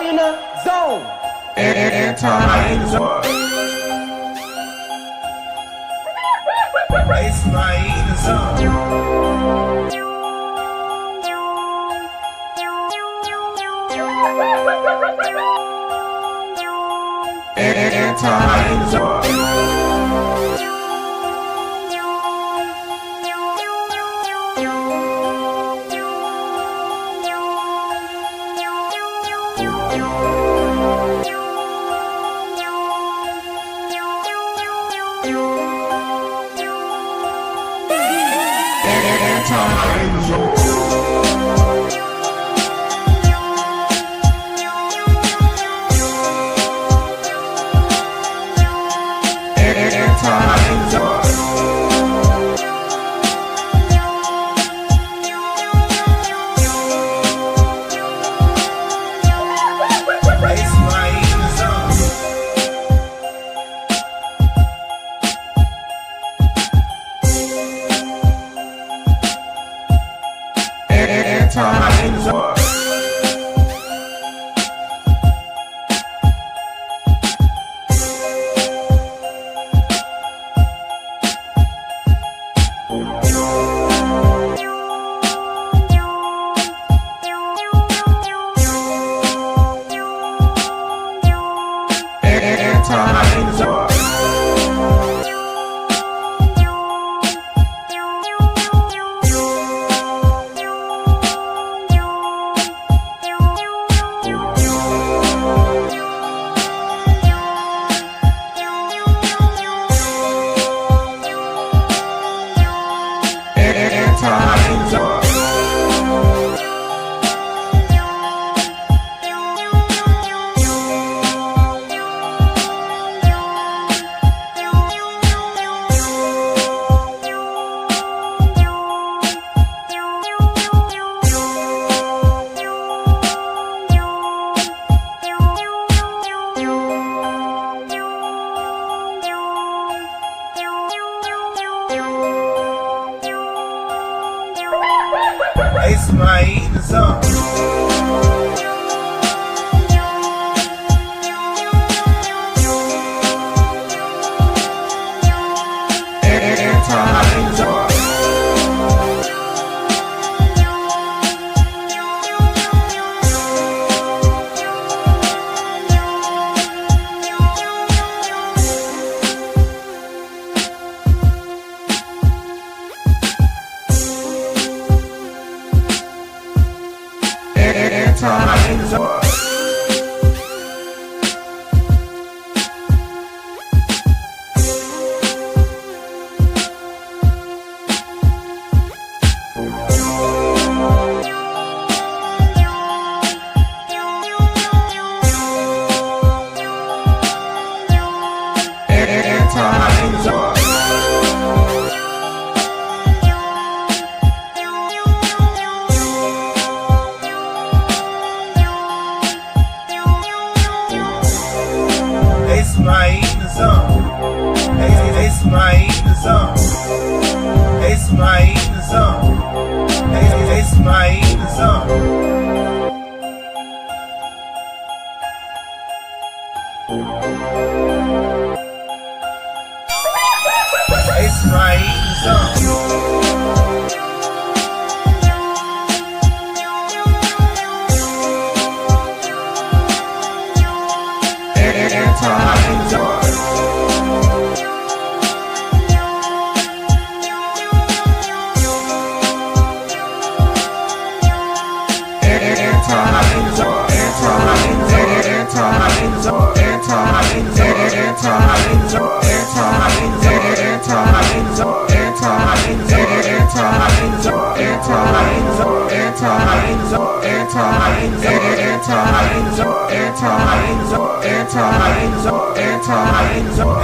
in the zone.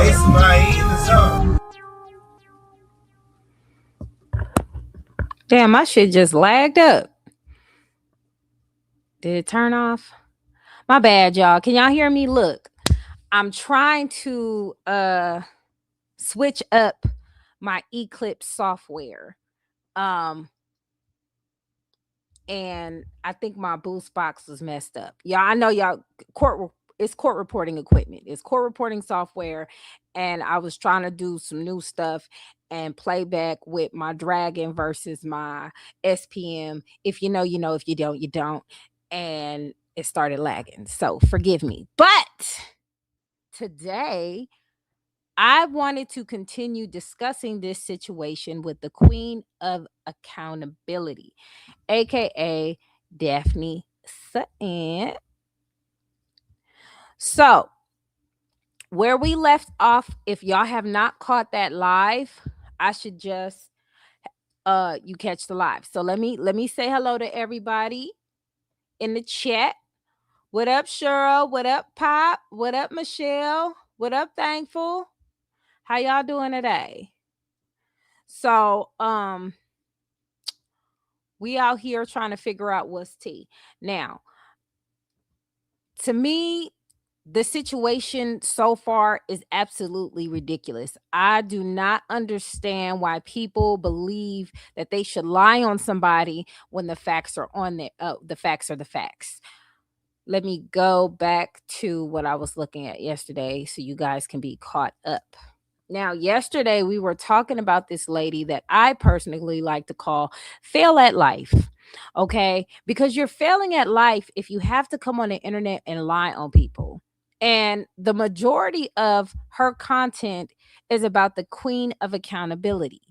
It's my eating zone. Damn, my shit just lagged up. Did it turn off? My bad, y'all. Can y'all hear me? Look, I'm trying to switch up my Eclipse software. and I think my boost box was messed up. Y'all, I know y'all it's court reporting equipment. It's court reporting software, and I was trying to do some new stuff and play back with my Dragon versus my SPM. If you know, you know. If you don't, you don't. And it started lagging. So forgive me. But today I wanted to continue discussing this situation with the queen of accountability, aka Daphne Sutton. So, where we left off, if y'all have not caught that live, I should just you catch the live. So let me say hello to everybody in the chat. What up, Cheryl? What up, Pop? What up, Michelle? What up, Thankful? How y'all doing today? So, we out here trying to figure out what's tea. Now, to me, the situation so far is absolutely ridiculous. I do not understand why people believe that they should lie on somebody when the facts are on there. The facts are the facts. Let me go back to what I was looking at yesterday so you guys can be caught up. Now, yesterday we were talking about this lady that I personally like to call fail at life. Okay? Because you're failing at life if you have to come on the internet and lie on people. And the majority of her content is about the queen of accountability,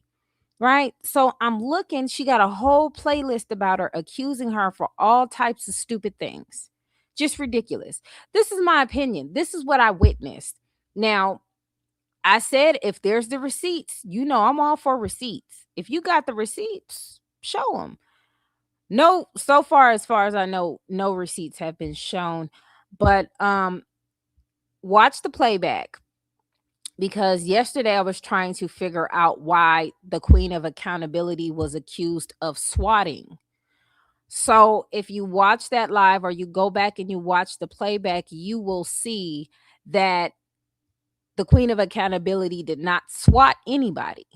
right? So I'm looking, she got a whole playlist about her, accusing her for all types of stupid things. Just ridiculous. This is my opinion. This is what I witnessed. Now, I said, if there's the receipts, you know, I'm all for receipts. If you got the receipts, show them. No, so far as I know, no receipts have been shown. But watch the playback, because yesterday I was trying to figure out why the queen of accountability was accused of swatting. So if you watch that live or you go back and you watch the playback, you will see that the queen of accountability did not swat anybody.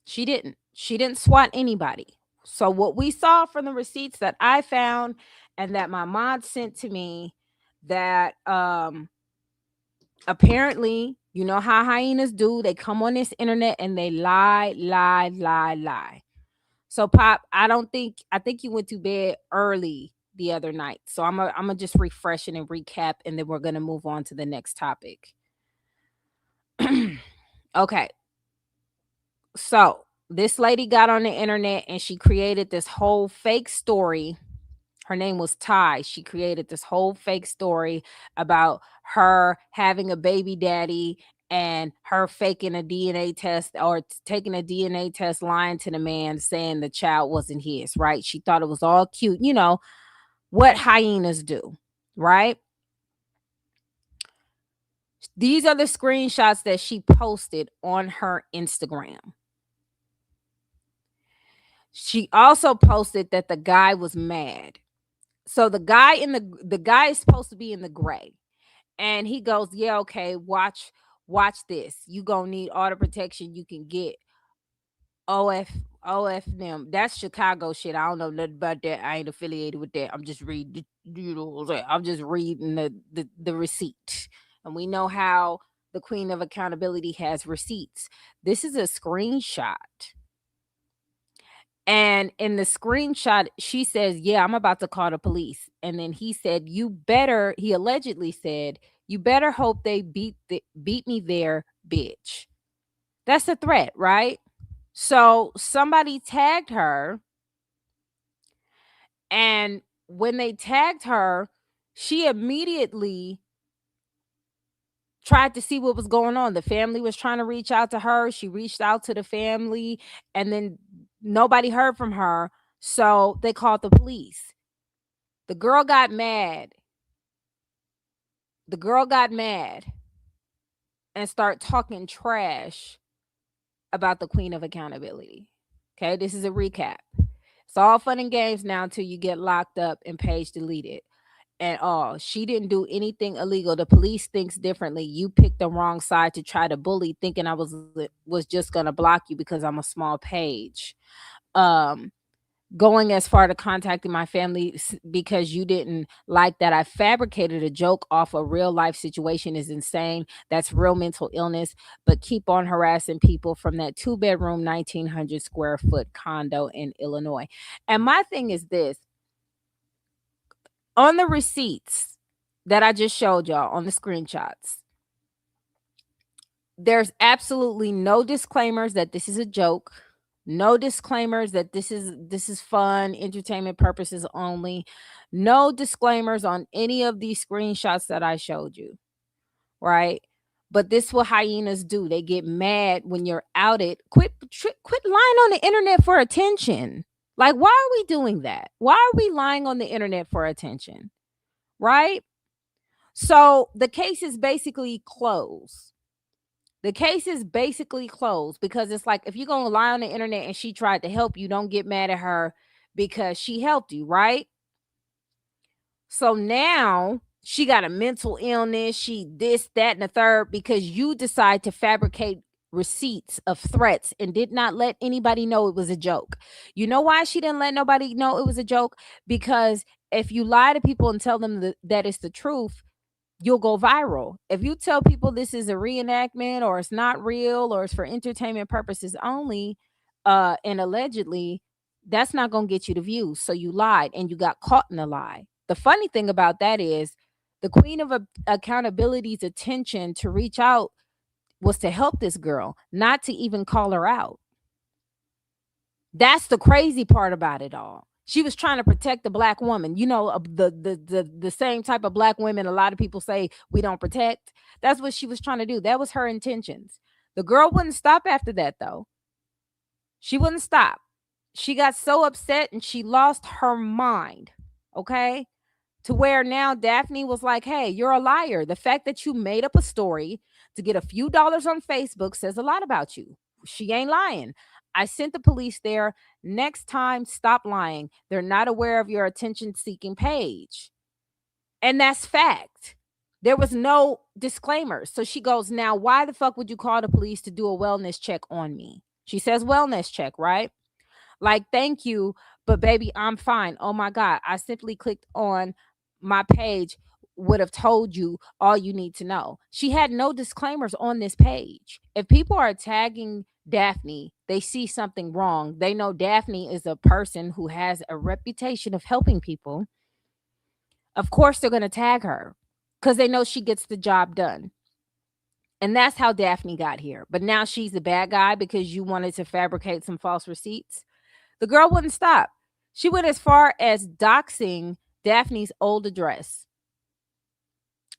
She didn't. She didn't swat anybody. So what we saw from the receipts that I found and that my mod sent to me, that apparently, you know how hyenas do, they come on this internet and they lie, lie, lie, lie. So Pop, I think you went to bed early the other night. So I'm gonna just refresh it and recap, and then we're gonna move on to the next topic. Okay. So this lady got on the internet and she created this whole fake story. Her name was Ty. She created this whole fake story about her having a baby daddy and her faking a DNA test, or taking a DNA test, lying to the man, saying the child wasn't his, right? She thought it was all cute. You know what hyenas do, right? These are the screenshots that she posted on her Instagram. She also posted that the guy was mad. So the guy is supposed to be in the gray. And he goes, "Yeah, okay, watch this. You gonna need all the protection you can get." OF them. That's Chicago shit. I don't know nothing about that. I ain't affiliated with that. I'm just reading, you know what I'm saying? I'm just reading the receipt. And we know how the queen of accountability has receipts. This is a screenshot. And in the screenshot, she says, "Yeah, I'm about to call the police." And then he said, he allegedly said, "You better hope they beat me there, bitch." That's a threat, right? So somebody tagged her, and when they tagged her, she immediately tried to see what was going on. The family was trying to reach out to her. She reached out to the family, and then nobody heard from her. So they called the police. The girl got mad. The girl got mad and started talking trash about the queen of accountability. Okay, this is a recap. It's all fun and games now until you get locked up and page deleted. at all. She didn't do anything illegal. The police thinks differently. You picked the wrong side to try to bully, thinking I was just gonna block you because I'm a small page. Um, Going as far to contacting my family because you didn't like that I fabricated a joke off a real life situation is insane. That's real mental illness. But keep on harassing people from that 2 bedroom, 1,900 square foot condo in Illinois. And my thing is this: on the receipts that I just showed y'all on the screenshots, there's absolutely no disclaimers that this is a joke. No disclaimers that this is fun, entertainment purposes only. No disclaimers on any of these screenshots that I showed you, right? But this what hyenas do. They get mad when you're outed. Quit lying on the internet for attention. Like, why are we doing that? Why are we lying on the internet for attention? Right? So the case is basically closed. The case is basically closed because it's like if you're going to lie on the internet and she tried to help you, don't get mad at her because she helped you, right? So now she got a mental illness, she this, that, and the third because you decide to fabricate receipts of threats and did not let anybody know it was a joke. You know why she didn't let nobody know it was a joke? Because if you lie to people and tell them that it's the truth, you'll go viral. If you tell people this is a reenactment or it's not real or it's for entertainment purposes only, and allegedly, that's not going to get you the views. So you lied and you got caught in a lie. The funny thing about that is the queen of accountability's attention to reach out was to help this girl, not to even call her out. That's the crazy part about it all. She was trying to protect the black woman. You know, the same type of black women a lot of people say we don't protect. That's what she was trying to do. That was her intentions. The girl wouldn't stop after that though. She wouldn't stop. She got so upset and she lost her mind. Okay? To where now Daphne was like, "Hey, you're a liar. The fact that you made up a story to get a few dollars on Facebook says a lot about you." She ain't lying. I sent the police there. Next time, stop lying. They're not aware of your attention seeking page. And that's fact. There was no disclaimer. So she goes, "Now, why the fuck would you call the police to do a wellness check on me?" She says, "Wellness check, right?" Like, "Thank you, but baby, I'm fine. Oh my God. I simply clicked on my page, would have told you all you need to know." She had no disclaimers on this page. If people are tagging Daphne, they see something wrong. They know Daphne is a person who has a reputation of helping people. Of course, they're going to tag her because they know she gets the job done. And that's how Daphne got here. But now she's the bad guy because you wanted to fabricate some false receipts. The girl wouldn't stop. She went as far as doxing Daphne's old address.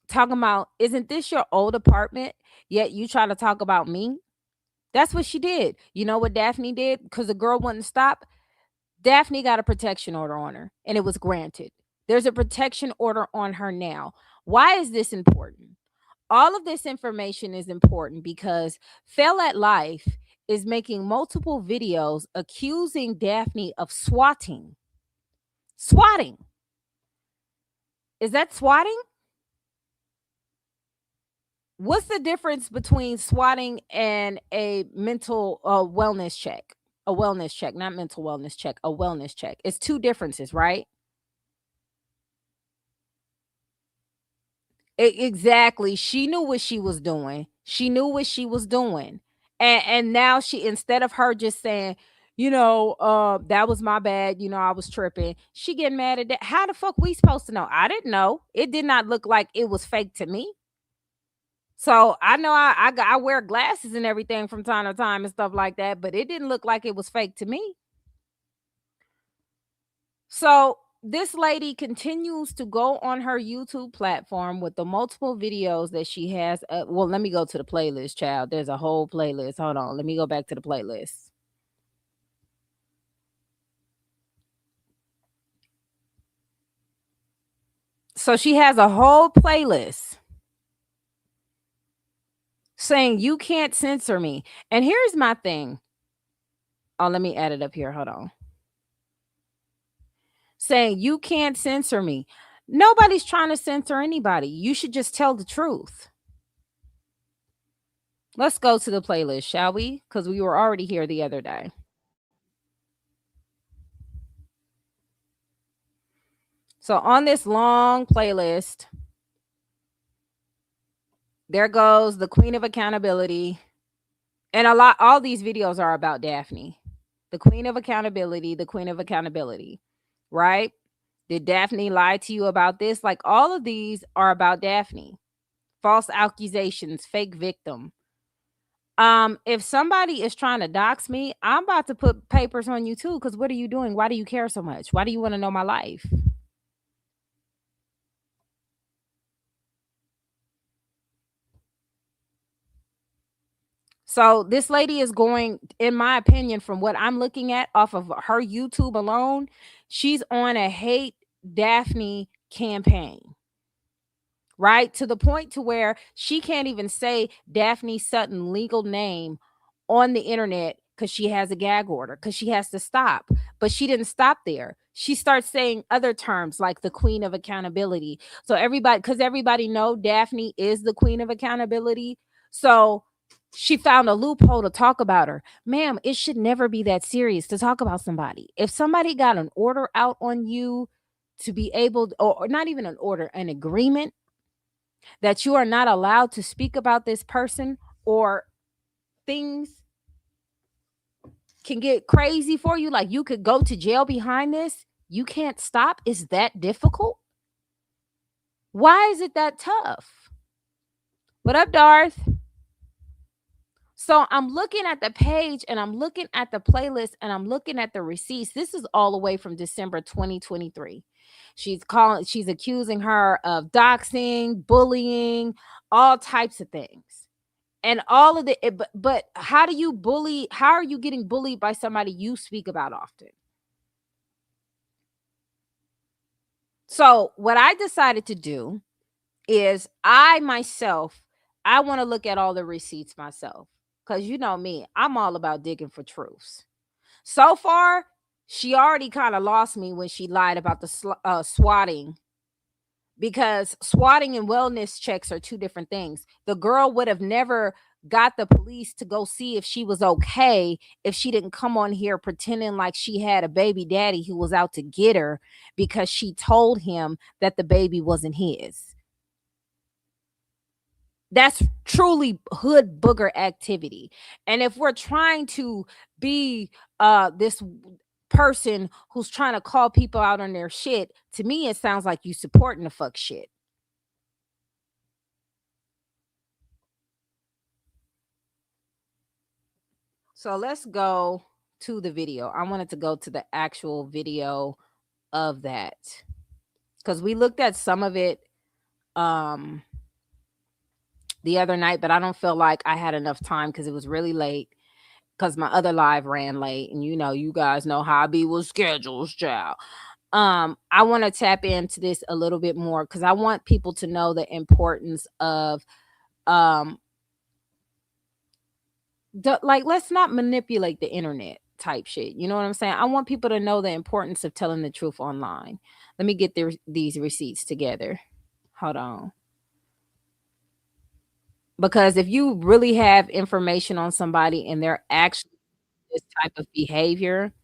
Talking about, "Isn't this your old apartment? Yet you try to talk about me." That's what she did. You know what Daphne did? Because the girl wouldn't stop. Daphne got a protection order on her and it was granted. There's a protection order on her now. Why is this important? All of this information is important because Fail at Life is making multiple videos accusing Daphne of swatting. Swatting. Is that swatting? What's the difference between swatting and a mental wellness check? A wellness check, not mental wellness check, a wellness check. It's two differences, right? Exactly. She knew what she was doing. She knew what she was doing. And now she, instead of her just saying, that was my bad, I was tripping. She getting mad at that. How the fuck we supposed to know? I didn't know. It did not look like it was fake to me. So I know I wear glasses and everything from time to time and stuff like that, but it didn't look like it was fake to me. So this lady continues to go on her YouTube platform with the multiple videos that she has. Well, let me go to the playlist, child. There's a whole playlist. Hold on. Let me go back to the playlist. So she has a whole playlist saying you can't censor me. And here's my thing. Oh, let me add it up here. Hold on. Saying you can't censor me. Nobody's trying to censor anybody. You should just tell the truth. Let's go to the playlist, shall we? Because we were already here the other day. So on this long playlist, there goes the Queen of Accountability. And all these videos are about Daphne. The Queen of Accountability, the Queen of Accountability, right? Did Daphne lie to you about this? Like, all of these are about Daphne. False accusations, fake victim. If somebody is trying to dox me, I'm about to put papers on you too. Because what are you doing? Why do you care so much? Why do you want to know my life? So this lady is going, in my opinion, from what I'm looking at off of her YouTube alone, she's on a hate Daphne campaign, right? To the point to where she can't even say Daphne Sutton legal name on the internet because she has a gag order, because she has to stop. But she didn't stop there. She starts saying other terms like the Queen of Accountability. So everybody, because everybody know Daphne is the Queen of Accountability. So she found a loophole to talk about her. Ma'am, it should never be that serious to talk about somebody. If somebody got an order out on you to be able, or not even an order, an agreement that you are not allowed to speak about this person, or things can get crazy for you, like you could go to jail behind this, you can't stop. Is that difficult? Why is it that tough? What up, Darth? So I'm looking at the page and I'm looking at the playlist and I'm looking at the receipts. This is all the way from December 2023. She's accusing her of doxing, bullying, all types of things. And all of but how do you bully? How are you getting bullied by somebody you speak about often? So what I decided to do is I want to look at all the receipts myself. Because you know me, I'm all about digging for truths. So far, she already kind of lost me when she lied about the swatting, because swatting and wellness checks are two different things. The girl would have never got the police to go see if she was okay if she didn't come on here pretending like she had a baby daddy who was out to get her because she told him that the baby wasn't his. That's truly hood booger activity. And if we're trying to be this person who's trying to call people out on their shit, to me it sounds like you supporting the fuck shit. So let's go to the video. I wanted to go to the actual video of that, because we looked at some of it the other night, but I don't feel like I had enough time because it was really late, because my other live ran late, and you guys know how I be with schedules, child. I want to tap into this a little bit more because I want people to know the importance of like, let's not manipulate the internet type shit. You know what I'm saying? I want people to know the importance of telling the truth online. Let me get these receipts together. Hold on. Because if you really have information on somebody and they're actually this type of behavior,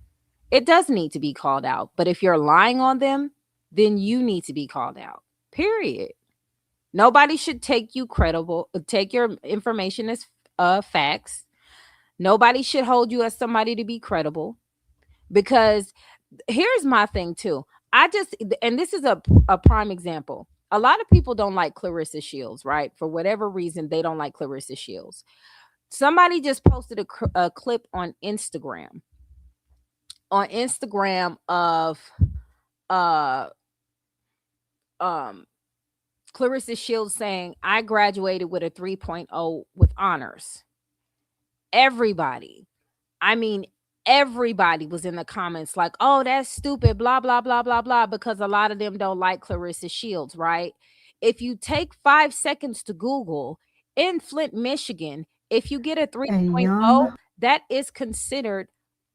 it does need to be called out. But if you're lying on them, then you need to be called out. Period. Nobody should take your information as facts. Nobody should hold you as somebody to be credible, because here's my thing too. And this is a prime example. A lot of people don't like Clarissa Shields, right? For whatever reason, they don't like Clarissa Shields. Somebody just posted a clip on Instagram of uh Clarissa Shields saying, I graduated with a 3.0 with honors. Everybody, I mean, everybody was in the comments like, oh, that's stupid, blah, blah, blah, blah, blah, because a lot of them don't like Clarissa Shields, right? If you take 5 seconds to Google, in Flint, Michigan, if you get a 3.0, Ayun. that is considered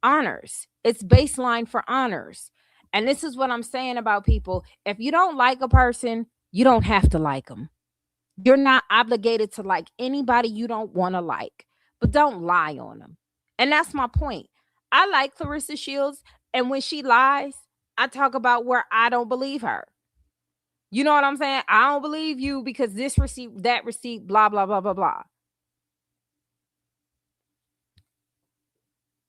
honors. It's baseline for honors. And this is what I'm saying about people. If you don't like a person, you don't have to like them. You're not obligated to like anybody you don't want to like, but don't lie on them. And that's my point. I like Clarissa Shields, and when she lies, I talk about where I don't believe her. You know what I'm saying? I don't believe you because this receipt, that receipt, blah, blah, blah, blah, blah.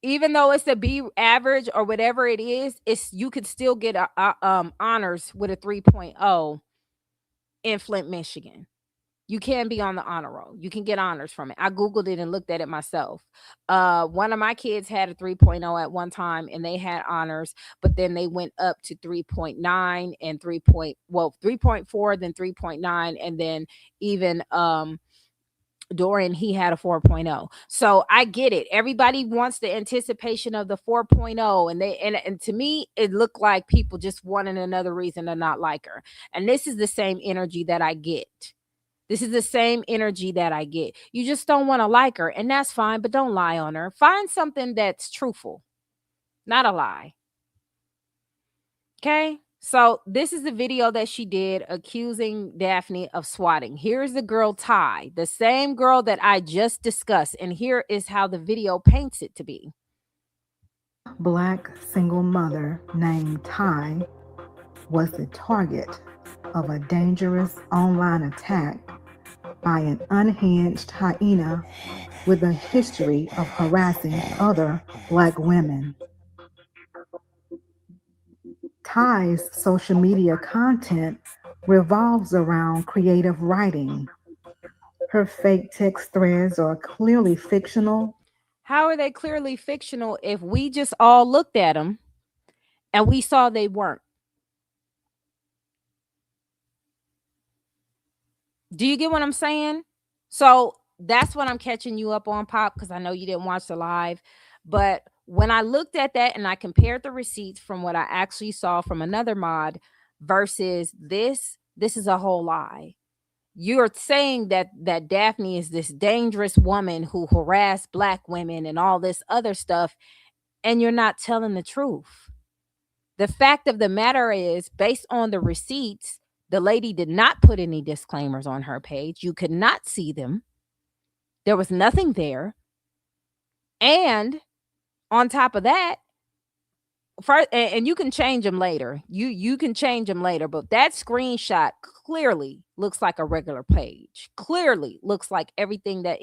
Even though it's a B average or whatever it is, it's you could still get honors with a 3.0 in Flint, Michigan. You can be on the honor roll. You can get honors from it. I googled it and looked at it myself. One of my kids had a 3.0 at one time and they had honors, but then they went up to 3.9 and 3.4, then 3.9, and then even Dorian, he had a 4.0. So I get it. Everybody wants the anticipation of the 4.0, and and to me it looked like people just wanted another reason to not like her. And this is the same energy that I get. This is the same energy that I get. You just don't want to like her, and that's fine, but don't lie on her. Find something that's truthful, not a lie. Okay? So this is the video that she did accusing Daphne of swatting. Here's the girl Ty, the same girl that I just discussed, and here is how the video paints it to be. Black single mother named Ty was the target of a dangerous online attack by an unhinged hyena with a history of harassing other Black women. Ty's social media content revolves around creative writing. Her fake text threads are clearly fictional. How are they clearly fictional if we just all looked at them and we saw they weren't? Do you get what I'm saying? So that's what I'm catching you up on, Pop, because I know you didn't watch the live. But when I looked at that and I compared the receipts from what I actually saw from another mod versus this is a whole lie. You're saying that Daphne is this dangerous woman who harassed Black women and all this other stuff, and you're not telling the truth. The fact of the matter is, based on the receipts, the lady did not put any disclaimers on her page. You could not see them. There was nothing there. And on top of that, first, and you can change them later. You can change them later, but that screenshot clearly looks like a regular page. Clearly looks like everything that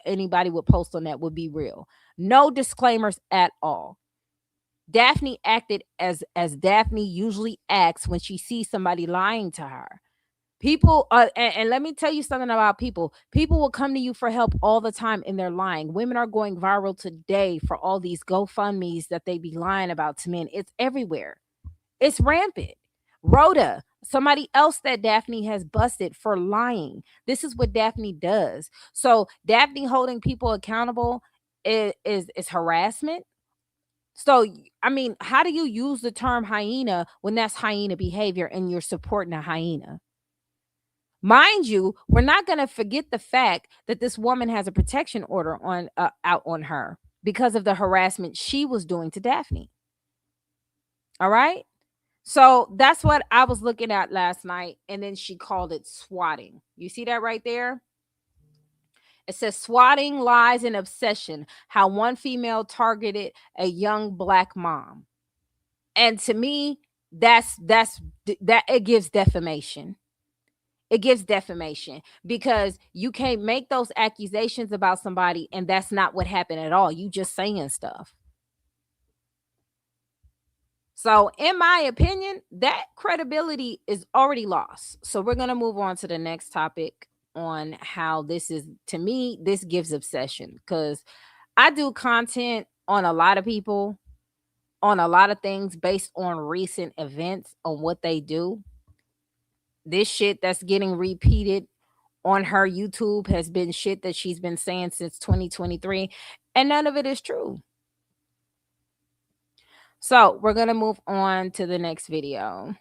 anybody would post on that would be real. No disclaimers at all. Daphne acted as Daphne usually acts when she sees somebody lying to her. People and let me tell you something about people. People will come to you for help all the time and they're lying. Women are going viral today for all these GoFundMe's that they be lying about to men. It's everywhere. It's rampant. Rhoda, somebody else that Daphne has busted for lying. This is what Daphne does. So Daphne holding people accountable is harassment. So, I mean, how do you use the term hyena when that's hyena behavior and you're supporting a hyena? Mind you, we're not going to forget the fact that this woman has a protection order on out on her because of the harassment she was doing to Daphne. All right? So, that's what I was looking at last night, and then she called it swatting. You see that right there? It says swatting, lies, and obsession. How one female targeted a young Black mom. And to me, that it gives defamation. It gives defamation because you can't make those accusations about somebody and that's not what happened at all. You just saying stuff. So, in my opinion, that credibility is already lost. So, we're going to move on to the next topic on how this is, to me, this gives obsession because I do content on a lot of people, on a lot of things based on recent events, on what they do. This shit that's getting repeated on her YouTube has been shit that she's been saying since 2023, and none of it is true. So we're going to move on to the next video.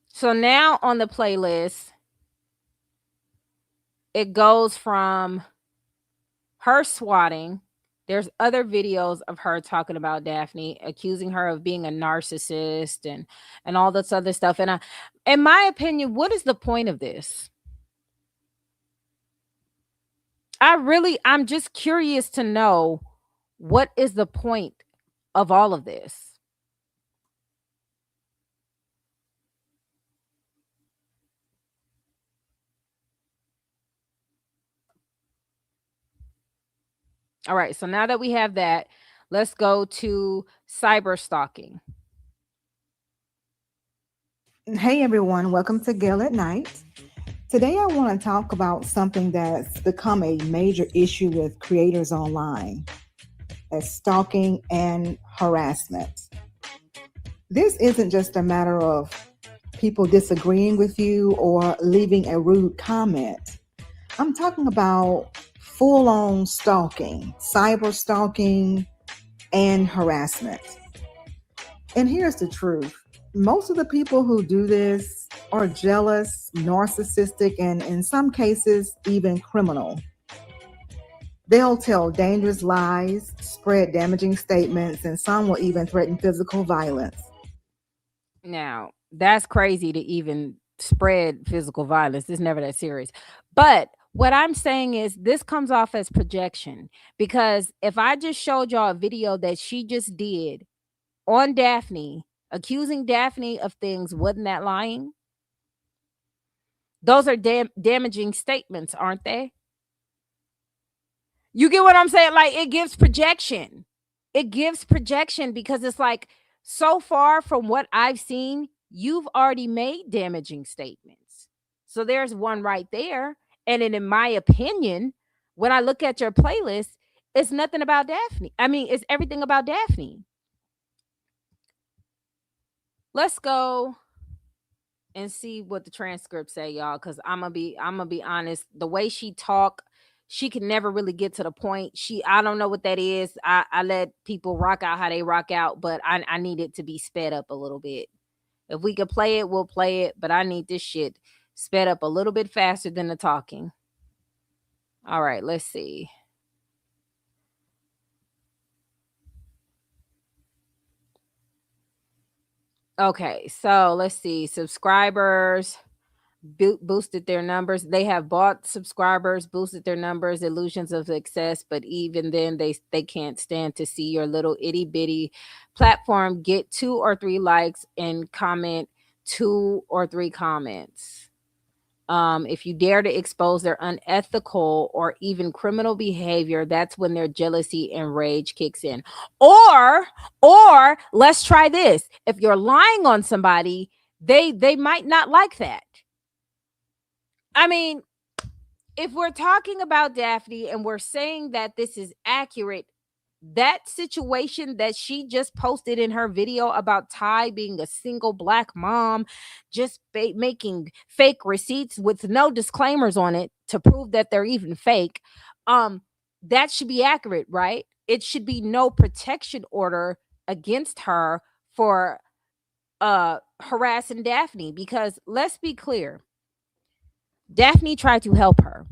So now on the playlist, it goes from her swatting. There's other videos of her talking about Daphne, accusing her of being a narcissist and all this other stuff. And in my opinion, what is the point of this? I'm just curious to know, what is the point of all of this? All right, so now that we have that, let's go to cyber stalking. Hey everyone, welcome to Gale at Night. Today I want to talk about something that's become a major issue with creators online, as stalking and harassment. This isn't just a matter of people disagreeing with you or leaving a rude comment. I'm talking about full-on stalking, cyber stalking, and harassment. And here's the truth. Most of the people who do this are jealous, narcissistic, and in some cases, even criminal. They'll tell dangerous lies, spread damaging statements, and some will even threaten physical violence. Now, that's crazy to even spread physical violence. It's never that serious. But what I'm saying is, this comes off as projection, because if I just showed y'all a video that she just did on Daphne, accusing Daphne of things, wasn't that lying? Those are damaging statements, aren't they? You get what I'm saying? Like, it gives projection. It gives projection because it's like, so far from what I've seen, you've already made damaging statements. So there's one right there. And then, in my opinion, when I look at your playlist, it's nothing about Daphne. I mean, it's everything about Daphne. Let's go and see what the transcripts say, y'all, because I'm gonna be honest. The way she talk, she can never really get to the point. I don't know what that is. I let people rock out how they rock out, but I need it to be sped up a little bit. If we could play it, we'll play it, but I need this shit sped up a little bit faster than the talking. All right, let's see. Okay, so let's see. Subscribers boosted their numbers. They have bought subscribers, boosted their numbers, illusions of success, but even then they can't stand to see your little itty bitty platform get 2 or 3 likes and comment 2 or 3 comments. If you dare to expose their unethical or even criminal behavior, that's when their jealousy and rage kicks in. Or let's try this. If you're lying on somebody, they might not like that. I mean, if we're talking about Daphne and we're saying that this is accurate, that situation that she just posted in her video about Ty being a single black mom, just making fake receipts with no disclaimers on it to prove that they're even fake, that should be accurate, right? It should be no protection order against her for harassing Daphne, because let's be clear, Daphne tried to help her,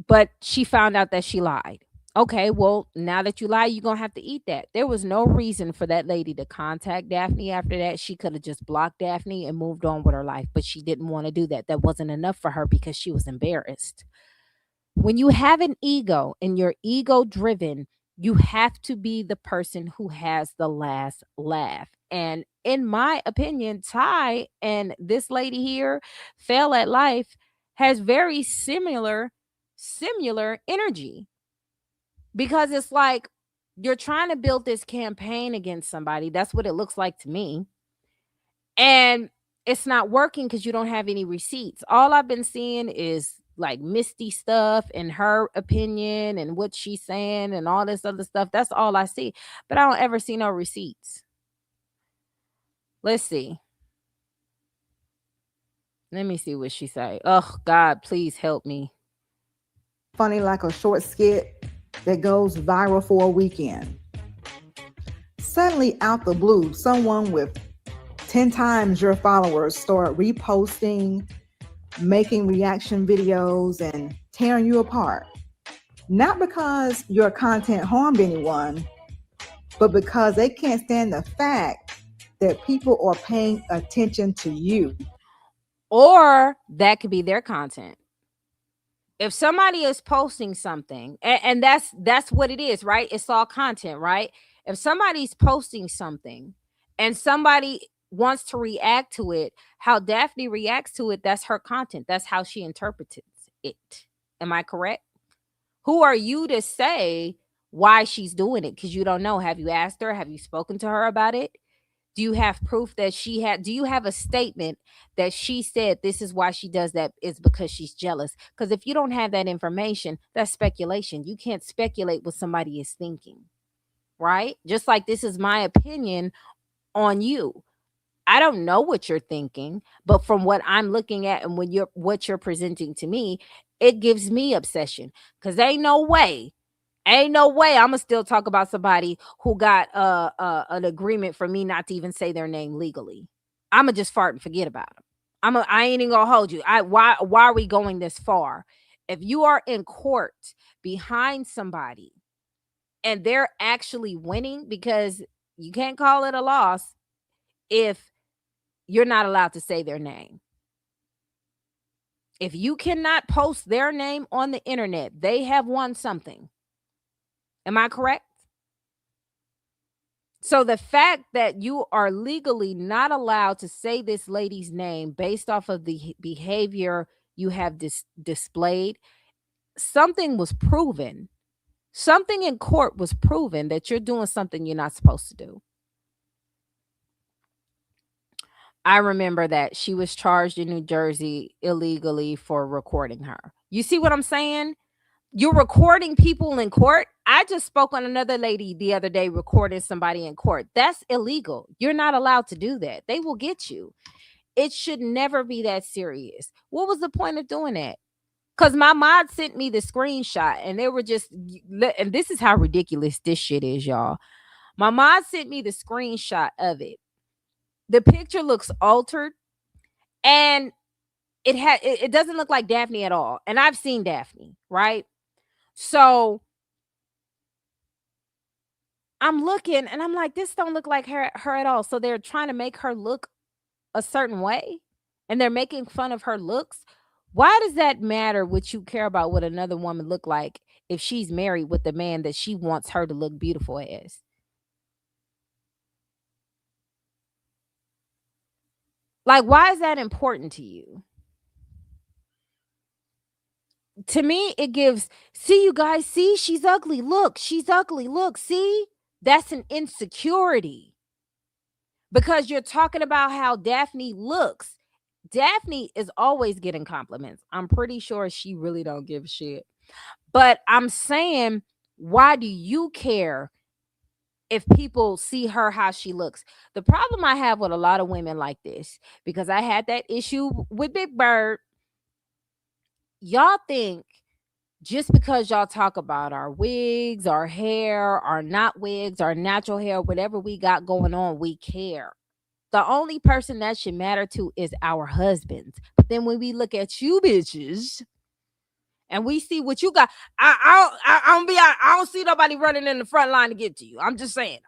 but she found out that she lied. Okay, well, now that you lie, you're going to have to eat that. There was no reason for that lady to contact Daphne after that. She could have just blocked Daphne and moved on with her life, but she didn't want to do that. That wasn't enough for her because she was embarrassed. When you have an ego and you're ego driven, you have to be the person who has the last laugh. And in my opinion, Ty and this lady here, Fail at Life, has very similar energy, because it's like you're trying to build this campaign against somebody. That's what it looks like to me. And it's not working because you don't have any receipts. All I've been seeing is like misty stuff and her opinion and what she's saying and all this other stuff. That's all I see. But I don't ever see no receipts. Let's see. Let me see what she say. Oh, God, please help me. Funny like a short skit that goes viral for a weekend. Suddenly, out the blue, someone with 10 times your followers start reposting making reaction videos and tearing you apart. Not because your content harmed anyone, but because they can't stand the fact that people are paying attention to you. Or that could be their content. If somebody is posting something, and that's what it is, right? It's all content, right? If somebody's posting something and somebody wants to react to it, how Daphne reacts to it, that's her content. That's how she interprets it. Am I correct? Who are you to say why she's doing it? Because you don't know. Have you asked her? Have you spoken to her about it? Do you have proof that she had? Do you have a statement that she said this is why she does that is because she's jealous? Because if you don't have that information, that's speculation. You can't speculate what somebody is thinking, right? Just like this is my opinion on you. I don't know what you're thinking, but from what I'm looking at and when you're what you're presenting to me, it gives me obsession. Cause ain't no way I'm gonna still talk about somebody who got an agreement for me not to even say their name legally. I'm gonna just fart and forget about them. I ain't even gonna hold you. Why are we going this far? If you are in court behind somebody and they're actually winning, because you can't call it a loss if you're not allowed to say their name. If you cannot post their name on the internet, they have won something. Am I correct? So the fact that you are legally not allowed to say this lady's name based off of the behavior you have displayed, something was proven. Something in court was proven that you're doing something you're not supposed to do. I remember that she was charged in New Jersey illegally for recording her. You see what I'm saying? You're recording people in court. I just spoke on another lady the other day recording somebody in court. That's illegal. You're not allowed to do that. They will get you. It should never be that serious. What was the point of doing that? Because my mod sent me the screenshot and they were just, and this is how ridiculous this shit is, y'all. My mod sent me the screenshot of it. The picture looks altered and it doesn't look like Daphne at all. And I've seen Daphne, right? So I'm looking and I'm like, this don't look like her at all. So they're trying to make her look a certain way and they're making fun of her looks. Why does that matter what you care about what another woman look like if she's married with the man that she wants her to look beautiful as? Like, why is that important to you? To me, it gives, see, you guys, see, she's ugly. Look, she's ugly. Look, see, that's an insecurity because you're talking about how Daphne looks. Daphne is always getting compliments. I'm pretty sure she really don't give a shit. But I'm saying, why do you care if people see her how she looks? The problem I have with a lot of women like this, because I had that issue with Big Bird, y'all think just because y'all talk about our wigs, our hair, our not wigs, our natural hair, whatever we got going on, we care. The only person that should matter to is our husbands. But then when we look at you bitches and we see what you got, I don't see nobody running in the front line to get to you. I'm just saying.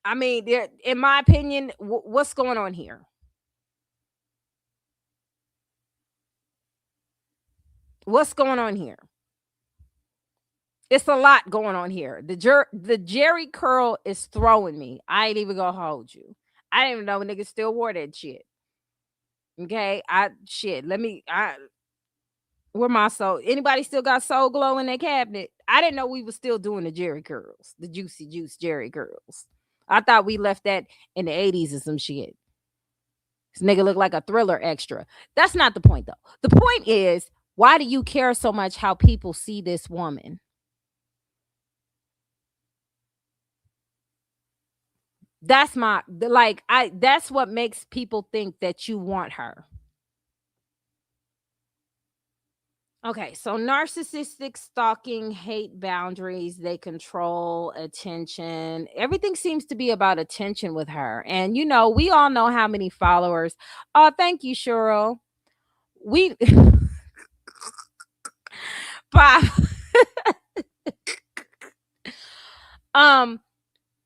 I mean, in my opinion, what's going on here? What's going on here? It's a lot going on here. The Jerry curl is throwing me. I ain't even gonna hold you. I didn't even know niggas still wore that shit. Okay, Let me. Where my soul? Anybody still got Soul Glow in their cabinet? I didn't know we were still doing the Jerry curls, the Juicy Juice Jerry curls. I thought we left that in the 80s or some shit. This nigga look like a Thriller extra. That's not the point though. The point is, why do you care so much how people see this woman? That's my like I that's what makes people think that you want her. Okay, so narcissistic stalking, hate boundaries, they control attention. Everything seems to be about attention with her. And we all know how many followers. Oh, thank you, Cheryl. We five. um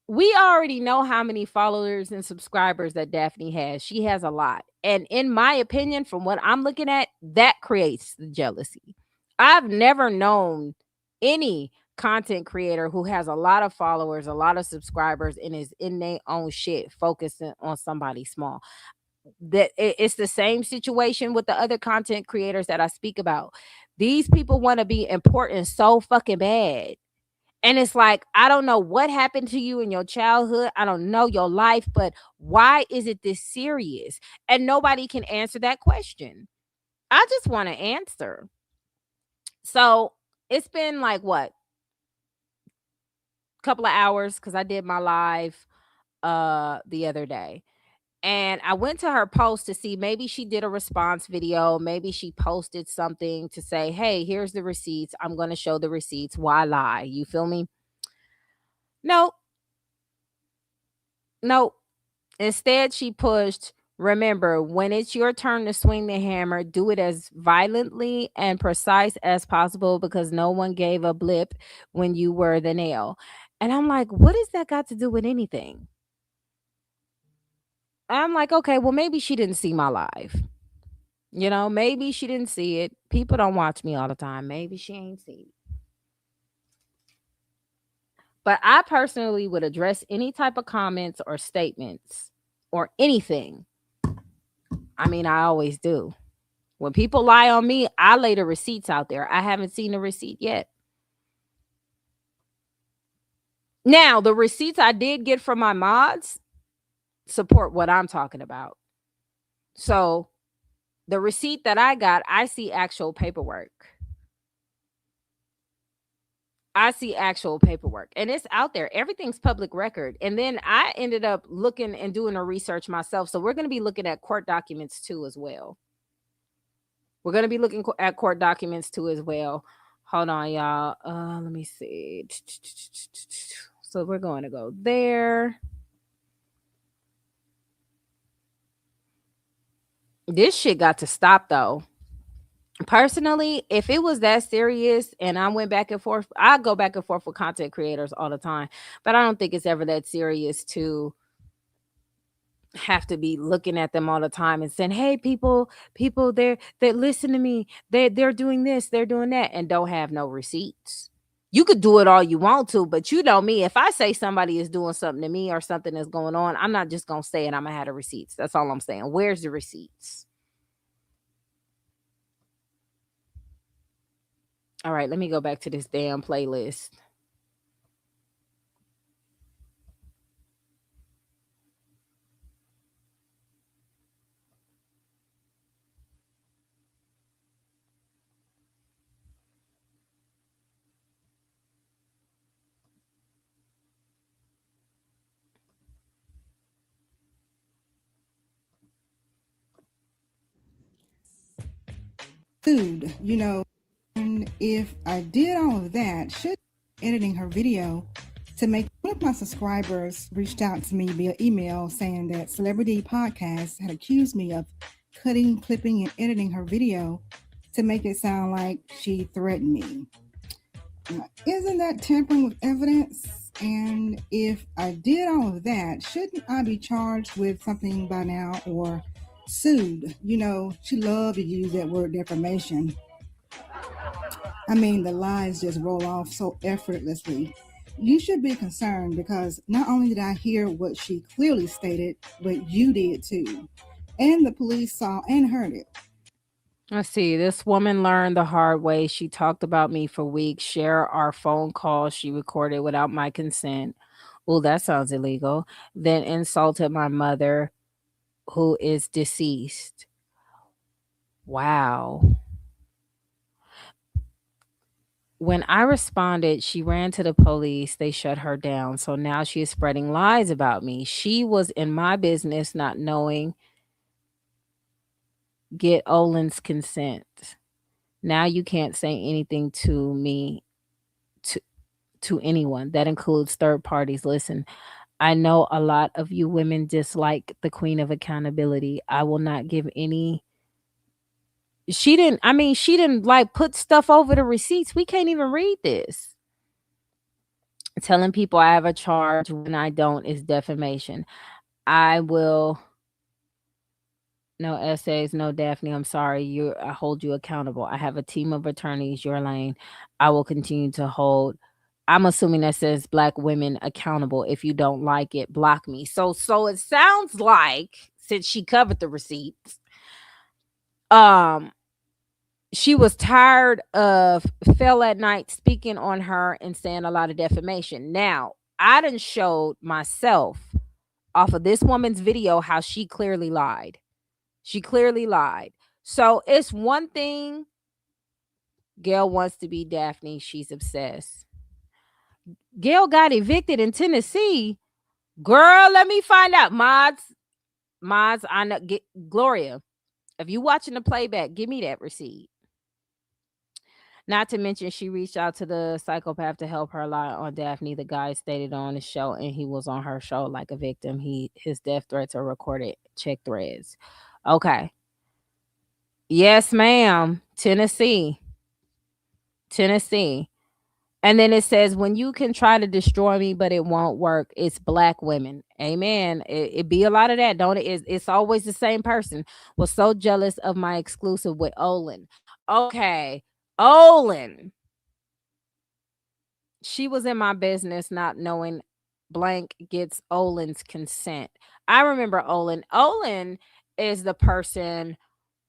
we already know how many followers and subscribers that Daphne has. She has a lot. And in my opinion, from what I'm looking at, that creates the jealousy. I've never known any content creator who has a lot of followers, a lot of subscribers, and is in their own shit, focusing on somebody small. It's the same situation with the other content creators that I speak about. These people want to be important so fucking bad, and it's like, I don't know what happened to you in your childhood. I don't know your life, but why is it this serious? And nobody can answer that question. I just want to answer. So it's been like what? Couple of hours because I did my live the other day. And I went to her post to see maybe she did a response video. Maybe she posted something to say, hey, here's the receipts. I'm going to show the receipts. Why lie? You feel me? No, no. Instead, she pushed, remember, when it's your turn to swing the hammer, do it as violently and precise as possible because no one gave a blip when you were the nail. And I'm like, what has that got to do with anything? I'm like, okay, well, maybe she didn't see my live. Maybe she didn't see it. People don't watch me all the time. Maybe she ain't seen it. But I personally would address any type of comments or statements or anything. I mean, I always do. When people lie on me, I lay the receipts out there. I haven't seen the receipt yet. Now, the receipts I did get from my mods support what I'm talking about. So, the receipt that I got, I see actual paperwork. I see actual paperwork and it's out there. Everything's public record. And then I ended up looking and doing a research myself. So, we're going to be looking at court documents too, as well. We're going to be looking at court documents too, as well. Hold on, y'all. Let me see. So we're going to go there. This shit got to stop though. Personally, if it was that serious and I went back and forth, I go back and forth with content creators all the time. But I don't think it's ever that serious to have to be looking at them all the time and saying, "Hey, people, they listen to me. They're doing this, they're doing that," and don't have no receipts. You could do it all you want to, but you know me. If I say somebody is doing something to me or something is going on, I'm not just gonna say it. I'm gonna have the receipts. That's all I'm saying. Where's the receipts? All right, let me go back to this damn playlist. Food, and if I did all of that, should editing her video to make one of my subscribers reached out to me via email saying that Celebrity Podcast had accused me of cutting, clipping, and editing her video to make it sound like she threatened me. Isn't that tampering with evidence? And if I did all of that, shouldn't I be charged with something by now or sued? She loved to use that word defamation. I mean, the lies just roll off so effortlessly. You should be concerned because not only did I hear what she clearly stated, but you did too. And the police saw and heard it. Let's see. This woman learned the hard way. She talked about me for weeks, share our phone calls she recorded without my consent. Oh, that sounds illegal. Then insulted my mother, who is deceased. Wow. When I responded, she ran to the police. They shut her down. So now she is spreading lies about me. She was in my business not knowing, get Olin's consent. Now you can't say anything to me, to anyone. That includes third parties. Listen, I know a lot of you women dislike the queen of accountability. I will not give any. She didn't like put stuff over the receipts. We can't even read this. Telling people I have a charge when I don't is defamation. I will. No essays, no Daphne. I'm sorry. I hold you accountable. I have a team of attorneys, your lane. I will continue to hold. I'm assuming that says black women accountable. If you don't like it, block me. So it sounds like, since she covered the receipts, um, she was tired of Phil at Night speaking on her and saying a lot of defamation. Now, I done showed myself off of this woman's video how she clearly lied. She clearly lied. So it's one thing. Gail wants to be Daphne. She's obsessed. Gail got evicted in Tennessee. Girl, let me find out. Mods, I know. Gloria, if you watching the playback, give me that receipt. Not to mention, she reached out to the psychopath to help her lie on Daphne. The guy stated on the show, and he was on her show like a victim. His death threats are recorded. Check threads. Okay. Yes, ma'am. Tennessee. Tennessee. And then it says, when you can try to destroy me, but it won't work, it's black women. Amen. It be a lot of that, don't it? It's always the same person. Was so jealous of my exclusive with Olin. Okay. Olin. She was in my business not knowing blank gets Olin's consent. I remember Olin. Olin is the person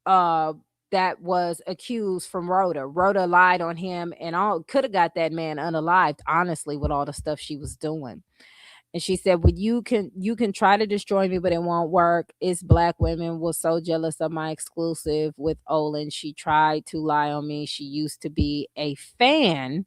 uh that was accused from Rhoda. Rhoda lied on him and all, could have got that man unalived, honestly, with all the stuff she was doing. And she said, well, you can try to destroy me, but it won't work. It's black women was so jealous of my exclusive with Olin. She tried to lie on me. She used to be a fan.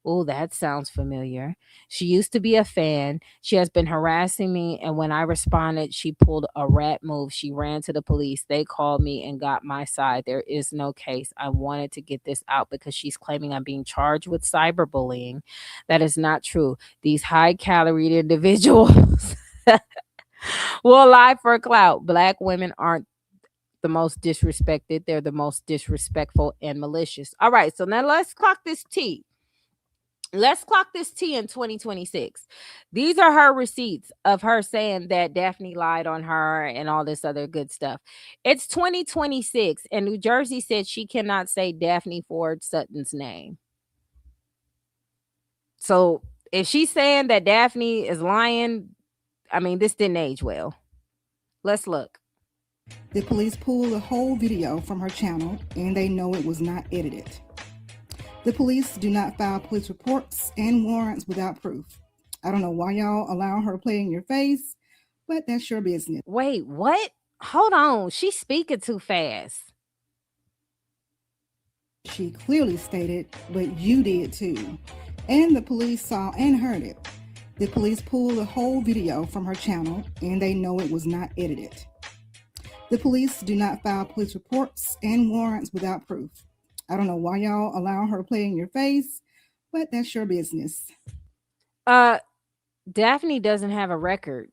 Oh, that sounds familiar. She used to be a fan. She has been harassing me. And when I responded, she pulled a rat move. She ran to the police. They called me and got my side. There is no case. I wanted to get this out because she's claiming I'm being charged with cyberbullying. That is not true. These high calorie individuals will lie for clout. Black women aren't the most disrespected. They're the most disrespectful and malicious. All right. So now let's clock this T. Let's clock this T in 2026. These are her receipts of her saying that Daphne lied on her and all this other good stuff. It's 2026, and New Jersey said she cannot say Daphne Ford Sutton's name. So if she's saying that Daphne is lying, this didn't age well. Let's look. The police pulled the whole video from her channel, and they know it was not edited. The police do not file police reports and warrants without proof. I don't know why y'all allow her to play in your face, but that's your business. Wait, what? Hold on. She's speaking too fast. She clearly stated, but you did too. And the police saw and heard it. The police pulled the whole video from her channel, and they know it was not edited. The police do not file police reports and warrants without proof. I don't know why y'all allow her to play in your face, but that's your business. Daphne doesn't have a record.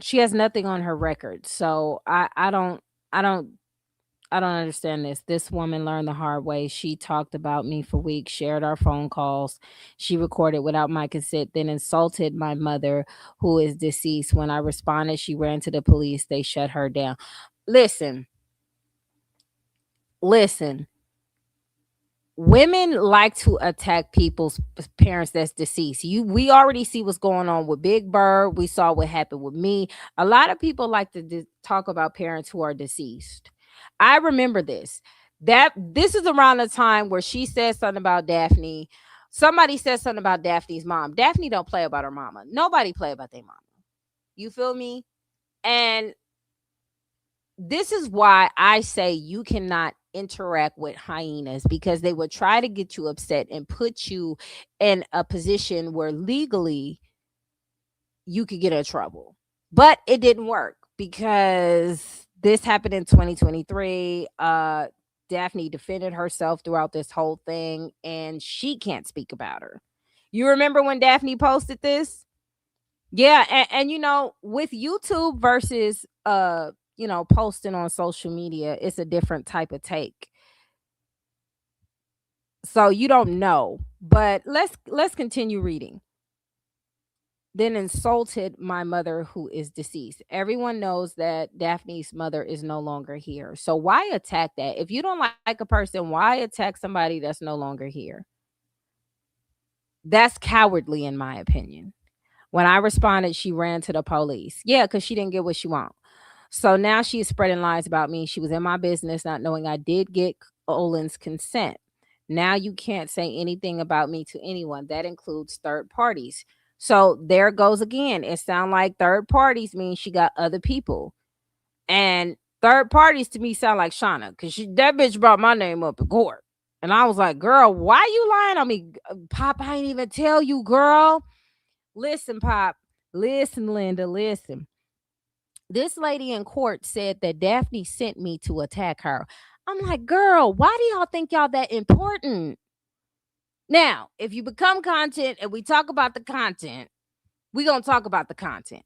She has nothing on her record. So I don't understand this. This woman learned the hard way. She talked about me for weeks, shared our phone calls. She recorded without my consent, then insulted my mother, who is deceased. When I responded, she ran to the police. They shut her down. Listen. Women like to attack people's parents that's deceased. We already see what's going on with Big Bird. We saw what happened with me. A lot of people like to talk about parents who are deceased. I remember this. This is around the time where she said something about Daphne. Somebody said something about Daphne's mom. Daphne don't play about her mama. Nobody play about their mama. You feel me? And this is why I say you cannot interact with hyenas, because they would try to get you upset and put you in a position where legally you could get in trouble. But it didn't work because this happened in 2023. Daphne defended herself throughout this whole thing, and she can't speak about her. You remember when Daphne posted this? Yeah, and with YouTube versus posting on social media, it's a different type of take. So you don't know. But let's continue reading. Then insulted my mother who is deceased. Everyone knows that Daphne's mother is no longer here. So why attack that? If you don't like a person, why attack somebody that's no longer here? That's cowardly in my opinion. When I responded, she ran to the police. Yeah, because she didn't get what she wanted. So now she is spreading lies about me. She was in my business, not knowing I did get Olin's consent. Now you can't say anything about me to anyone. That includes third parties. So there goes again. It sounds like third parties means she got other people. And third parties to me sound like Shauna, because that bitch brought my name up in court. And I was like, girl, why you lying on me? Pop, I ain't even tell you, girl. Listen, Pop. Listen, Linda, listen. This lady in court said that Daphne sent me to attack her. I'm like, girl, why do y'all think y'all that important? Now, if you become content and we talk about the content, we're going to talk about the content,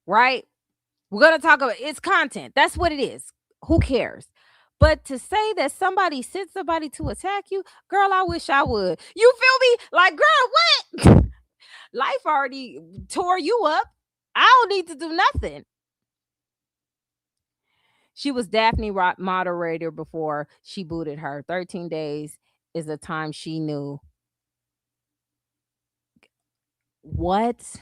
right? We're going to talk about it's content. That's what it is. Who cares? But to say that somebody sent somebody to attack you, girl, I wish I would. You feel me? Like, girl, what? Life already tore you up. I don't need to do nothing. She was Daphne moderator before she booted her. 13 days is the time she knew. What?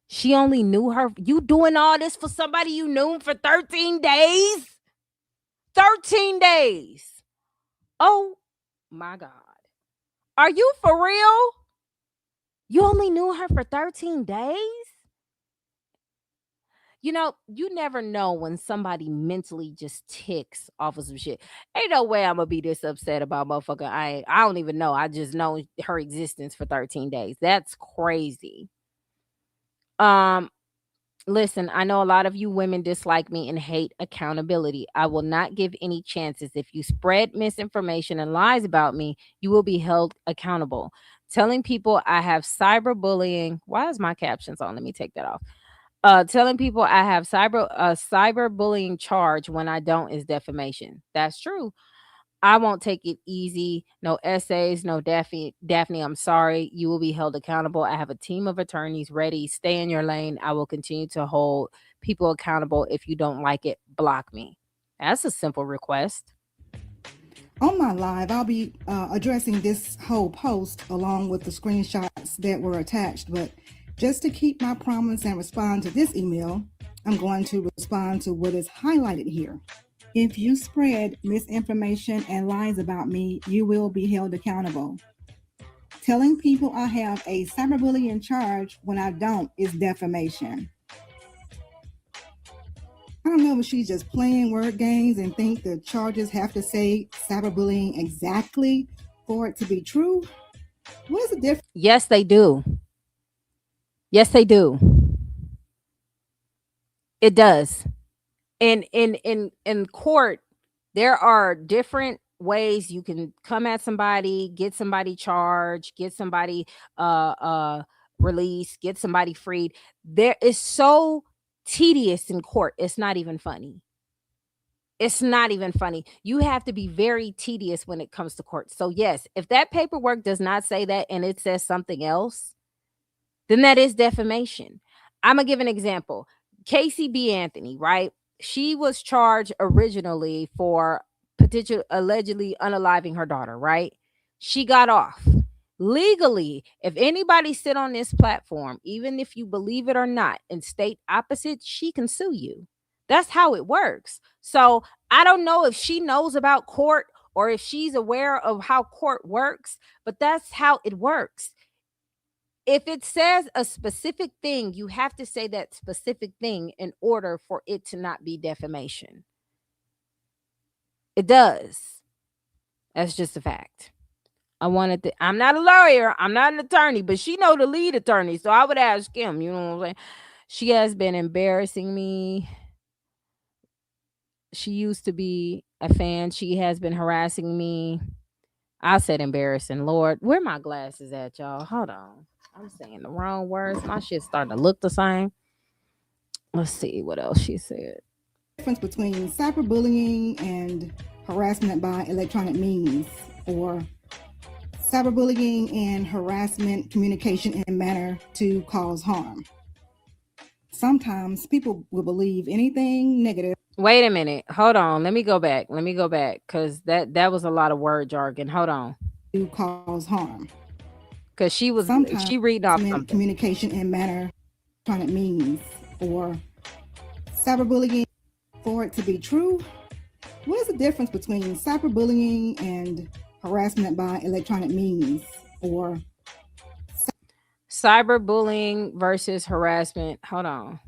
She only knew her. You doing all this for somebody you knew for 13 days? 13 days. Oh my God. Are you for real? You only knew her for 13 days? You never know when somebody mentally just ticks off of some shit. Ain't no way I'm gonna be this upset about motherfucker. I don't even know. I just know her existence for 13 days. That's crazy. Um, Listen, I know a lot of you women dislike me and hate accountability. I will not give any chances. If you spread misinformation and lies about me, you will be held accountable. Telling people I have cyberbullying. Why is my captions on? Let me take that off. Telling people I have cyberbullying charge when I don't is defamation. That's true. I won't take it easy. No essays, no Daphne. Daphne, I'm sorry. You will be held accountable. I have a team of attorneys ready. Stay in your lane. I will continue to hold people accountable. If you don't like it, block me. That's a simple request. On my live, I'll be addressing this whole post along with the screenshots that were attached. But just to keep my promise and respond to this email, I'm going to respond to what is highlighted here. If you spread misinformation and lies about me, you will be held accountable. Telling people I have a cyberbullying charge when I don't is defamation. I don't know if she's just playing word games and think the charges have to say cyberbullying exactly for it to be true. What is the difference? Yes, they do. Yes, they do. It does. In court, there are different ways you can come at somebody, get somebody charged, get somebody released, get somebody freed. There is so tedious in court. It's not even funny. It's not even funny. You have to be very tedious when it comes to court. So yes, if that paperwork does not say that and it says something else, then that is defamation. I'm gonna give an example. Casey B. Anthony, right? She was charged originally for potential allegedly unaliving her daughter, right? She got off. Legally, if anybody sit on this platform, even if you believe it or not, and state opposite, she can sue you. That's how it works. So I don't know if she knows about court or if she's aware of how court works, but that's how it works. If it says a specific thing, you have to say that specific thing in order for it to not be defamation. It does. That's just a fact. I'm not a lawyer, I'm not an attorney, but she know the lead attorney, so I would ask him, you know what I'm saying? She has been embarrassing me. She used to be a fan. She has been harassing me. I said embarrassing. Lord, where my glasses at, y'all? Hold on. I'm saying the wrong words. My shit's starting to look the same. Let's see what else she said. Difference between cyberbullying and harassment by electronic means, or cyberbullying and harassment communication in a manner to cause harm. Sometimes people will believe anything negative. Wait a minute. Hold on. Let me go back. Let me go back because that was a lot of word jargon. Hold on. To cause harm. Because Sometimes she reading off something. communication in manner electronic means, or cyberbullying. For it to be true, what is the difference between cyberbullying and harassment by electronic means, or Cyberbullying versus harassment. Hold on.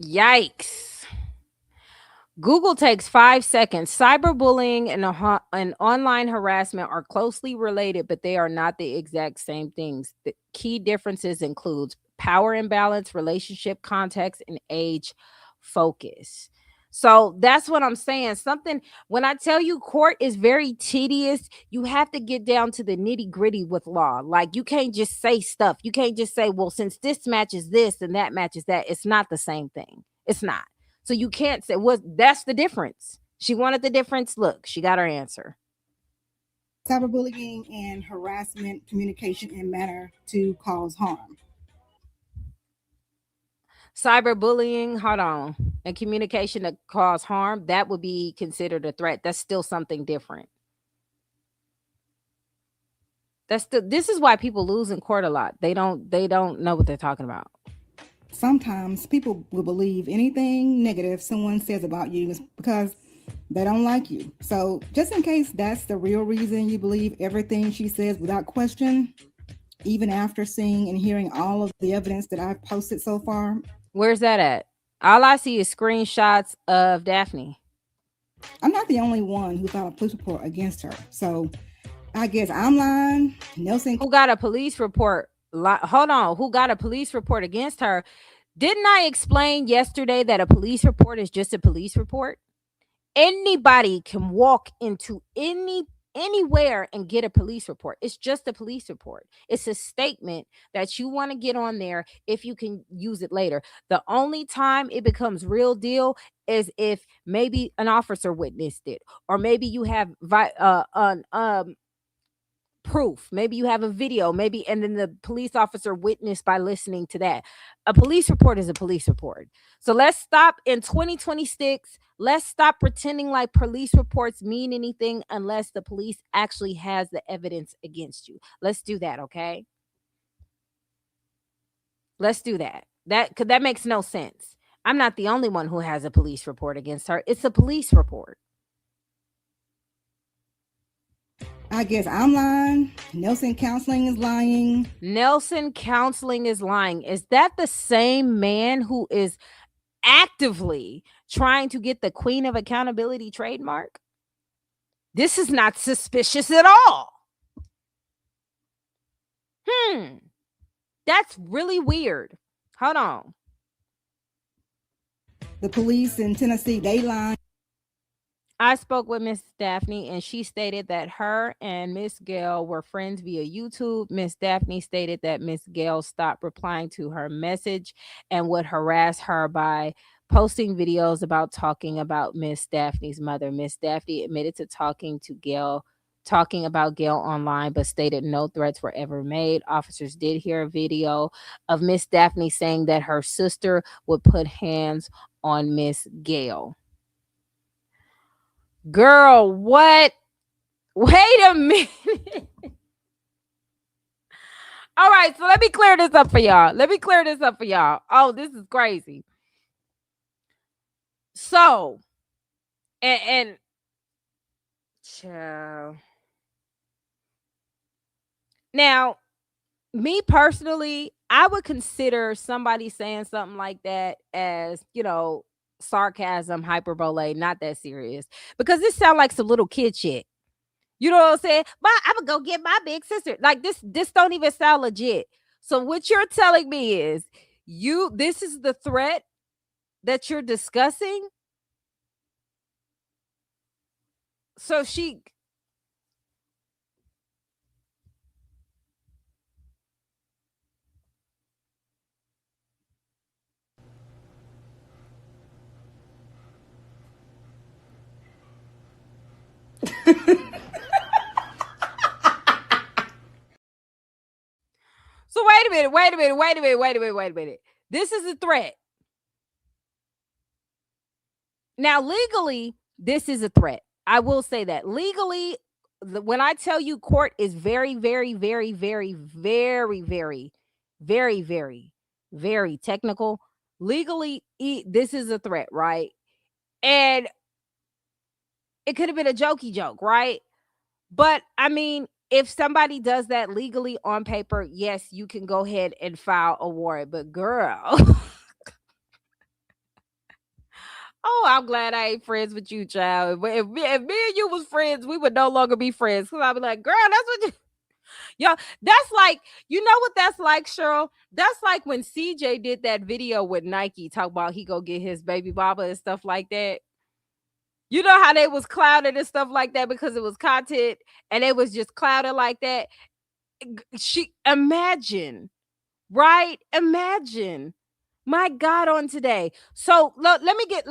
Yikes. Google takes 5 seconds. Cyberbullying and online harassment are closely related, but they are not the exact same things. The key differences include power imbalance, relationship context, and age focus. So that's what I'm saying. Something when I tell you court is very tedious, you have to get down to the nitty gritty with law. Like you can't just say stuff. You can't just say, well, since this matches this and that matches that, it's not the same thing. It's not. So you can't say what that's the difference. She wanted the difference. Look, she got her answer. cyberbullying and harassment communication in manner to cause harm. Cyberbullying, hold on, and communication that cause harm, that would be considered a threat. That's still something different. This is why people lose in court a lot. They don't know what they're talking about. Sometimes people will believe anything negative someone says about you because they don't like you. So, just in case that's the real reason you believe everything she says without question, even after seeing and hearing all of the evidence that I've posted so far, Where's that at? All I see is screenshots of Daphne. I'm not the only one who filed a police report against her. So, I guess I'm lying. Nelson. Who got a police report? Hold on. Who got a police report against her? Didn't I explain yesterday that a police report is just a police report? Anybody can walk into anywhere and get a police report. It's just a police report. It's a statement that you want to get on there if you can use it later. The only time it becomes real deal is if maybe an officer witnessed it, or maybe you have an proof. Maybe you have a video, maybe, and then the police officer witnessed by listening to that. A police report is a police report. So let's stop in 2026. Let's stop pretending like police reports mean anything unless the police actually has the evidence against you. Let's do that, okay? Let's do that. That makes no sense. I'm not the only one who has a police report against her. It's a police report. I guess I'm lying. Nelson Counseling is lying. Nelson Counseling is lying. Is that the same man who is actively trying to get the Queen of Accountability trademark? This is not suspicious at all. That's really weird. Hold on. The police in Tennessee, they lying. I spoke with Miss Daphne and she stated that her and Miss Gail were friends via YouTube. Miss Daphne stated that Miss Gail stopped replying to her message and would harass her by posting videos about talking about Miss Daphne's mother. Miss Daphne admitted to talking about Gail online, but stated no threats were ever made. Officers did hear a video of Miss Daphne saying that her sister would put hands on Miss Gail. Girl, what? Wait a minute. All right, so let me clear this up for y'all. Oh, this is crazy. So, and child, Now, me personally, I would consider somebody saying something like that as, sarcasm, hyperbole, not that serious. Because this sounds like some little kid shit. You know what I'm saying? But I'm gonna go get my big sister. Like this don't even sound legit. So what you're telling me is this is the threat that you're discussing. So she So wait a minute. This is a threat. Now, legally, this is a threat. I will say that. Legally, when I tell you court is very, very, very, very, very, very, very, very, very technical, legally, this is a threat, right? And it could have been a jokey joke, right? But I mean, if somebody does that legally on paper, yes, you can go ahead and file a warrant. But girl, oh, I'm glad I ain't friends with you, child. If me and you was friends, we would no longer be friends. Cause I'd be like, girl, that's what you yo, that's like, you know what that's like, Cheryl? That's like when CJ did that video with Nike, talk about he go get his baby baba and stuff like that. You know how they was clouded and stuff like that because it was content and it was just clouded like that. She imagine, right? Imagine. My God, on today. So let me get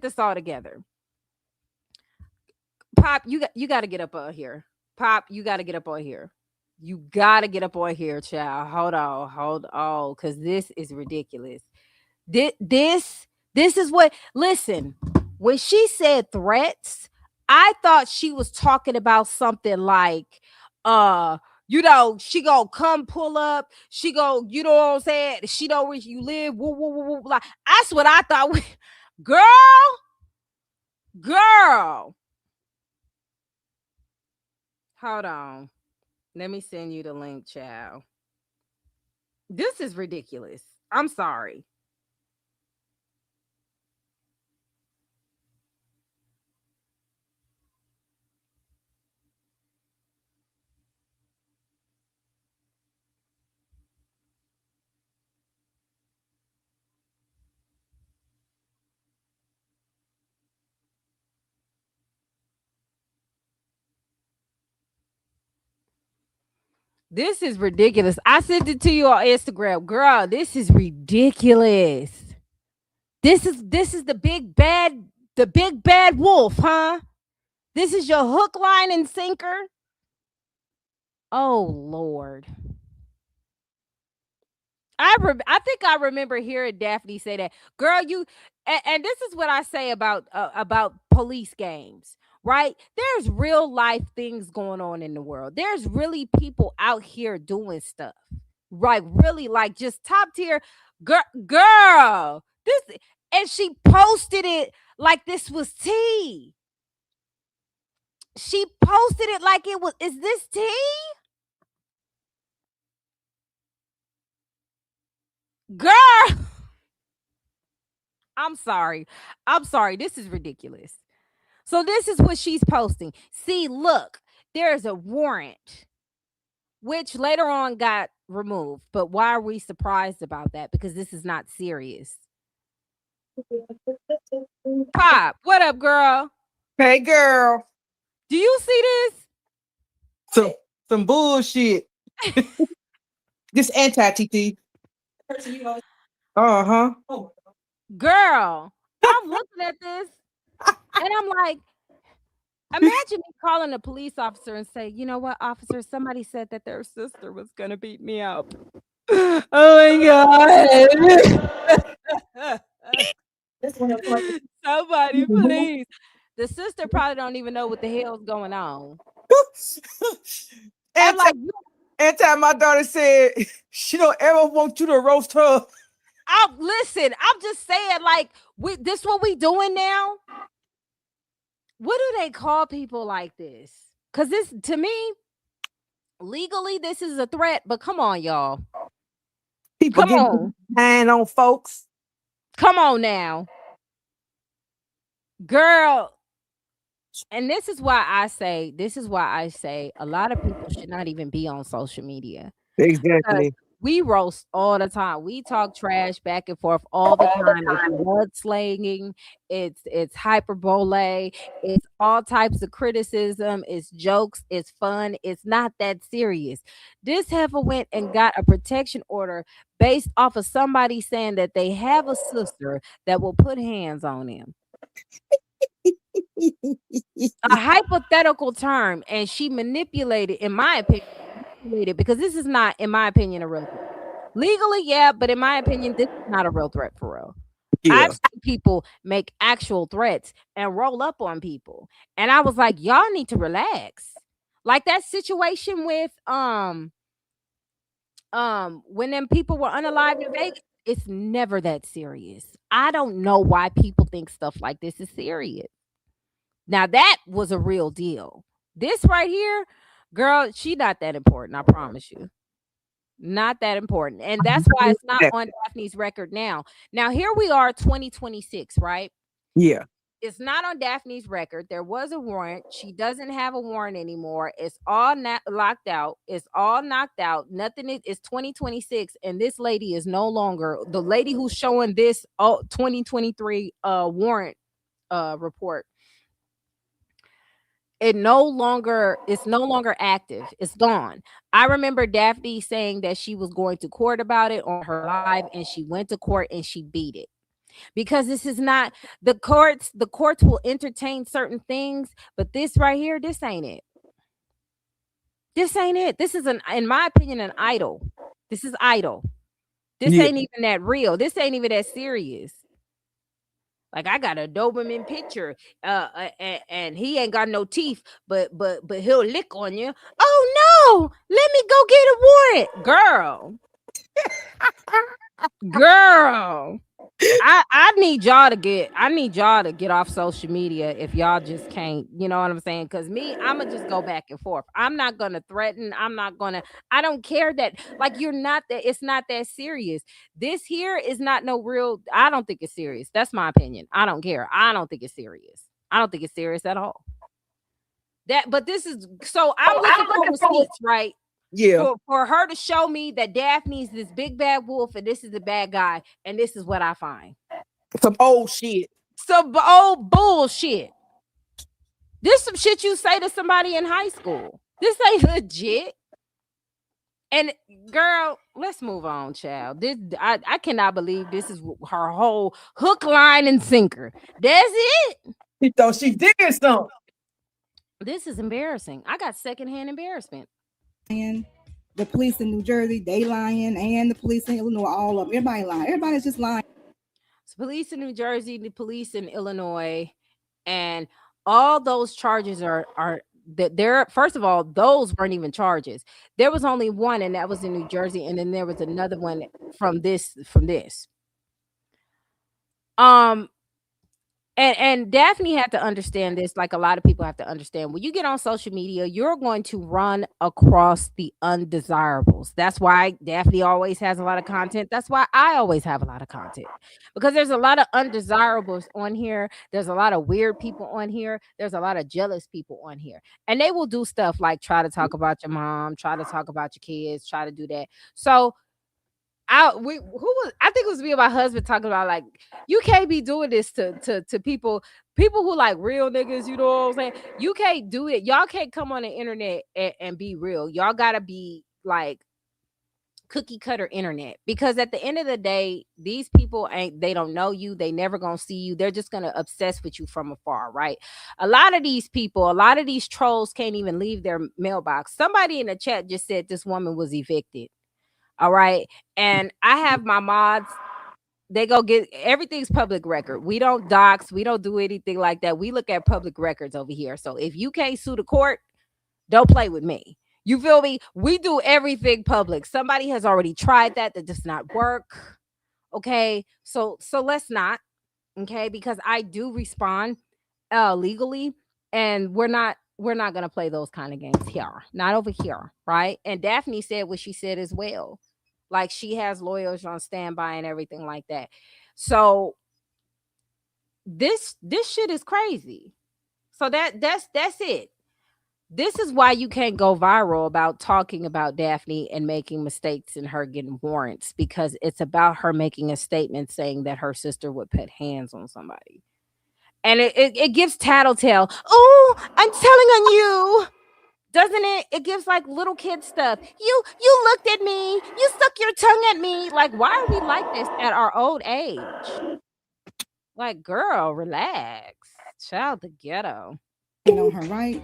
this all together. Pop, you got to get up on here. Pop, you got to get up on here. You got to get up on here, child. Hold on, because this is ridiculous. This is what. Listen, when she said threats, I thought she was talking about something like, she gonna come pull up. She go, you know what I'm saying? She know where you live. Woo, woo, woo, woo, blah. That's what I thought. Girl, girl. Hold on. Let me send you the link, child. This is ridiculous. I'm sorry. This is ridiculous. I sent it to you on Instagram. Girl, this is ridiculous. This is the big bad wolf, huh? This is your hook, line, and sinker. Oh Lord. I think I remember hearing Daphne say that. Girl, and this is what I say about police games, right? There's real life things going on in the world. There's really people out here doing stuff. Right, really like just top tier girl. This and she posted it like this was tea. She posted it like it was is this tea? Girl, I'm sorry. I'm sorry. This is ridiculous. So this is what she's posting. See, look, there's a warrant, which later on got removed. But why are we surprised about that? Because this is not serious. Pop, what up, girl? Hey girl. Do you see this? Some some bullshit. This anti TT. Uh-huh. Girl, I'm looking at this and I'm like, imagine me calling a police officer and say, you know what, officer, somebody said that their sister was gonna beat me up. Oh my God. Somebody, please. The sister probably don't even know what the hell's going on. And anti like anti my daughter said she don't ever want you to roast her. listen, I'm just saying, like, this what we doing now? What do they call people like this? Because this, to me, Legally, this is a threat, but come on, y'all. People Come getting on. behind on folks. Come on now. Girl, and this is why I say a lot of people should not even be on social media. Because Exactly. we roast all the time. We talk trash back and forth all the time. It's mudslinging, it's hyperbole, it's all types of criticism, it's jokes, it's fun. It's not that serious. This heifer went and got a protection order based off of somebody saying that they have a sister that will put hands on him. A hypothetical term, and she manipulated, in my opinion, manipulated because this is not, in my opinion, a real threat. Legally, yeah, but in my opinion, this is not a real threat for real. I've Yeah. seen people make actual threats and roll up on people, and I was like, y'all need to relax. Like that situation with when them people were unalived in Vegas, it's never that serious. I don't know why people think stuff like this is serious. Now that was a real deal. This right here, girl, she not that important. I promise you, not that important, and that's why it's not on Daphne's record now. Now here we are, 2026, right? Yeah. It's not on Daphne's record. There was a warrant. She doesn't have a warrant anymore. It's all locked out. It's all knocked out. Nothing is. It's 2026, and this lady is no longer the lady who's showing this 2023 warrant report. It's no longer active. It's gone. I remember Daphne saying that she was going to court about it on her live, and she went to court and she beat it. Because this is not the courts will entertain certain things, but this right here, this ain't it. This ain't it. This is, an in my opinion, an idol. This is idle. This Yeah. ain't even that real. This ain't even that serious. Like I got a Doberman picture, and he ain't got no teeth, but he'll lick on you. Oh no! Let me go get a warrant, girl. I need y'all to get off social media if y'all just can't, you know what I'm saying? Cuz me, I'ma just go back and forth. I'm not going to threaten. I don't care that, like, you're not that, it's not that serious. This here is not no real, I don't think it's serious. That's my opinion. I don't care. I don't think it's serious. I don't think it's serious at all. But this is, so I'm looking for receipts, right? Yeah. For her to show me that Daphne's this big bad wolf and this is the bad guy, and this is what I find. Some old shit. Some old bullshit. This some shit you say to somebody in high school. This ain't legit. And girl, let's move on, child. I cannot believe this is her whole hook, line, and sinker. That's it. She thought she did something. This is embarrassing. I got secondhand embarrassment. And the police in New Jersey, they lying, and the police in Illinois, all of them. Everybody lying. Everybody's just lying. So police in New Jersey, the police in Illinois, and all those charges are that there. First of all, those weren't even charges. There was only one, and that was in New Jersey, and then there was another one from this. Um, and Daphne had to understand this, like a lot of people have to understand. When you get on social media, you're going to run across the undesirables. That's why Daphne always has a lot of content. That's why I always have a lot of content. Because there's a lot of undesirables on here. There's a lot of weird people on here. There's a lot of jealous people on here. And they will do stuff like try to talk about your mom, try to talk about your kids, try to do that. So I think it was me and my husband talking about, like, you can't be doing this to people who like real niggas, you know what I'm saying? You can't do it. Y'all can't come on the internet and be real. Y'all gotta be like cookie cutter internet, because at the end of the day, these people they don't know you, they never gonna see you, they're just gonna obsess with you from afar, right? A lot of these people, a lot of these trolls can't even leave their mailbox. Somebody in the chat just said this woman was evicted. All right. And I have my mods. They go get everything's public record. We don't dox. We don't do anything like that. We look at public records over here. So if you can't sue the court, don't play with me. You feel me? We do everything public. Somebody has already tried that. That does not work. Okay. So let's not. Okay. Because I do respond legally, and we're not we're not going to play those kind of games here. Not over here, right? And Daphne said what she said as well. Like she has lawyers on standby and everything like that. So this shit is crazy. So that's it. This is why you can't go viral about talking about Daphne and making mistakes and her getting warrants, because it's about her making a statement saying that her sister would put hands on somebody. And it gives tattletale. Oh, I'm telling on you. Doesn't it? It gives like little kid stuff. You looked at me. You stuck your tongue at me. Like, why are we like this at our old age? Like, girl, relax. Child, the ghetto. on her, right?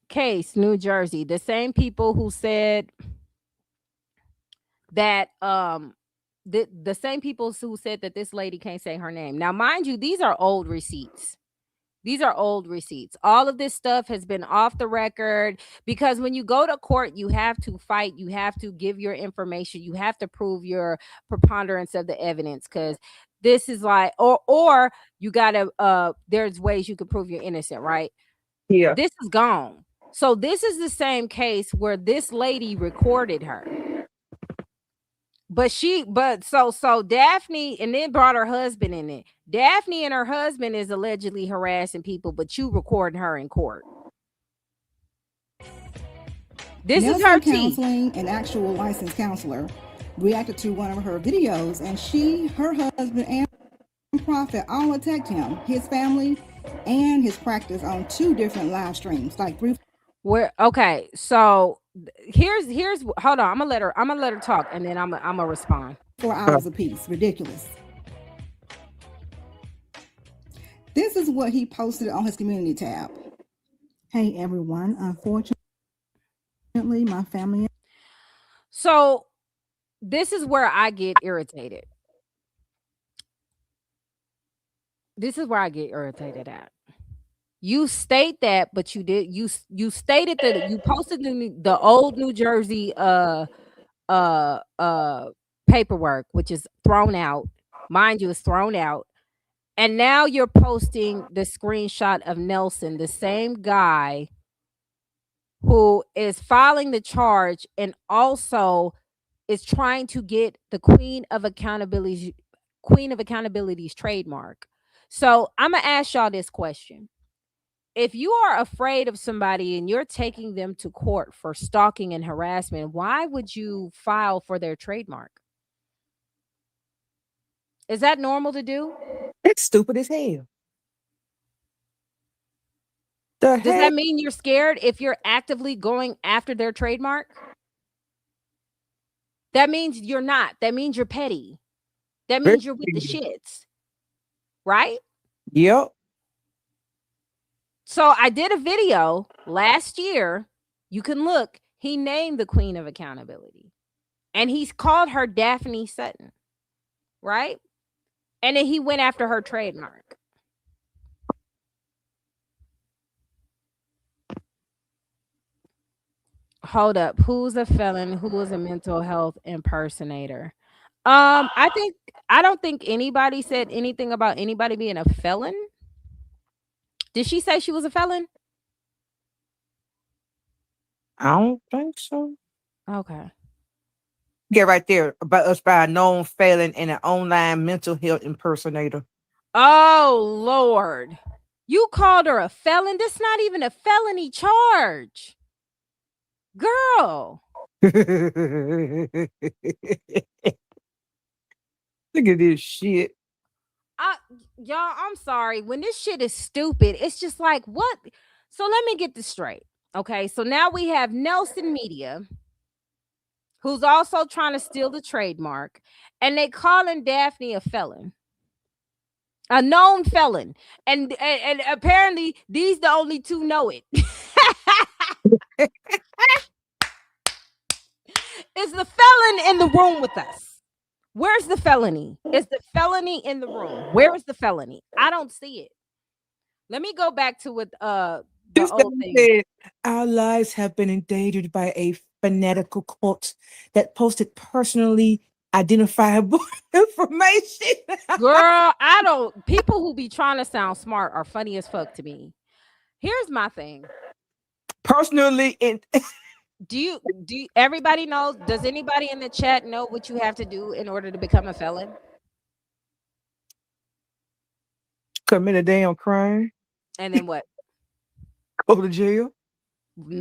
Case, New Jersey. The same people who said that the same people who said that this lady can't say her name. Now, mind you, these are old receipts. These are old receipts. All of this stuff has been off the record, because when you go to court, you have to fight. You have to give your information. You have to prove your preponderance of the evidence, because this is like, or you gotta there's ways you can prove you're innocent, right? Yeah. This is gone. So this is the same case where this lady recorded her. But so Daphne, and then brought her husband in it. Daphne and her husband is allegedly harassing people, but you recording her in court. This is her counseling, an actual licensed counselor, reacted to one of her videos, and her husband, and Prophet all attacked him, his family, and his practice on 2 different live streams, like 3. Where okay, so here's hold on. I'm gonna let her talk, and then I'm gonna respond. 4 hours apiece. Ridiculous. This is what he posted on his community tab. Hey everyone, unfortunately my family. So this is where I get irritated. At. You state that, but you stated that you posted the old New Jersey paperwork, which is thrown out. Mind you, it's thrown out. And now you're posting the screenshot of Nelson, the same guy who is filing the charge and also is trying to get the Queen of Accountability's trademark. So I'm gonna ask y'all this question. If you are afraid of somebody and you're taking them to court for stalking and harassment, why would you file for their trademark? Is that normal to do? It's stupid as hell. Does that mean you're scared if you're actively going after their trademark? That means you're not. That means you're petty. That means you're with the shits. Right? Yep. So I did a video last year. You can look. He named the Queen of Accountability. And he's called her Daphne Sutton. Right? And then he went after her trademark. Hold up. Who's a felon? Who is a mental health impersonator? I don't think anybody said anything about anybody being a felon. Did she say she was a felon? I don't think so. Okay. Get right there about us by a known felon and an online mental health impersonator. Oh, Lord. You called her a felon? That's not even a felony charge. Girl. Look at this shit. Y'all, I'm sorry. When this shit is stupid, it's just like, what? So let me get this straight. Okay, so now we have Nelson Media, who's also trying to steal the trademark, and they calling Daphne a felon. A known felon. And apparently these the only 2 know it. Is the felon in the room with us? Where's the felony? Is the felony in the room? Where is the felony? I don't see it. Let me go back to what the old thing said, our lives have been endangered by a fanatical cult that posted personally identifiable information. Girl, I don't people who be trying to sound smart are funny as fuck to me. Here's my thing. Personally, in Everybody knows, does anybody in the chat know what you have to do in order to become a felon? commit a damn crime, And then what? go to jail,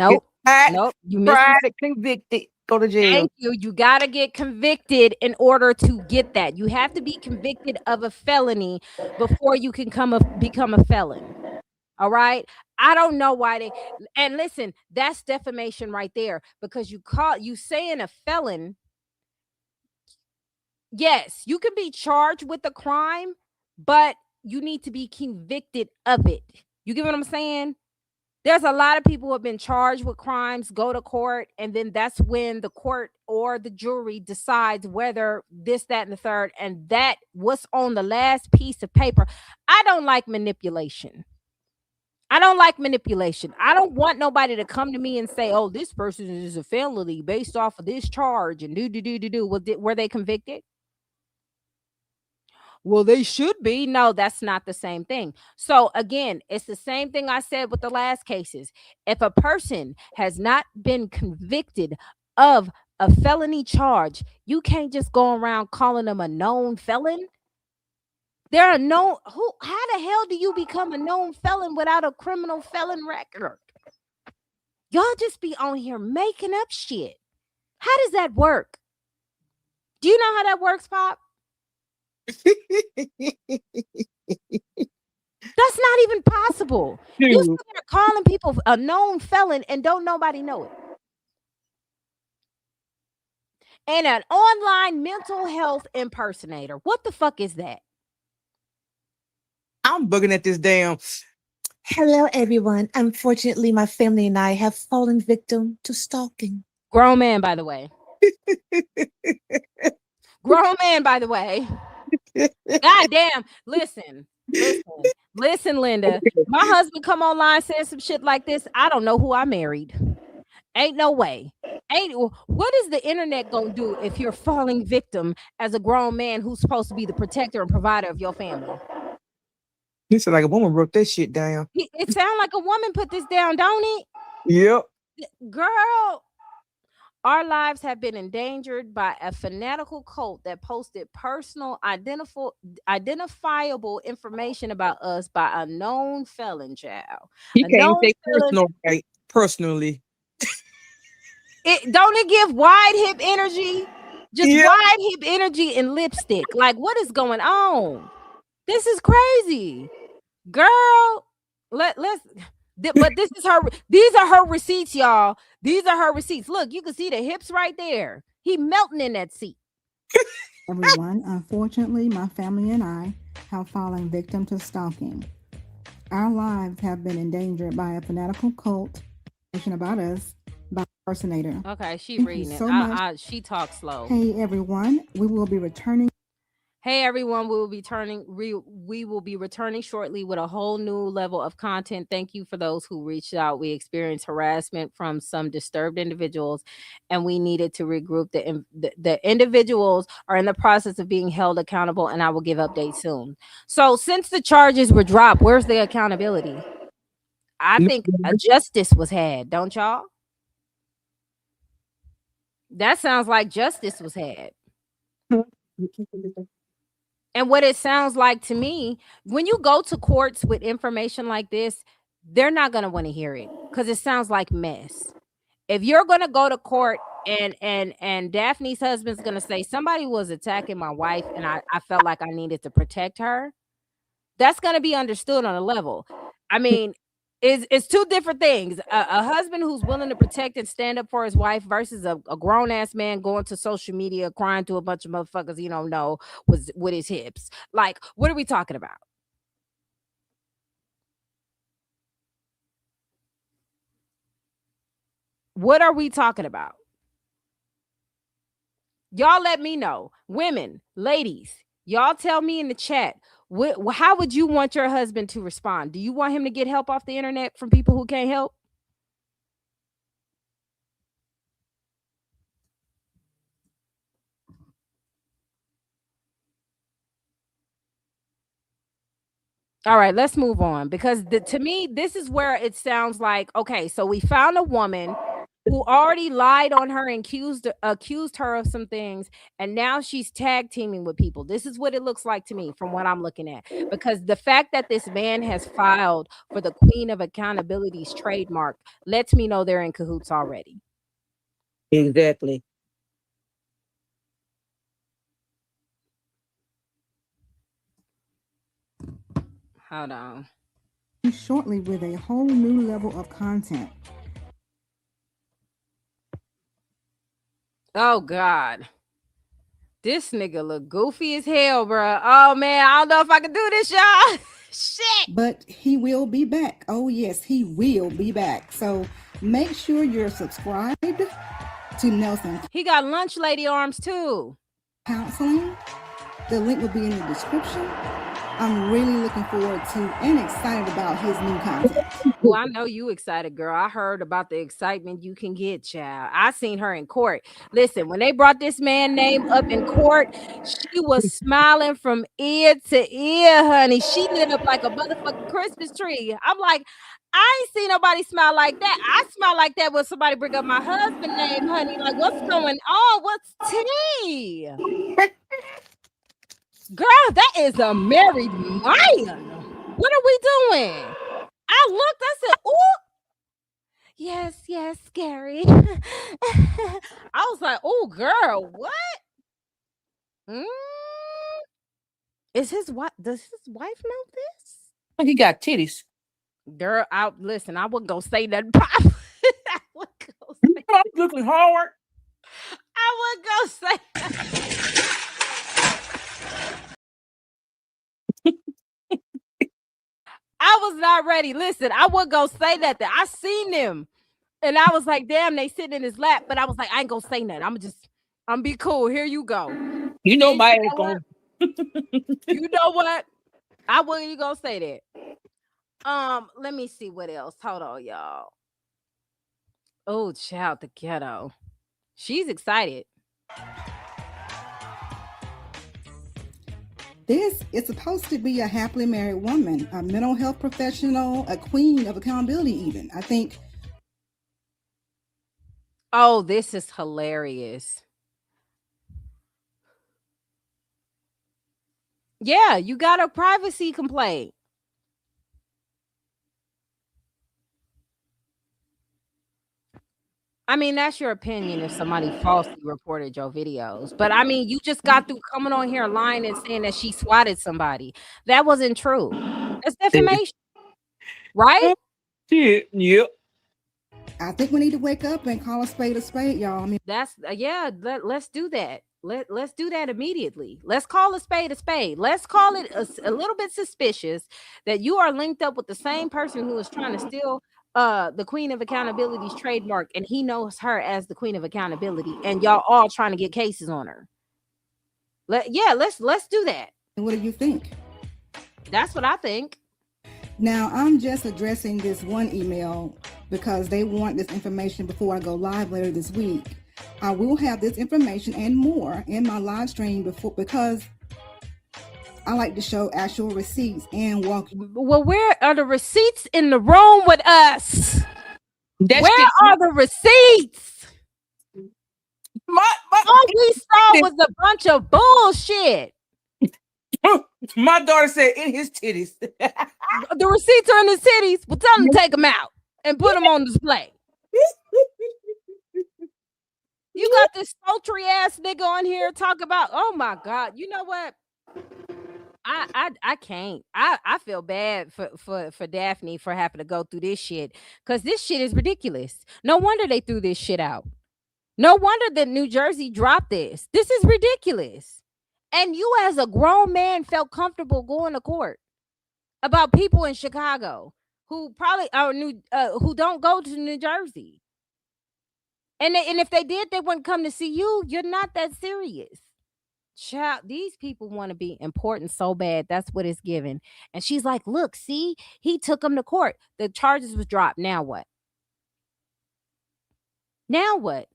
get Nope. tried, Nope. You missing. tried, convicted, go to jail. Thank you. You got to get convicted in order to get that. You have to be convicted of a felony before you can become a felon. All right. I don't know why and listen, that's defamation right there, because you saying a felon. Yes, you can be charged with a crime, but you need to be convicted of it. You get what I'm saying? There's a lot of people who have been charged with crimes, go to court, and then that's when the court or the jury decides whether this, that, and the third, and that what's on the last piece of paper. I don't like manipulation. I don't like manipulation. I don't want nobody to come to me and say, "Oh, this person is a felony based off of this charge," and do. Were they convicted? Well, they should be. No, that's not the same thing. So again, it's the same thing I said with the last cases. If a person has not been convicted of a felony charge, you can't just go around calling them a known felon. There are no who how the hell do you become a known felon without a criminal felon record? Y'all just be on here making up shit. How does that work? Do you know how that works, Pop? That's not even possible. You Dude, are calling people a known felon and don't nobody know it. And an online mental health impersonator. What the fuck is that? I'm bugging at this damn. Hello, everyone. Unfortunately, my family and I have fallen victim to stalking. Grown man, by the way. Grown man, by the way. God damn. Listen, Linda. My husband come online saying some shit like this. I don't know who I married. Ain't no way. What is the internet gonna do if you're falling victim as a grown man who's supposed to be the protector and provider of your family? He said like a woman wrote that shit down. It sounds like a woman put this down, don't it? Yep. Girl, our lives have been endangered by a fanatical cult that posted personal identifiable information about us by a known felon child. He A can't even known say felon. personal, right? Personally. Don't it give wide hip energy? Just Yep. wide hip energy and lipstick. Like, what is going on? This is crazy. Girl, let's but this is her. These are her receipts, y'all. These are her receipts. Look, you can see the hips right there. He melting in that seat. Everyone, unfortunately, my family and I have fallen victim to stalking. Our lives have been endangered by a fanatical cult about us by impersonator. Okay, she Thank reading you it. so much. She talks slow. Hey everyone, we will be returning. Hey everyone, we will be returning shortly with a whole new level of content. Thank you for those who reached out. We experienced harassment from some disturbed individuals, and we needed to regroup. The individuals are in the process of being held accountable, and I will give updates soon. So since the charges were dropped, where's the accountability? I think a justice was had, don't y'all? That sounds like justice was had. And what it sounds like to me, when you go to courts with information like this, they're not going to want to hear it because it sounds like mess. If you're going to go to court and Daphne's husband's going to say somebody was attacking my wife and I felt like I needed to protect her, that's going to be understood on a level. I mean, it's two different things. A husband who's willing to protect and stand up for his wife versus a grown-ass man going to social media crying to a bunch of motherfuckers he don't know with his hips. Like, what are we talking about? What are we talking about? Y'all let me know. Women, ladies, y'all tell me in the chat. How would you want your husband to respond? Do you want him to get help off the internet from people who can't help? All right, let's move on because to me, this is where it sounds like okay. So we found a woman who already lied on her and accused her of some things, and now she's tag teaming with people. This is what it looks like to me from what I'm looking at. Because the fact that this man has filed for the Queen of Accountability's trademark lets me know they're in cahoots already. Exactly. Hold on. shortly with a whole new level of content. Oh God. This nigga look goofy as hell, bro. Oh man, I don't know if I can do this, y'all. Shit. But he will be back. Oh, yes, he will be back. So make sure you're subscribed to Nelson He got lunch lady arms too. Counseling. The link will be in the description. I'm really looking forward to and excited about his new content. Well, I know you excited, girl. I heard about the excitement you can get, child. I seen her in court. Listen, when they brought this man name up in court, she was smiling from ear to ear, honey. She lit up like a motherfucking Christmas tree. I'm like, I ain't seen nobody smile like that. I smile like that when somebody bring up my husband name, honey. Like, what's going on? What's tea? Girl, that is a married man. What are we doing? I looked, I said, ooh. Yes, yes, scary. I was like, oh, girl, what? Mm? Is his wife? Does his wife know this? He got titties. Girl, I listen. I wouldn't go say nothing. I wouldn't go say. Looking hard. I wouldn't go say. I was not ready. Listen, I wouldn't go say nothing. I seen them, and I was like, damn, they sitting in his lap. But I was like, I ain't gonna say nothing. I'm be cool. Here you go. You know And my you ass know going. what? You know what? I wasn't even gonna say that. Let me see what else. Hold on, y'all. Oh, child, the ghetto. She's excited. This is supposed to be a happily married woman, a mental health professional, a queen of accountability, even. I think. Oh, this is hilarious. Yeah, you got a privacy complaint. I mean, that's your opinion if somebody falsely reported your videos. But I mean, you just got through coming on here lying and saying that she swatted somebody. That wasn't true. That's defamation, right? Shit. Yep. I think we need to wake up and call a spade, y'all. I mean, That's yeah. Let's do that. Let's do that immediately. Let's call a spade a spade. Let's call it a little bit suspicious that you are linked up with the same person who is trying to steal the Queen of Accountability's trademark, and he knows her as the Queen of Accountability, and y'all all trying to get cases on her. Let's do that. what do you think? That's what I think. Now, I'm just addressing this one email because they want this information before I go live later this week. I will have this information and more in my live stream because I like to show actual receipts and walk. Well, where are the receipts in the room with us? That Where shit. are the receipts? My All we saw was a bunch of bullshit. my daughter said in his titties. The receipts are in the cities. Well, tell them to take them out and put them on display. You got this sultry ass nigga on here talk about. Oh my god! You know what? I can't. I feel bad for Daphne for having to go through this shit because this shit is ridiculous. No wonder they threw this shit out. No wonder that New Jersey dropped this. This is ridiculous. And you, as a grown man, felt comfortable going to court about people in Chicago who probably are who don't go to New Jersey. And if they did, they wouldn't come to see you. You're not that serious. Child, these people want to be important so bad. That's what it's given. And she's like, look, see, he took him to court. The charges was dropped. Now what? Now what?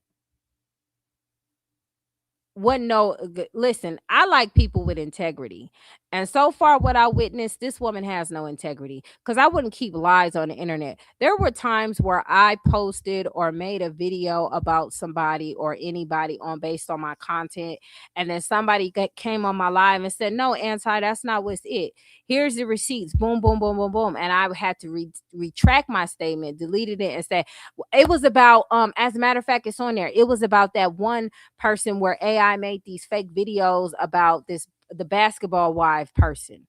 What? No, listen, I like people with integrity. And so far, what I witnessed, this woman has no integrity because I wouldn't keep lies on the internet. There were times where I posted or made a video about somebody or anybody on based on my content. And then somebody came on my live and said, no, Anti, that's not what's it. Here's the receipts. Boom, boom, boom, boom, boom. And I had to retract my statement, deleted it, and said, it was about, as a matter of fact, it's on there. It was about that one person where AI made these fake videos about the basketball wife person.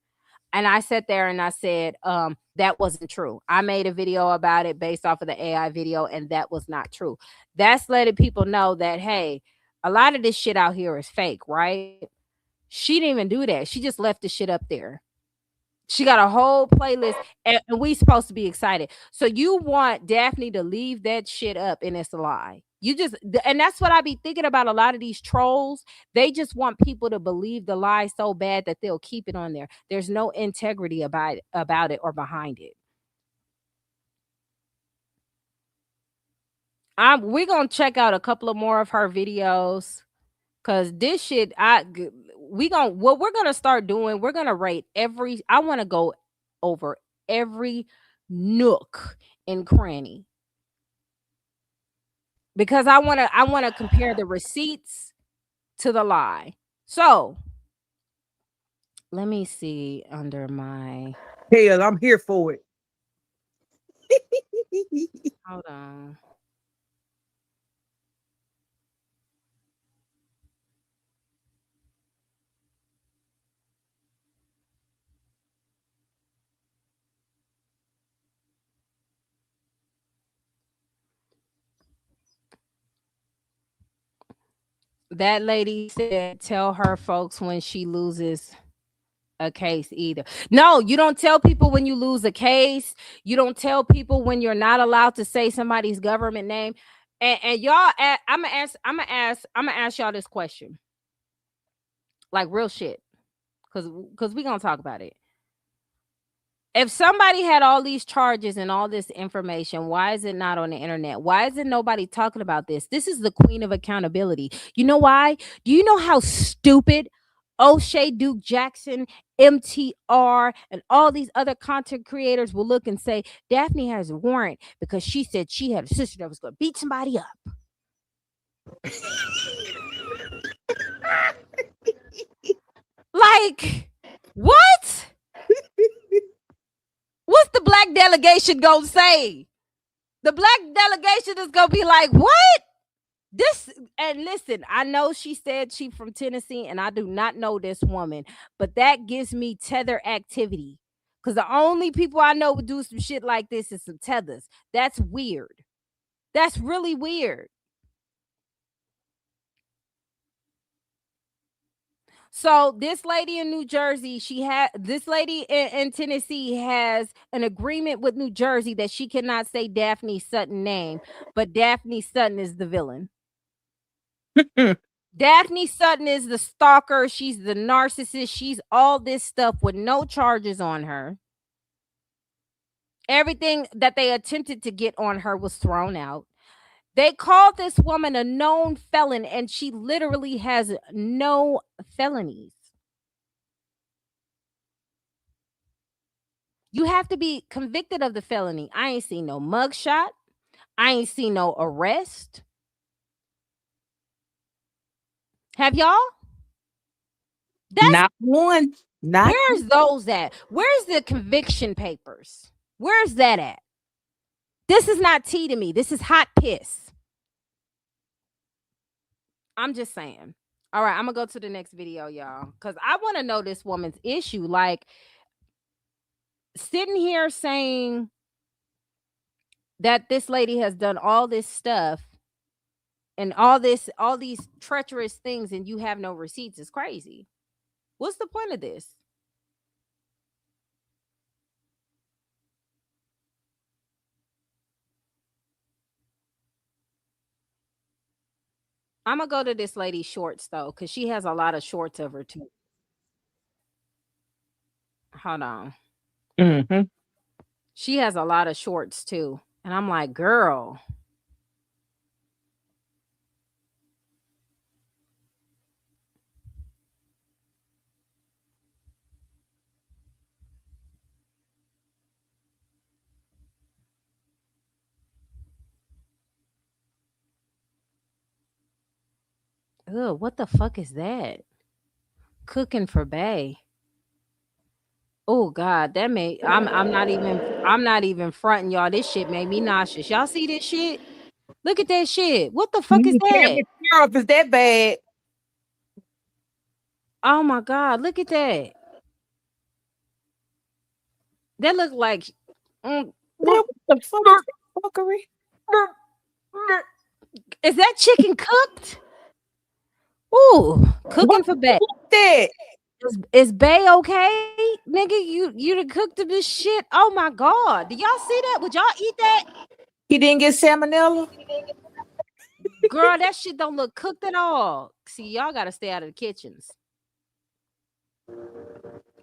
And I sat there and I said, that wasn't true. I made a video about it based off of the AI video, and that was not true. That's letting people know that, hey, a lot of this shit out here is fake, right? She didn't even do that. She just left the shit up there. She got a whole playlist, and we supposed to be excited. So you want Daphne to leave that shit up, and it's a lie. You just, and that's what I be thinking about a lot of these trolls. They just want people to believe the lie so bad that they'll keep it on there. There's no integrity about it or behind it. We're gonna check out a couple of more of her videos. Cause this shit, what we're gonna start doing, we're gonna rate I want to go over every nook and cranny because I want to compare the receipts to the lie. So let me see under my Hell, I'm here for it. hold on. That lady said, tell her folks when she loses a case either. No, you don't tell people when you lose a case. You don't tell people when you're not allowed to say somebody's government name. And y'all, I'm gonna ask y'all this question, like real shit, because we gonna talk about it. If somebody had all these charges and all this information, why is it not on the internet? Why isn't nobody talking about this? This is the queen of accountability. You know why? Do you know how stupid O'Shea Duke Jackson, MTR, and all these other content creators will look and say, Daphne has a warrant because she said she had a sister that was going to beat somebody up? Like, what? What's the black delegation gonna say? The black delegation is gonna be like, what? This, and listen, I know she said she from Tennessee, and I do not know this woman, but that gives me tether activity. Because the only people I know would do some shit like this is some tethers. That's weird. That's really weird. So this lady in New Jersey, this lady in Tennessee has an agreement with New Jersey that she cannot say Daphne Sutton name, but Daphne Sutton is the villain. Daphne Sutton is the stalker. She's the narcissist. She's all this stuff with no charges on her. Everything that they attempted to get on her was thrown out. They called this woman a known felon, and she literally has no felonies. You have to be convicted of the felony. I ain't seen no mugshot. I ain't seen no arrest. Have y'all? Not one. Not Where's those at? Where's the conviction papers? Where's that at? This is not tea to me. This is hot piss. I'm just saying. All right, I'm gonna go to the next video, y'all, because I want to know this woman's issue. Like, sitting here saying that this lady has done all this stuff and all these treacherous things, and you have no receipts is crazy. What's the point of this? I'm gonna go to this lady's shorts though, because she has a lot of shorts of her too. Hold on. Mm-hmm. She has a lot of shorts too. And I'm like, girl. Ugh, what the fuck is that? Cooking for Bay. Oh God, that made I'm not even fronting y'all. This shit made me nauseous. Y'all see this shit? Look at that shit. What the fuck is that? Tear up is that bad? Oh my God, look at that. That look like mm, What the fuck is that fuckery? is that chicken cooked? Ooh, What cooking for Bay. that? Is Bay okay? Nigga, you done cooked up this shit. Oh my God. Do y'all see that? Would y'all eat that? He didn't get salmonella? Girl, that shit don't look cooked at all. See, y'all gotta stay out of the kitchens.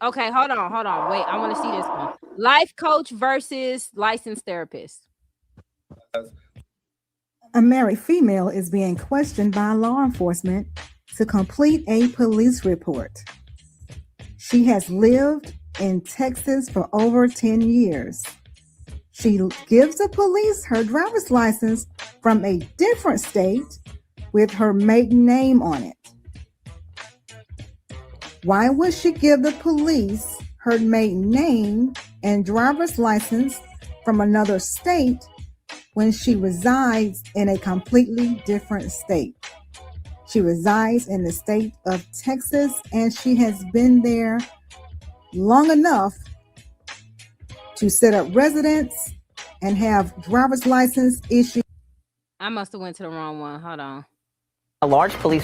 Okay, hold on. Wait, I want to see this one. Life coach versus licensed therapist. A married female is being questioned by law enforcement to complete a police report. She has lived in Texas for over 10 years. She gives the police her driver's license from a different state with her maiden name on it. Why would she give the police her maiden name and driver's license from another state when she resides in a completely different state? She resides in the state of Texas, and she has been there long enough to set up residence and have driver's license issued. I must have went to the wrong one. Hold on. A large police.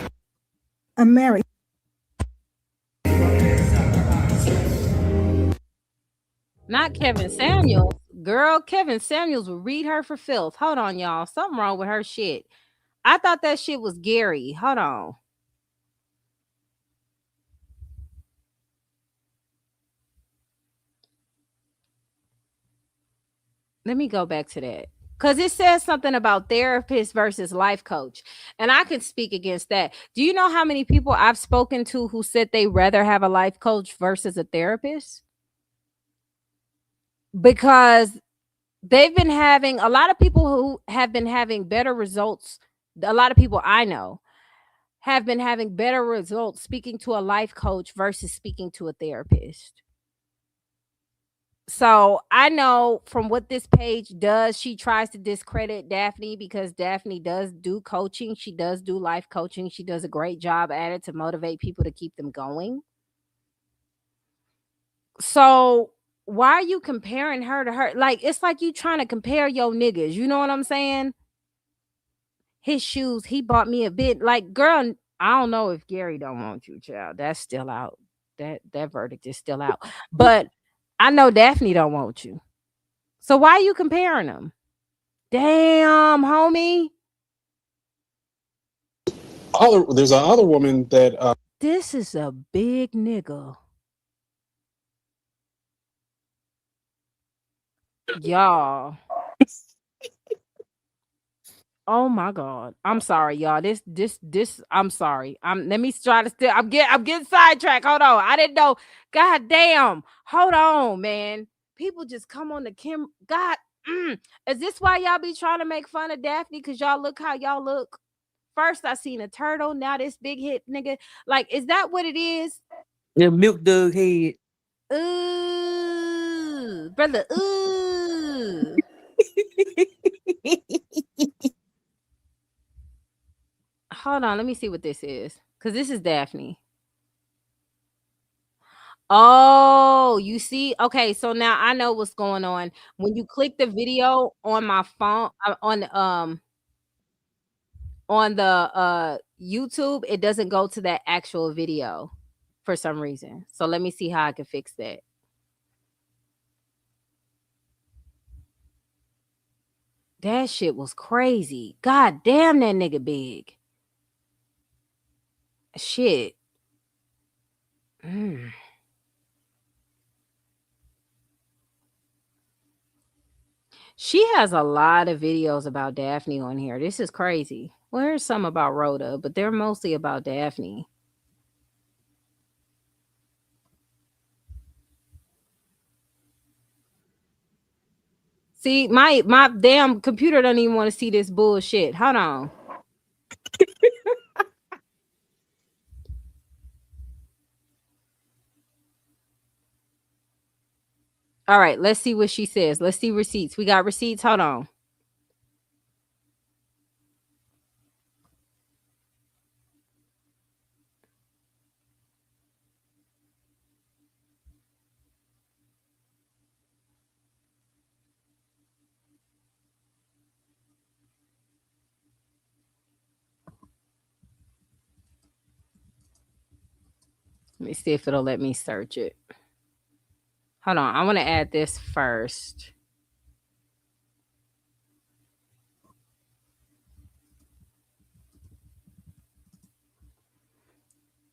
A married. Not Kevin Samuels. Girl, Kevin Samuels will read her for filth. Hold on, y'all. Something wrong with her shit. I thought that shit was Gary. Hold on. Let me go back to that. Because it says something about therapist versus life coach. And I could speak against that. Do you know how many people I've spoken to who said they rather have a life coach versus a therapist? Because they've been having a lot of people who have been having better results. A lot of people I know have been having better results speaking to a life coach versus speaking to a therapist. So I know from what this page does, she tries to discredit Daphne because Daphne does do coaching. She does do life coaching. She does a great job at it to motivate people to keep them going. So why are you comparing her to her? Like, it's like you trying to compare your niggas. You know what I'm saying? His shoes, he bought me a bit. Like, girl, I don't know if Gary don't want you, child. That's still out. That verdict is still out. But I know Daphne don't want you. So why are you comparing them? Damn, homie. There's another woman that This is a big nigga. Y'all. Oh my God. I'm sorry, y'all. This I'm sorry. Let me try to still I'm getting sidetracked. Hold on. I didn't know. God damn. Hold on, man. People just come on the camera. God, is this why y'all be trying to make fun of Daphne? Cause y'all look how y'all look. First I seen a turtle, now this big hit nigga. Like, is that what it is? The milk dug head. Ooh, brother. Ooh. Hold on, let me see what this is. Cause this is Daphne. Oh, you see? Okay, so now I know what's going on. When you click the video on my phone, on the YouTube, it doesn't go to that actual video for some reason. So let me see how I can fix that. That shit was crazy. God damn, that nigga big. Shit. Mm. She has a lot of videos about Daphne on here. This is crazy. Well, there's some about Rhoda, but they're mostly about Daphne. See, my damn computer doesn't even want to see this bullshit. Hold on. All right, let's see what she says. Let's see receipts. We got receipts. Hold on. Let me see if it'll let me search it. Hold on. I want to add this first.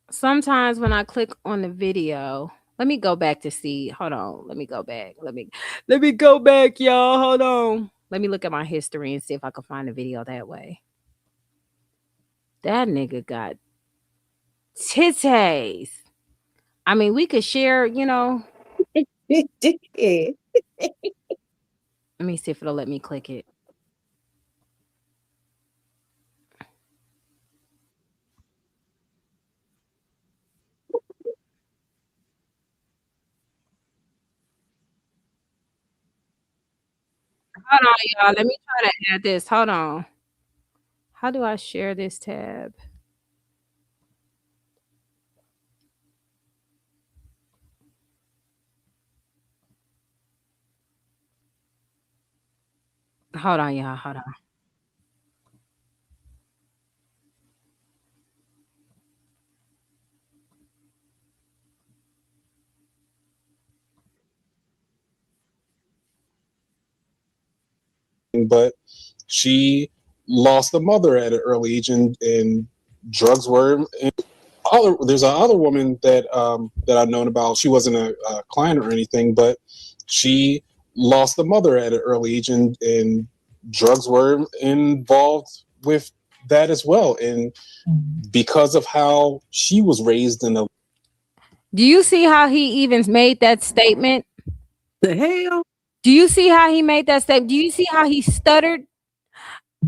Sometimes when I click on the video, let me go back to see. Hold on. Let me go back. Let me go back, y'all. Hold on. Let me look at my history and see if I can find the video that way. That nigga got titties. I mean, we could share, Let me see if it'll let me click it. Hold on, y'all. Let me try to add this. Hold on. How do I share this tab? Hold on, y'all. Hold on. but she lost a mother at an early age, and drugs were. There's another woman that that I've known about. She wasn't a client or anything, but she lost a mother at an early age, and drugs were involved with that as well. And because of how she was raised in a Do you see how he even made that statement? The hell? Do you see how he made that statement? Do you see how he stuttered?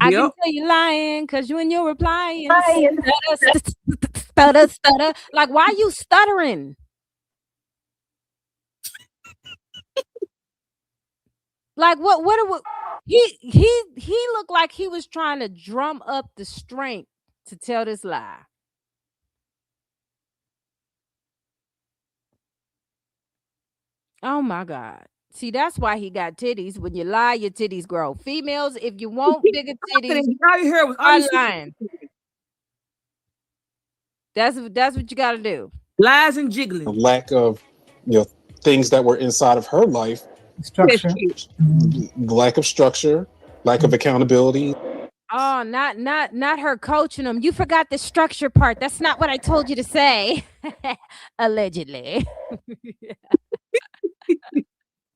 I can Yep. tell you lying because when you're replying, stutter, stutter. Like, why you stuttering? Like, what he looked like he was trying to drum up the strength to tell this lie. Oh my God. See, that's why he got titties. When you lie, your titties grow. Females, if you want bigger titties, All you heard was all are you see lying. That's what you gotta do. lies and jiggling. lack of, things that were inside of her life, Structure. lack of structure, lack of accountability. Oh, not her coaching them. You forgot the structure part. That's not what I told you to say. Allegedly.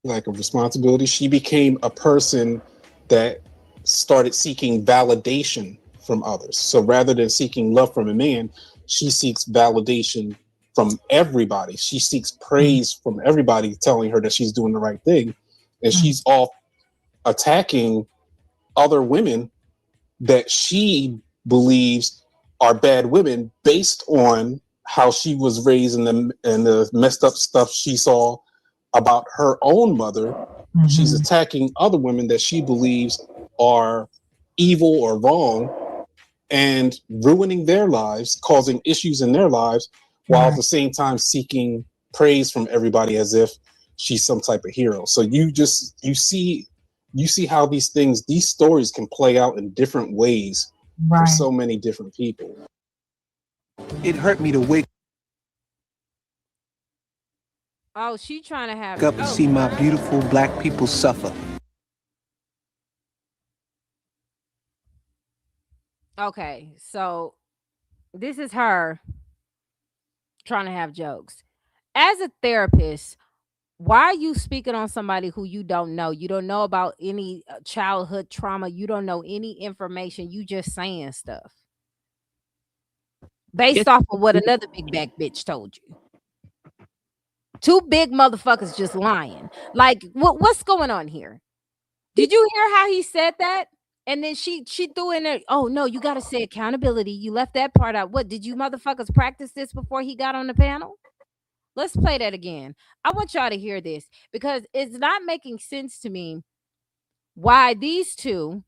Lack of responsibility. She became a person that started seeking validation from others. So rather than seeking love from a man, she seeks validation from everybody. She seeks praise from everybody telling her that she's doing the right thing. And she's off attacking other women that she believes are bad women based on how she was raised and the messed up stuff she saw about her own mother. She's attacking other women that she believes are evil or wrong and ruining their lives, causing issues in their lives, while at the same time seeking praise from everybody as if she's some type of hero. So you see how these stories can play out in different ways for so many different people. It hurt me to wake Oh, she trying to have up and see my beautiful black people suffer. Okay, so this is her trying to have jokes. As a therapist, why are you speaking on somebody who you don't know? You don't know about any childhood trauma. You don't know any information. You just saying stuff based off of what another big back bitch told you. Two big motherfuckers just lying. Like, what's going on here? Did you hear how he said that? And then she threw in there, oh no, you gotta say accountability. You left that part out. What did you motherfuckers practice this before he got on the panel? Let's play that again. I want y'all to hear this because it's not making sense to me why these two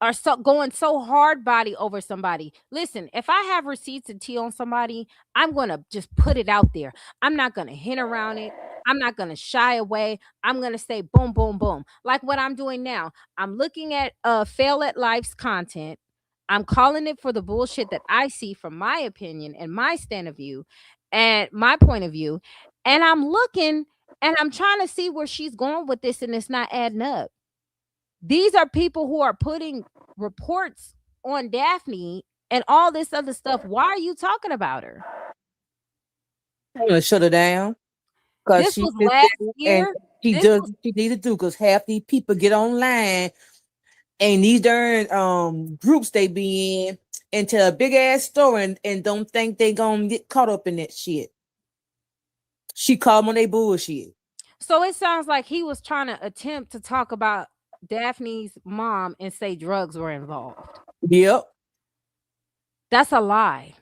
are so going so hard body over somebody. Listen, if I have receipts and tea on somebody, I'm gonna just put it out there. I'm not gonna hint around it. I'm not gonna shy away. I'm gonna say boom, boom, boom. Like what I'm doing now. I'm looking at Fail at Life's content. I'm calling it for the bullshit that I see from my opinion and my stand of view and my point of view. And I'm looking and I'm trying to see where she's going with this, and it's not adding up. These are people who are putting reports on Daphne and all this other stuff. Why are you talking about her? I'm gonna shut her down because This she was just last and year. she This does was what she needs to do because half these people get online and these darn groups they be in and tell a big ass story and don't think they gonna get caught up in that shit. She called them on they bullshit. so it sounds like he was trying to attempt to talk about Daphne's mom and say drugs were involved. Yep. That's a lie.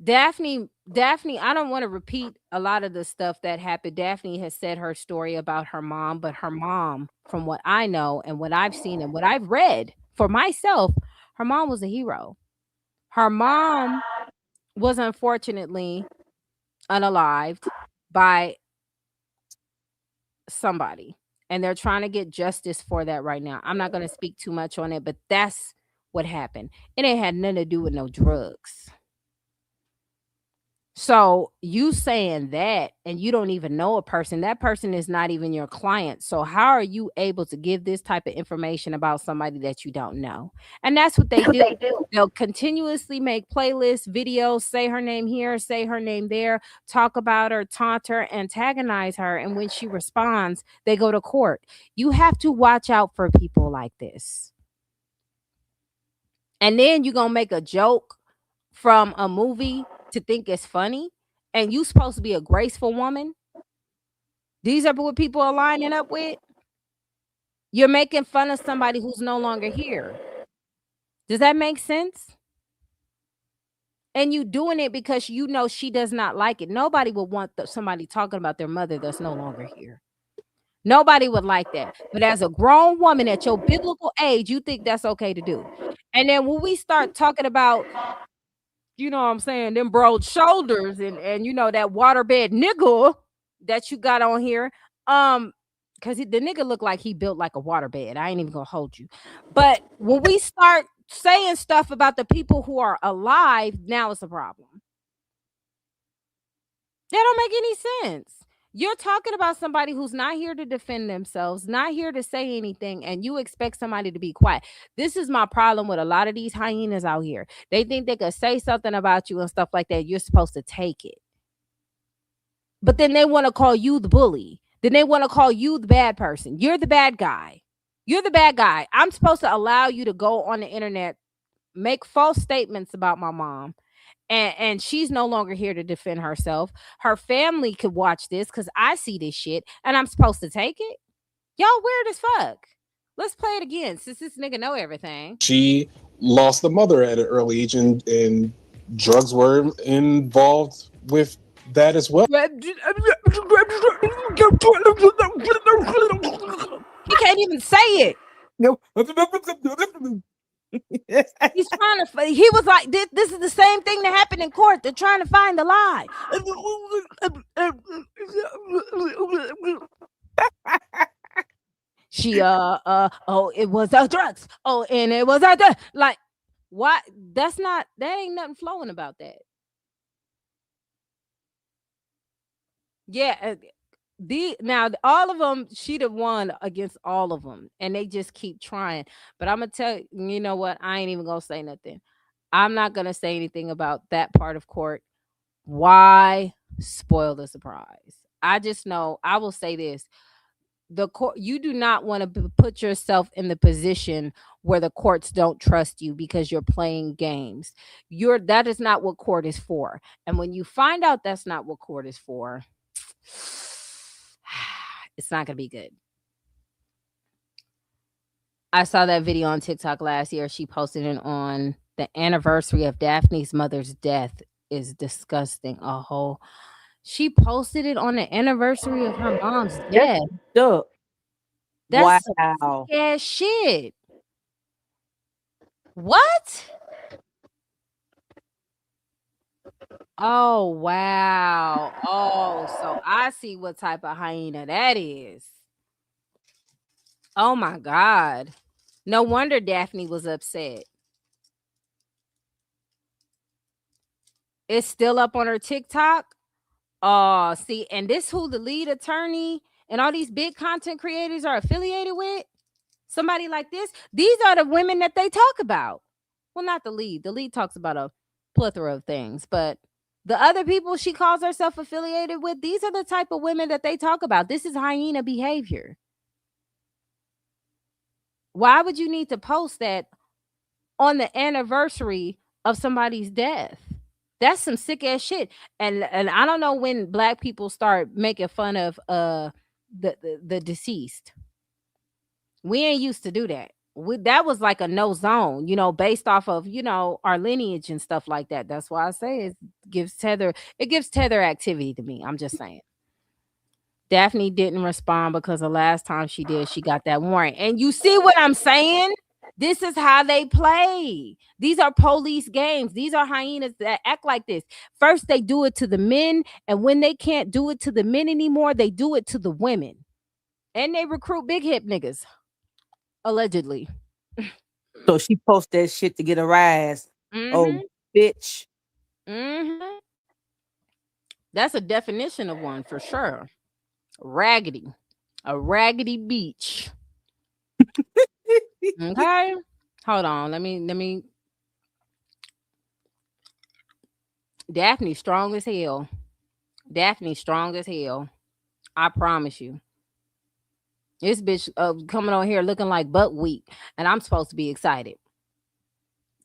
Daphne, I don't want to repeat a lot of the stuff that happened. Daphne has said her story about her mom, but her mom, from what I know and what I've seen and what I've read for myself, her mom was a hero. Her mom was unfortunately unalived by somebody, and they're trying to get justice for that right now. I'm not going to speak too much on it, but that's what happened. It ain't had nothing to do with no drugs. So you saying that and you don't even know a person, that person is not even your client. So how are you able to give this type of information about somebody that you don't know? And that's what they do. They'll continuously make playlists, videos, say her name here, say her name there, talk about her, taunt her, antagonize her. And when she responds, they go to court. You have to watch out for people like this. And then you're going to make a joke from a movie to think it's funny, and you supposed to be a graceful woman. These are what people are lining up with. You're making fun of somebody who's no longer here. Does that make sense? And you doing it because you know she does not like it. Nobody would want somebody talking about their mother that's no longer here. Nobody would like that. But as a grown woman at your biblical age, you think that's okay to do. And then when we start talking about, you know what I'm saying, them broad shoulders and you know that waterbed nigga that you got on here, because the nigga looked like he built like a waterbed. I ain't even gonna hold you. But when we start saying stuff about the people who are alive, now it's a problem. That don't make any sense. You're talking about somebody who's not here to defend themselves, not here to say anything, and you expect somebody to be quiet. This is my problem with a lot of these hyenas out here. They think they could say something about you and stuff like that. You're supposed to take it. But then they want to call you the bully. Then they want to call you the bad person. You're the bad guy. You're the bad guy. I'm supposed to allow you to go on the internet, make false statements about my mom, and she's no longer here to defend herself. Her family could watch this because I see this shit, and I'm supposed to take it. Y'all weird as fuck. Let's play it again since this nigga know everything. She lost the mother at an early age, and drugs were involved with that as well. He can't even say it. He's trying to. He was like, "This is the same thing that happened in court. They're trying to find the lie." She oh, it was drugs. Oh, and it was drugs. Like, what? That ain't nothing flowing about that. Yeah, now all of them, she'd have won against all of them, and they just keep trying. But I'm gonna tell you, you know what? I ain't even gonna say nothing. I'm not gonna say anything about that part of court. Why spoil the surprise? I just know I will say this. The court, you do not want to put yourself in the position where the courts don't trust you because you're playing games. That is not what court is for. And when you find out that's not what court is for, it's not going to be good. I saw that video on TikTok last year. She posted it on the anniversary of Daphne's mother's death. is disgusting. A whole She posted it on the anniversary of her mom's That's death. up. That's some Wow. sick ass shit. What? Oh wow. Oh, so I see what type of hyena that is. Oh my God. No wonder Daphne was upset. It's still up on her TikTok. Oh, see, and this who the lead attorney and all these big content creators are affiliated with? Somebody like this? These are the women that they talk about. Well, not the lead. The lead talks about a plethora of things, but the other people she calls herself affiliated with, these are the type of women that they talk about. This is hyena behavior. Why would you need to post that on the anniversary of somebody's death? That's some sick ass shit. And I don't know when black people start making fun of the deceased. We ain't used to do that. That was like a no zone, based off of, our lineage and stuff like that. That's why I say it gives tether activity to me. I'm just saying. Daphne didn't respond because the last time she did, she got that warrant. And you see what I'm saying? This is how they play. These are police games. These are hyenas that act like this. First, they do it to the men. And when they can't do it to the men anymore, they do it to the women. And they recruit big hip niggas, allegedly. So she posted that shit to get a rise. Oh, Mm-hmm. bitch. Mm-hmm. That's a definition of one for sure. Raggedy. A raggedy beach. Okay. Hold on. Let me. Daphne's strong as hell. Daphne's strong as hell. I promise you. This bitch coming on here looking like buckwheat, and I'm supposed to be excited.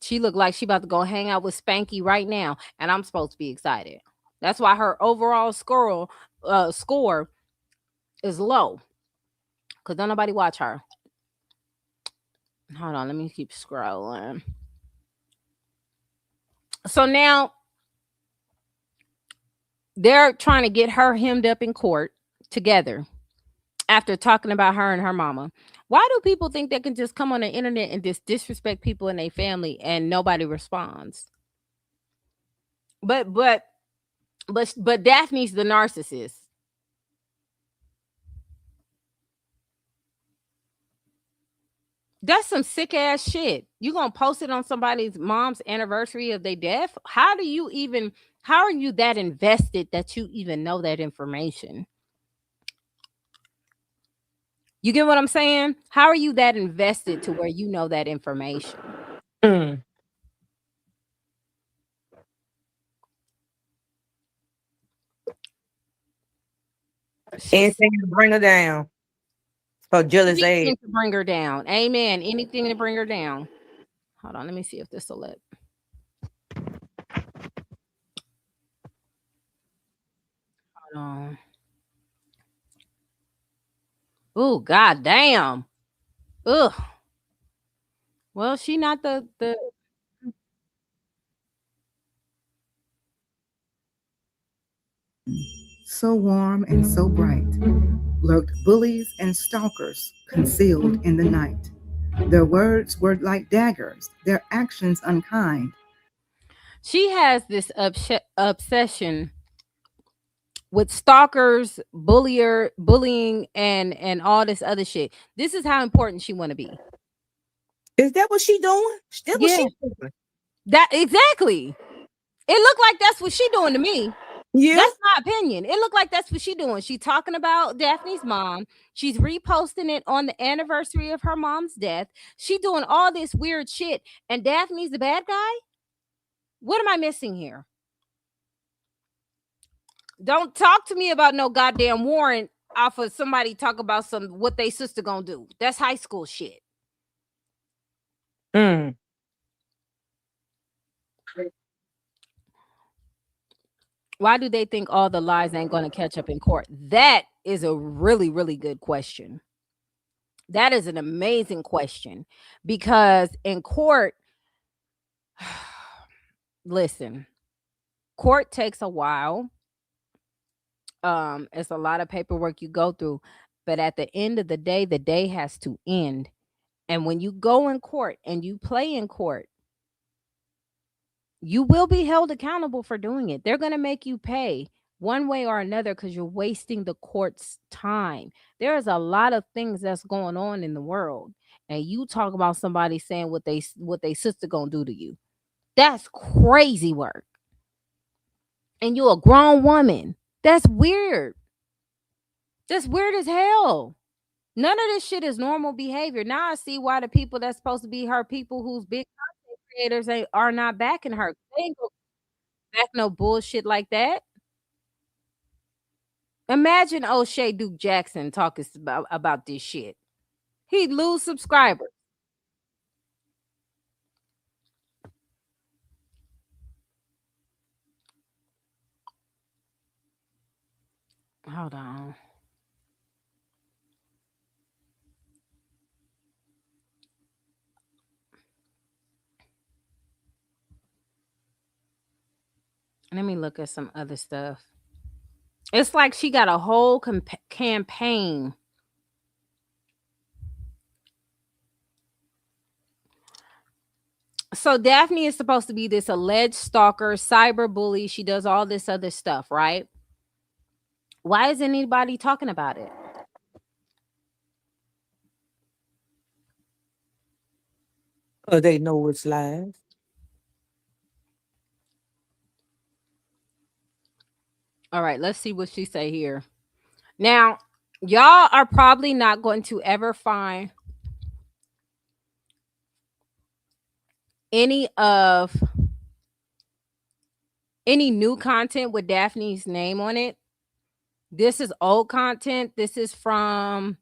She looked like she about to go hang out with Spanky right now, and I'm supposed to be excited. That's why her overall score is low, because don't nobody watch her. Hold on, let me keep scrolling. So now they're trying to get her hemmed up in court together after talking about her and her mama. Why do people think they can just come on the internet and just disrespect people and their family and nobody responds? But Daphne's the narcissist. That's some sick ass shit. You gonna post it on somebody's mom's anniversary of their death? How are you that invested that you even know that information? You get what I'm saying? How are you that invested to where you know that information? Mm. She's Anything to bring her down. For jealous ass. anything to bring her down. Amen. Anything to bring her down. Hold on, let me see if this will let. Hold on. Oh, god damn. Ugh. Well, she not the So warm and so bright, lurked bullies and stalkers concealed in the night. Their words were like daggers, their actions unkind. she has this obsession with stalkers, bullying, and all this other shit. This is how important she want to be. Is that what she doing? That what Yeah, she doing? that exactly. It looked like that's what she doing to me. Yeah. That's my opinion. It looked like that's what she doing. She talking about Daphne's mom. She's reposting it on the anniversary of her mom's death. She doing all this weird shit, and Daphne's the bad guy. What am I missing here? Don't talk to me about no goddamn warrant off of somebody talk about what they sister gonna do. That's high school shit. Mm. Why do they think all the lies ain't gonna catch up in court? That is a really, really good question. That is an amazing question because in court, listen, Court takes a while. It's a lot of paperwork you go through, but at the end of the day has to end. And when you go in court and you play in court, you will be held accountable for doing it. They're going to make you pay one way or another because you're wasting the court's time. There is a lot of things that's going on in the world, and you talk about somebody saying what they sister gonna do to you. That's crazy work. And you're a grown woman. That's weird. That's weird as hell. None of this shit is normal behavior. Now I see why the people that's supposed to be her people who's big content creators are not backing her. They ain't gonna back no bullshit like that. Imagine O'Shea Duke Jackson talking about this shit. He'd lose subscribers. Hold on. Let me look at some other stuff. It's like she got a whole campaign. So Daphne is supposed to be this alleged stalker, cyber bully. She does all this other stuff, right? Why isn't anybody talking about it? They know it's live. All right, let's see what she say here. Now, y'all are probably not going to ever find any new content with Daphne's name on it. This is old content. This is from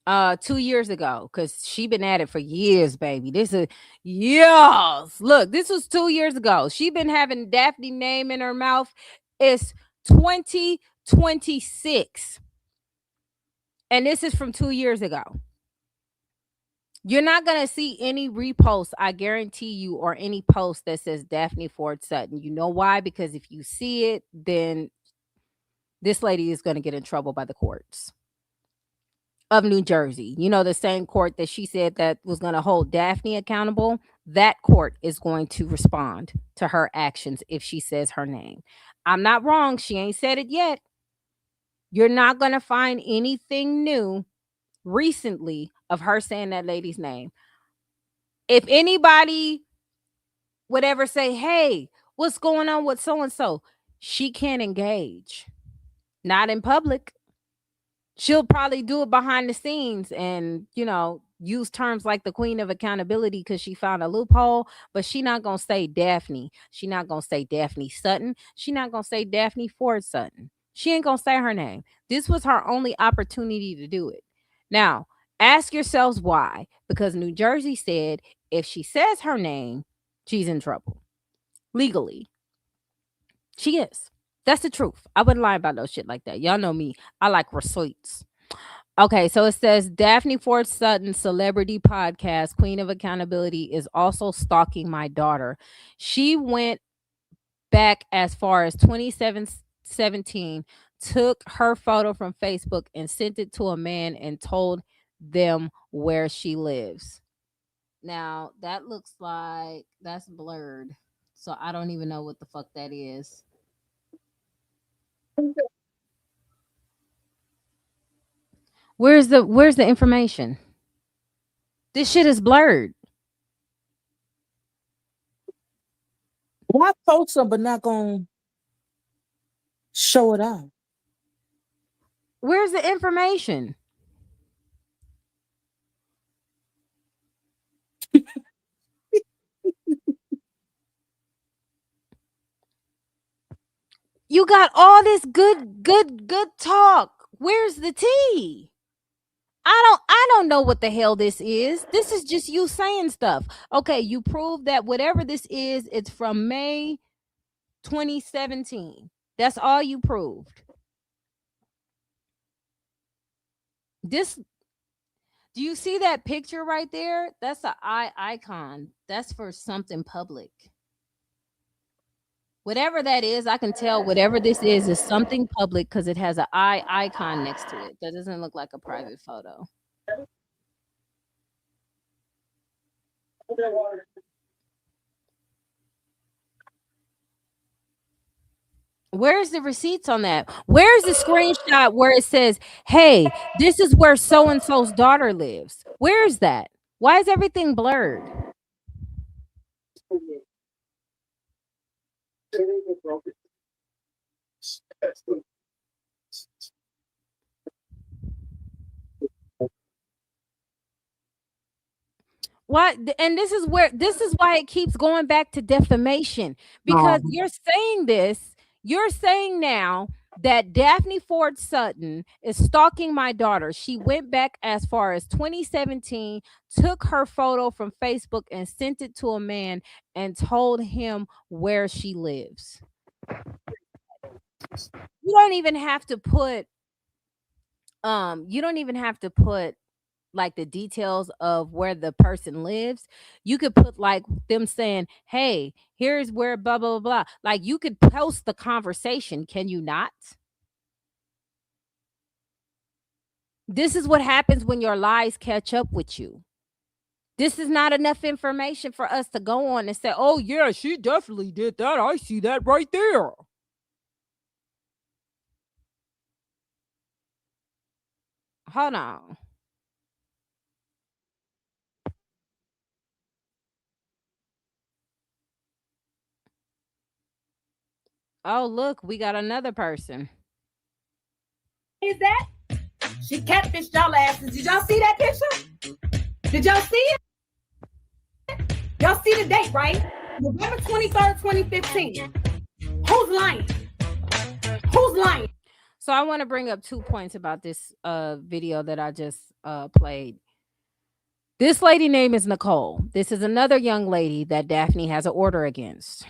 2 years ago, because she been at it for years, baby. This is years. Look, this was 2 years ago. She been having Daphne name in her mouth. It's 2026. And this is from 2 years ago. You're not going to see any reposts, I guarantee you, or any post that says Daphne Ford Sutton. You know why? Because if you see it, then this lady is going to get in trouble by the courts of New Jersey. You know, the same court that she said that was going to hold Daphne accountable. That court is going to respond to her actions if she says her name. I'm not wrong. She ain't said it yet. You're not going to find anything new recently of her saying that lady's name. If anybody would ever say, hey, what's going on with so and so, she can't engage. Not in public. She'll probably do it behind the scenes and, use terms like the queen of accountability because she found a loophole, but she not going to say Daphne. She not going to say Daphne Sutton. She not going to say Daphne Ford Sutton. She ain't going to say her name. This was her only opportunity to do it. Now, ask yourselves why. Because New Jersey said if she says her name, she's in trouble. Legally. She is. That's the truth. I wouldn't lie about no shit like that. Y'all know me. I like receipts. Okay, so it says Daphne Ford Sutton, celebrity podcast, Queen of Accountability, is also stalking my daughter. She went back as far as 2017, took her photo from Facebook and sent it to a man and told them where she lives. Now, that looks like that's blurred. So I don't even know what the fuck that is. Where's the information? This shit is blurred. Why post them but not gonna show it out? Where's the information? You got all this good talk. Where's the tea? I don't know what the hell this is. This is just you saying stuff. Okay, you proved that whatever this is, it's from May 2017. That's all you proved. This Do you see that picture right there? That's an eye icon. That's for something public. Whatever that is, I can tell whatever this is something public because it has an eye icon next to it. That doesn't look like a private photo. Where's the receipts on that? Where's the screenshot where it says, hey, this is where so and so's daughter lives? Where's that? Why is everything blurred? What? And this is why it keeps going back to defamation, because you're saying now that Daphne Ford Sutton is stalking my daughter. She went back as far as 2017, took her photo from Facebook and sent it to a man and told him where she lives. You don't even have to put like the details of where the person lives. You could put like them saying, hey, here's where blah blah blah. Like you could post the conversation, can you not? This is what happens when your lies catch up with you. This is not enough information for us to go on and say, oh yeah, she definitely did that. I see that right there. Hold on. Oh, look, we got another person. Is that? She catfished y'all asses. Did y'all see that picture? Did y'all see it? Y'all see the date, right? November 23rd, 2015. Who's lying? Who's lying? So I want to bring up 2 points about this video that I just played. This lady name is Nicole. This is another young lady that Daphne has an order against.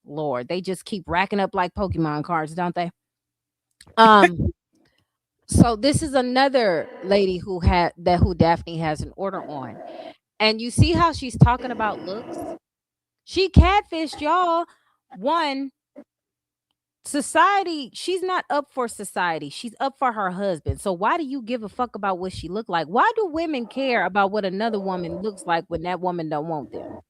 Lord, they just keep racking up like Pokemon cards, don't they? So this is another lady who Daphne has an order on. And you see how she's talking about looks? She catfished y'all. One, society, she's not up for society. She's up for her husband. So why do you give a fuck about what she look like? Why do women care about what another woman looks like when that woman don't want them?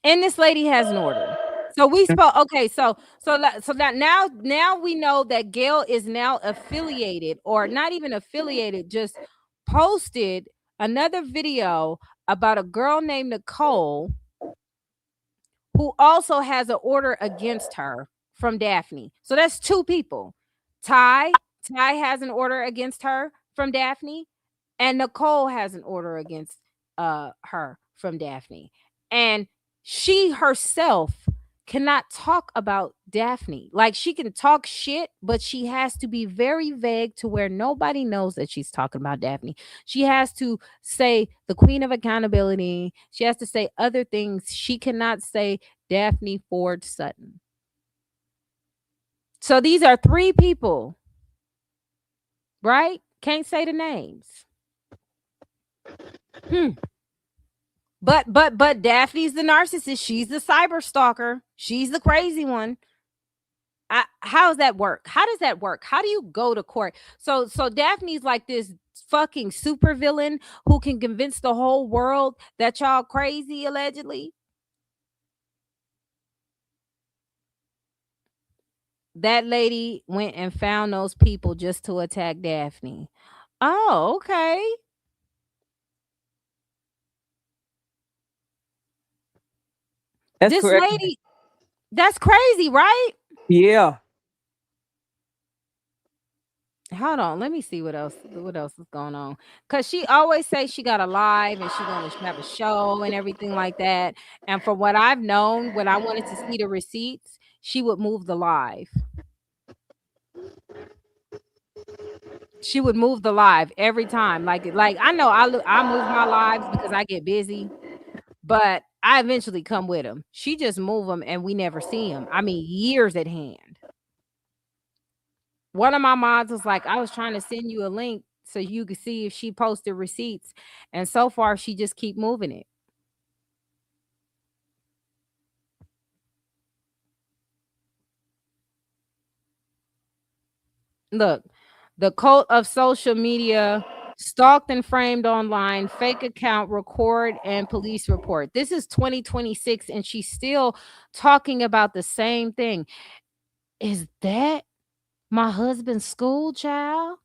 And this lady has an order. So we spoke. Okay, so that now we know that Gail is now affiliated, or not even affiliated, just posted another video about a girl named Nicole who also has an order against her from Daphne. So that's 2 people. Ty has an order against her from Daphne, and Nicole has an order against her from Daphne. And she herself cannot talk about Daphne. Like, she can talk shit, but she has to be very vague to where nobody knows that she's talking about Daphne. She has to say the queen of accountability. She has to say other things. She cannot say Daphne Ford Sutton. So these are 3 people, right? Can't say the names. But Daphne's the narcissist. She's the cyber stalker. She's the crazy one. How does that work? How does that work? How do you go to court? So Daphne's like this fucking super villain who can convince the whole world that y'all crazy, allegedly. That lady went and found those people just to attack Daphne. Oh, okay. That's This correct. lady, that's crazy, right? Yeah. Hold on, let me see what else is going on. Cause she always says she got a live and she's gonna have a show and everything like that. And from what I've known, when I wanted to see the receipts, she would move the live. She would move the live every time. Like I know I move my lives because I get busy, but I eventually come with them. She just move them and we never see them. I mean, years at hand. One of my mods was like, I was trying to send you a link so you can see if she posted receipts. And so far, she just keep moving it. Look, the cult of social media, stalked and framed online, fake account record and police report. This is 2026 and she's still talking about the same thing. Is that my husband's school child?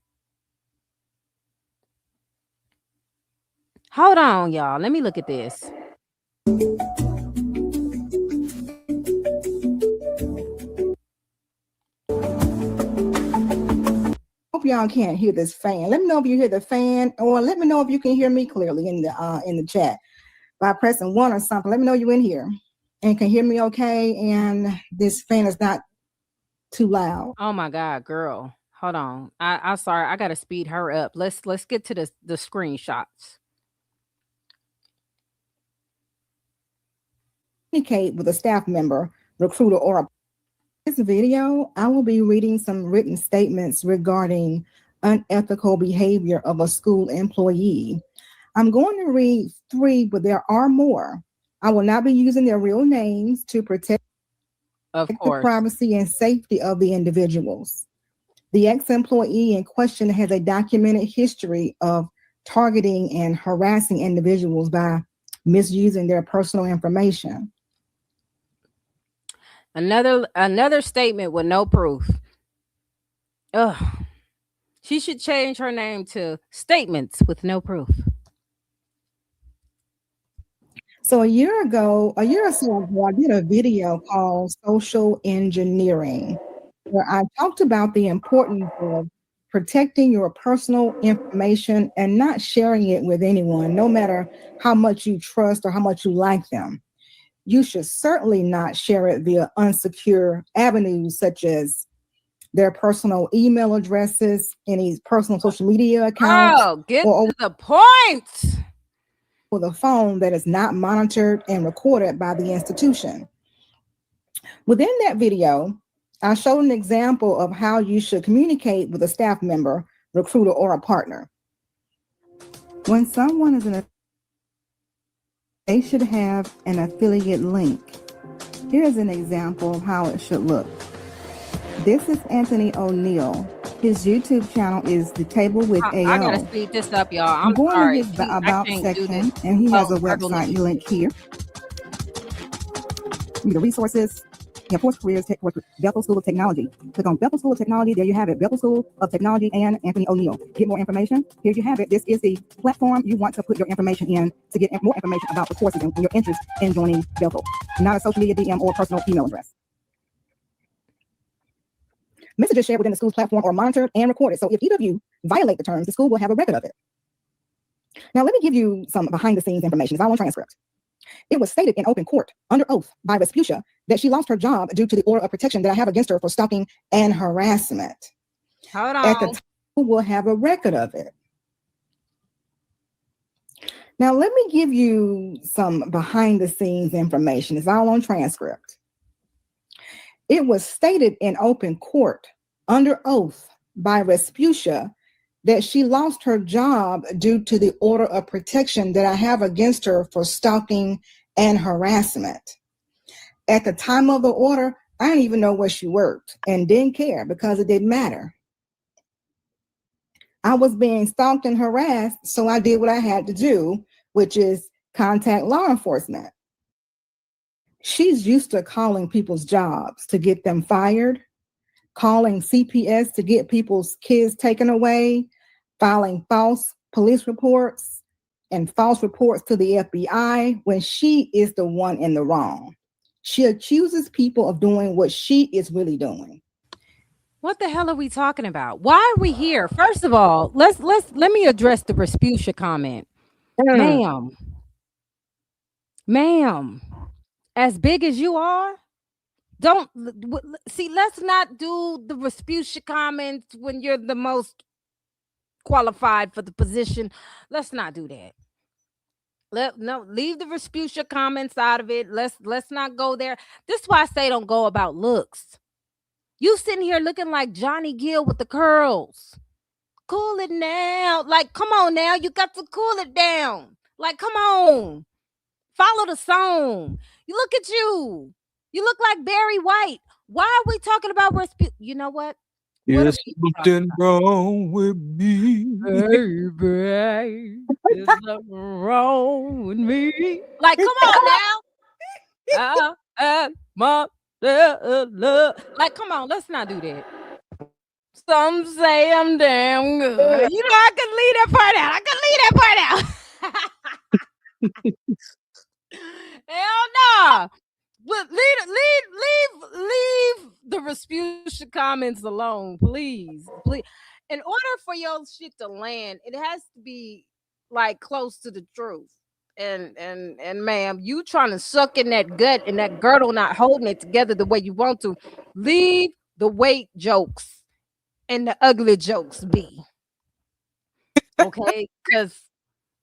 Hold on, y'all. Let me look at this. Hope y'all can't hear this fan. Let me know if you hear the fan, or let me know if you can hear me clearly in the chat by pressing 1 or something. Let me know you in here and can hear me okay, and this fan is not too loud. Oh my God, girl. Hold on. I'm sorry. I gotta speed her up. Let's get to the screenshots. Communicate with a staff member, recruiter, or a this video, I will be reading some written statements regarding unethical behavior of a school employee. I'm going to read 3, but there are more. I will not be using their real names to protect the privacy and safety of the individuals. The ex-employee in question has a documented history of targeting and harassing individuals by misusing their personal information. Another statement with no proof. Ugh. She should change her name to Statements with No Proof. So a year or so ago, I did a video called Social Engineering, where I talked about the importance of protecting your personal information and not sharing it with anyone, no matter how much you trust or how much you like them. You should certainly not share it via unsecure avenues such as their personal email addresses, any personal social media accounts. Oh, get to the point. With a phone that is not monitored and recorded by the institution. Within that video, I showed an example of how you should communicate with a staff member, recruiter, or a partner. When someone is they should have an affiliate link. Here's an example of how it should look. This is Anthony O'Neill. His YouTube channel is The Table with AO. I gotta speed this up, y'all. I'm going to his about section, and he has a website link here. The resources. You have course careers, Bethel School of Technology. Click on Bethel School of Technology. There you have it. Bethel School of Technology and Anthony O'Neill. Get more information. Here you have it. This is the platform you want to put your information in to get more information about the courses and your interest in joining Bethel. Not a social media DM or personal email address. Messages shared within the school's platform are monitored and recorded. So if either of you violate the terms, the school will have a record of it. Now, let me give you some behind the scenes information. It's all on transcript. It was stated in open court under oath by Vespucia that she lost her job due to the order of protection that I have against her for stalking and harassment. Hold on. At the time, we'll have a record of it. Now, let me give you some behind the scenes information. It's all on transcript. It was stated in open court under oath by Vespucia that she lost her job due to the order of protection that I have against her for stalking and harassment. At the time of the order, I didn't even know where she worked and didn't care because it didn't matter. I was being stalked and harassed, so I did what I had to do, which is contact law enforcement. She's used to calling people's jobs to get them fired, calling CPS to get people's kids taken away, filing false police reports and false reports to the FBI when she is the one in the wrong. She accuses people of doing what she is really doing. What the hell are we talking about? Why are we here? First of all, let me address the Vespucia comment. Ma'am, as big as you are, don't see, let's not do the Vespucia comments when you're the most qualified for the position. Let's not do that. Leave the Vespucia comments out of it. Let's not go there. This is why I say don't go about looks. You sitting here looking like Johnny Gill with the curls. cool it now. Like, come on now, you got to cool it down. Like, come on, follow the song. You look at you. You look like Barry White. Why are we talking about You know what? What are There's we talking something wrong with me. baby, there's something wrong with me. Like, come on now. My love. Like, come on, let's not do that. Some say I'm damn good. You know, I can leave that part out. Hell no. But leave the Rasputia comments alone, please. Please. In order for your shit to land, it has to be like close to the truth. And ma'am, you trying to suck in that gut and that girdle not holding it together the way you want to. Leave the weight jokes and the ugly jokes be. Okay? Because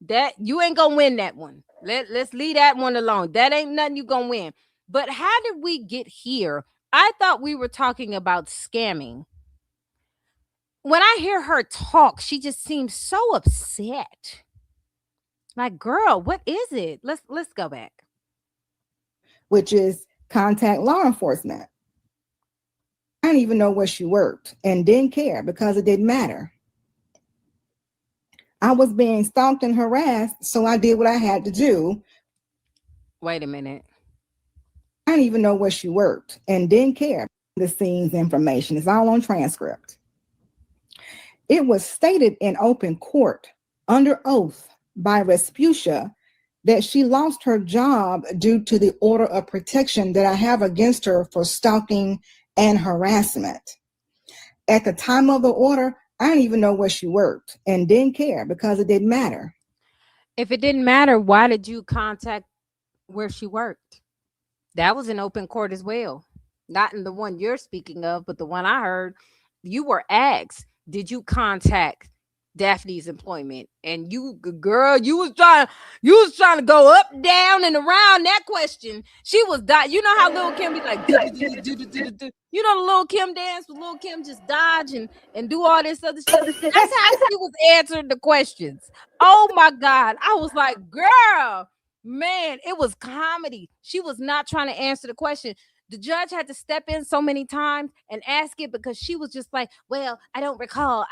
that you ain't gonna win that one. Let's leave that one alone. That ain't nothing you gonna win. But how did we get here? I thought we were talking about scamming. When I hear her talk, she just seems so upset. Like, girl, what is it? Let's go back. which is contact law enforcement. I didn't even know where she worked and didn't care because it didn't matter. I was being stalked and harassed, so I did what I had to do. Wait a minute. I didn't even know where she worked and didn't care. The scenes information is all on transcript. It was stated in open court under oath by Rasputia that she lost her job due to the order of protection that I have against her for stalking and harassment. At the time of the order, I didn't even know where she worked and didn't care because it didn't matter. If it didn't matter, why did you contact where she worked? That was in open court as well. Not in the one you're speaking of, but the one I heard. You were asked, did you contact Daphne's employment? And you, girl, you was trying to go up, down, and around that question. She was you know how Lil Kim be like, you know the Lil Kim dance with Lil Kim just dodge and do all this other shit. That's how she was answering the questions. Oh my God. I was like, girl, man, it was comedy. She was not trying to answer the question. The judge had to step in so many times and ask it because she was just like, well, I don't recall.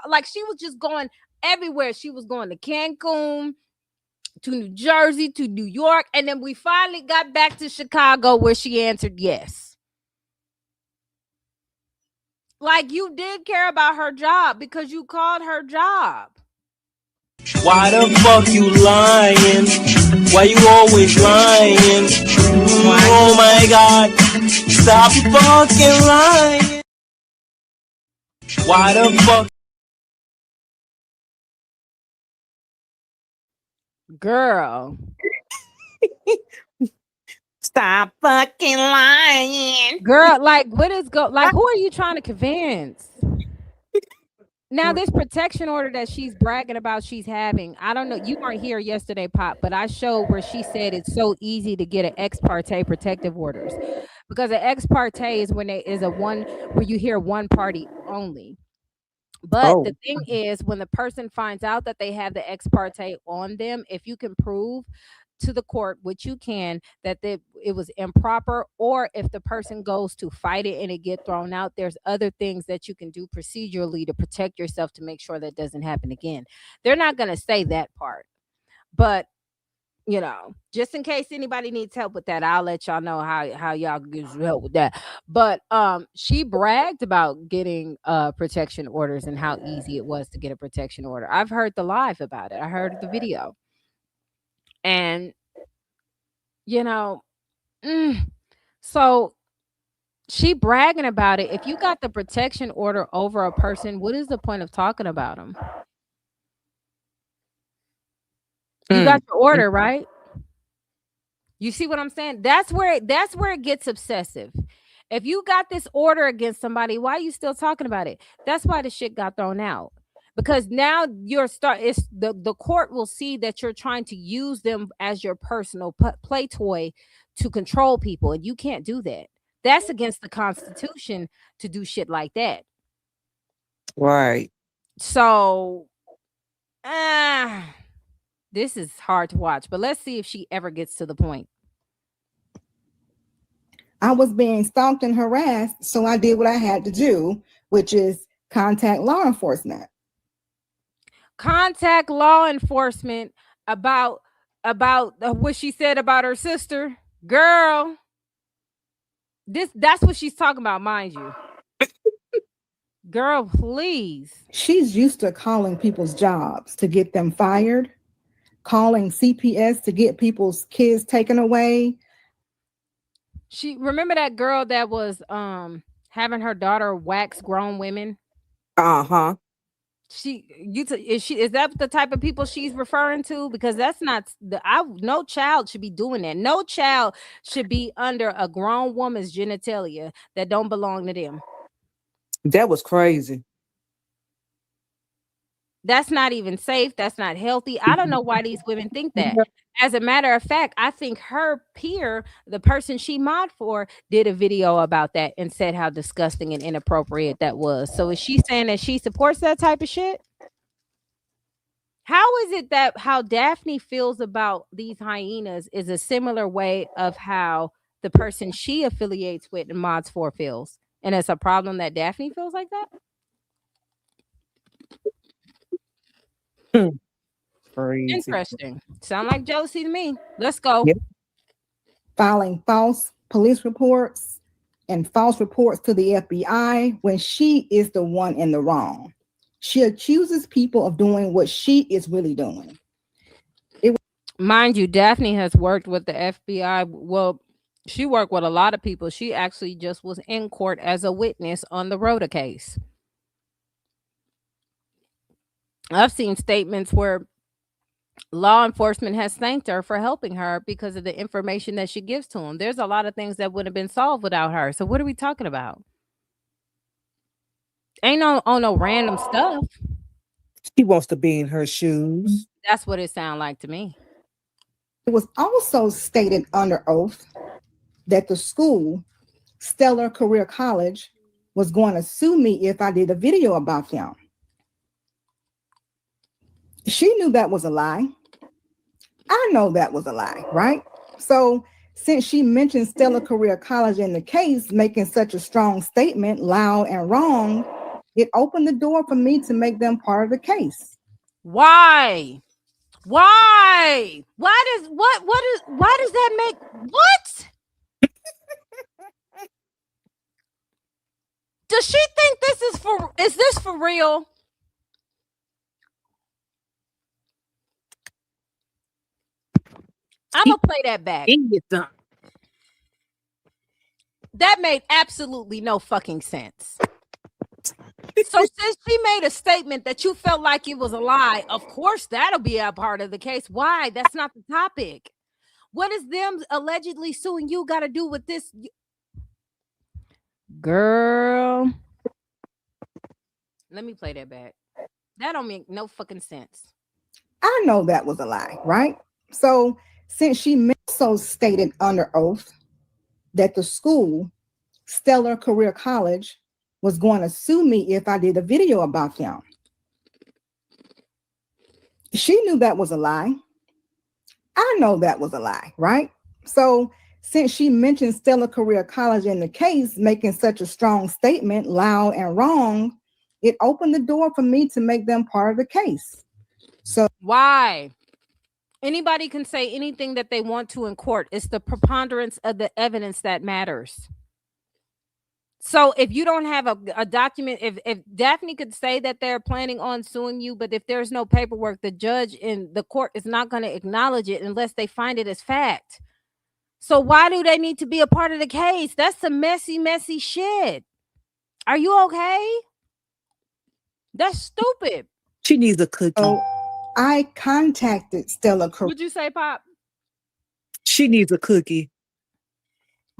Like, she was just going everywhere. She was going to Cancun, to New Jersey, to New York. And then we finally got back to Chicago where she answered yes. Like, you did care about her job because you called her job. Why the fuck you lying? Why you always lying? Oh my God, stop fucking lying. Why the fuck? Girl. Stop fucking lying. Girl, like, what is like, who are you trying to convince? Now, this protection order that she's bragging about she's having, I don't know. You weren't here yesterday, Pop, but I showed where she said it's so easy to get an ex parte protective orders, because an ex parte is when there is a one where you hear one party only. But the thing is, when the person finds out that they have the ex parte on them, if you can prove to the court, which you can, that it was improper, or if the person goes to fight it and it get thrown out, there's other things that you can do procedurally to protect yourself to make sure that doesn't happen again. They're not going to say that part, but you know, just in case anybody needs help with that, I'll let y'all know how y'all get help with that. But she bragged about getting protection orders and how easy it was to get a protection order. I've heard the live about it. I heard the video. And you know, so she bragging about it. If you got the protection order over a person, what is the point of talking about them? You got your order, right? You see what I'm saying? That's where it gets obsessive. If you got this order against somebody, why are you still talking about it? That's why the shit got thrown out. Because now it's the court will see that you're trying to use them as your personal play toy to control people, and you can't do that. That's against the Constitution to do shit like that. Right. So this is hard to watch, but let's see if she ever gets to the point. I was being stalked and harassed, so I did what I had to do, which is contact law enforcement. Contact law enforcement about what she said about her sister. Girl, that's what she's talking about, mind you. Girl, please. She's used to calling people's jobs to get them fired, calling CPS to get people's kids taken away. She remember that girl that was having her daughter wax grown women? Uh-huh. Is that the type of people she's referring to? Because that's not no child should be doing that. No child should be under a grown woman's genitalia that don't belong to them. That was crazy. That's not even safe. That's not healthy. I don't know why these women think that. As a matter of fact, I think her peer, the person she mod for, did a video about that and said how disgusting and inappropriate that was. So is she saying that she supports that type of shit? How is it that how Daphne feels about these hyenas is a similar way of how the person she affiliates with and mods for feels? And it's a problem that Daphne feels like that? Crazy. Interesting. Sound like Josie to me. Let's go. Yep. Filing false police reports and false reports to the FBI when she is the one in the wrong. She accuses people of doing what she is really doing. Mind you, Daphne has worked with the FBI. Well, she worked with a lot of people. She actually just was in court as a witness on the Rhoda case. I've seen statements where law enforcement has thanked her for helping her because of the information that she gives to them. There's a lot of things that would have been solved without her. So what are we talking about? Ain't no random stuff. She wants to be in her shoes. That's what it sounds like to me. It was also stated under oath that the school, Stellar Career College, was going to sue me if I did a video about them. She knew that was a lie. I know that was a lie, right? So since she mentioned Stellar Career College in the case, making such a strong statement, loud and wrong, it opened the door for me to make them part of the case. Why? Why does that make what? Does she think is this for real? I'm gonna play that back. That made absolutely no fucking sense. So since she made a statement that you felt like it was a lie, of course that'll be a part of the case. Why? That's not the topic. What is them allegedly suing you got to do with this? Girl. Let me play that back. That don't make no fucking sense. I know that was a lie, right? So since she also stated under oath that the school, Stellar Career College, was going to sue me if I did a video about them. She knew that was a lie. I know that was a lie, right? So since she mentioned Stellar Career College in the case, making such a strong statement, loud and wrong, it opened the door for me to make them part of the case. So why? Anybody can say anything that they want to in court. It's the preponderance of the evidence that matters. So if you don't have a document, if Daphne could say that they're planning on suing you, but if there's no paperwork, the judge in the court is not going to acknowledge it unless they find it as fact. So why do they need to be a part of the case? That's some messy shit. Are you okay? That's stupid. She needs a cookie. So I contacted Stellar Career. What'd you say, Pop? She needs a cookie.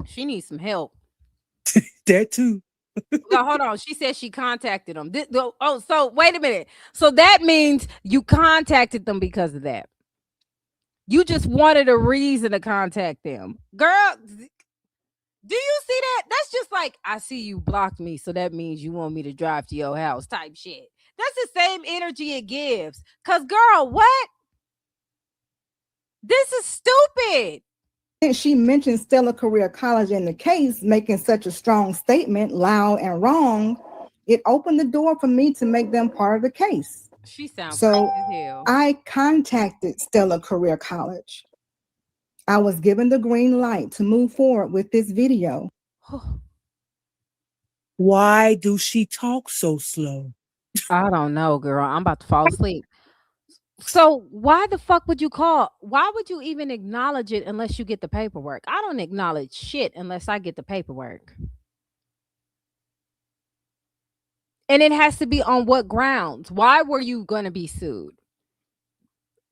She needs some help. That too. Well, hold on. She said she contacted them. So wait a minute. So that means you contacted them because of that. You just wanted a reason to contact them. Girl, Do you see that? That's just like, I see you blocked me, so that means you want me to drive to your house type shit. That's the same energy it gives. Cause girl, what? This is stupid. And she mentioned Stella Career College in the case, making such a strong statement, loud and wrong. It opened the door for me to make them part of the case. She sounds So crazy as hell. I contacted Stella Career College. I was given the green light to move forward with this video. Why do she talk so slow? I don't know, girl. I'm about to fall asleep. So why the fuck would you call? Why would you even acknowledge it unless you get the paperwork? I don't acknowledge shit unless I get the paperwork. And it has to be on what grounds? Why were you going to be sued?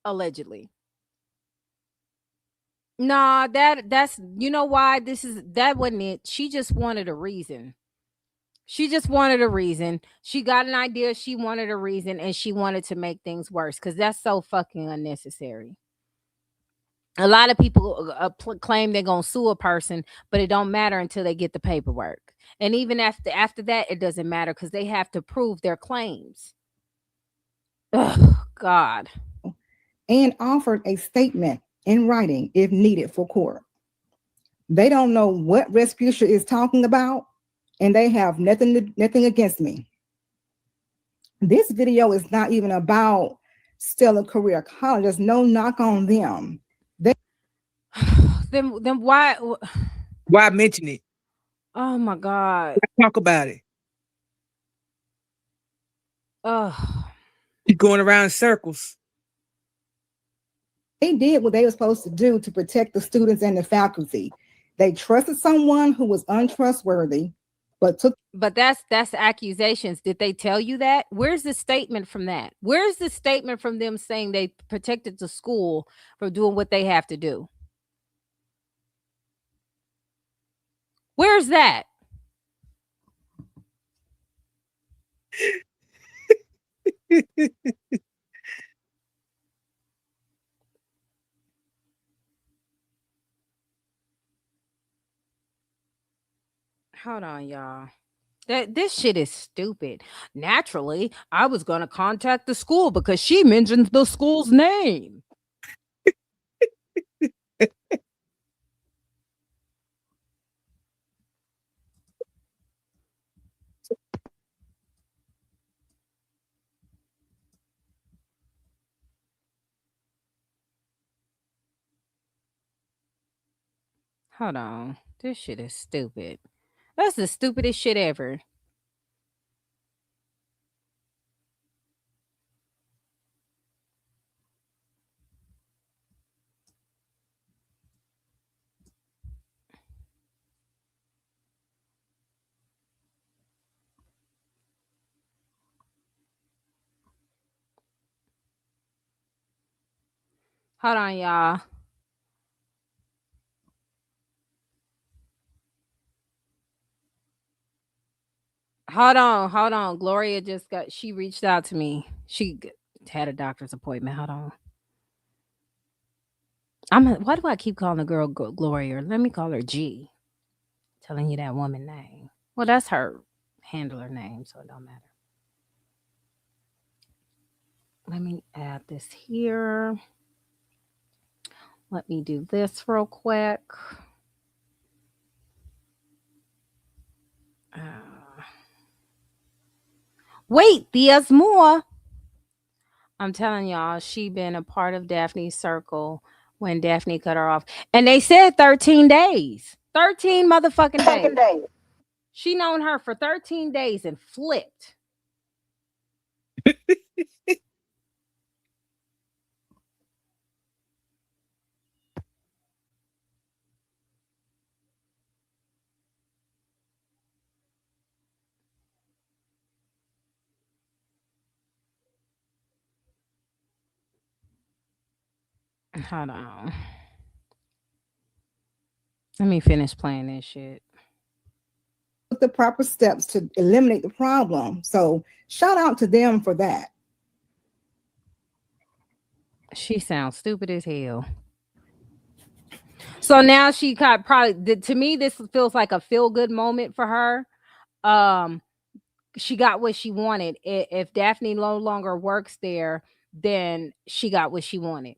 Allegedly. Nah, that's you know why that wasn't it. She just wanted a reason. She just wanted a reason. She got an idea, she wanted a reason, and she wanted to make things worse because that's so fucking unnecessary. A lot of people claim they're gonna sue a person, but it don't matter until they get the paperwork. And even after that, it doesn't matter because they have to prove their claims. Ugh, God. And offered a statement in writing if needed for court. They don't know what Respucia is talking about, and they have nothing against me. This video is not even about Stella Career College. There's no knock on them. Then why mention it? Oh my God. Talk about it. Oh, You're going around in circles. They did what they were supposed to do to protect the students and the faculty. They trusted someone who was untrustworthy, but that's accusations. Did they tell you that? Where's the statement from that? Where's the statement from them saying they protected the school from doing what they have to do? Where's that? Hold on, y'all. This shit is stupid. Naturally, I was going to contact the school because she mentioned the school's name. Hold on. This shit is stupid. That's the stupidest shit ever. Hold on, y'all. Hold on. Gloria she reached out to me. She had a doctor's appointment. Hold on. Why do I keep calling the girl Gloria? Let me call her G. Telling you that woman name. Well, that's her handler name, so it don't matter. Let me add this here. Let me do this real quick. Wait, there's more. I'm telling y'all, she been a part of Daphne's circle when Daphne cut her off. And they said 13 days. 13 motherfucking days. She known her for 13 days and flipped. Hold on. Let me finish playing this shit. Took the proper steps to eliminate the problem. So shout out to them for that. She sounds stupid as hell. So now she got probably to me this feels like a feel good moment for her. Um she got what she wanted. If Daphne no longer works there, then she got what she wanted.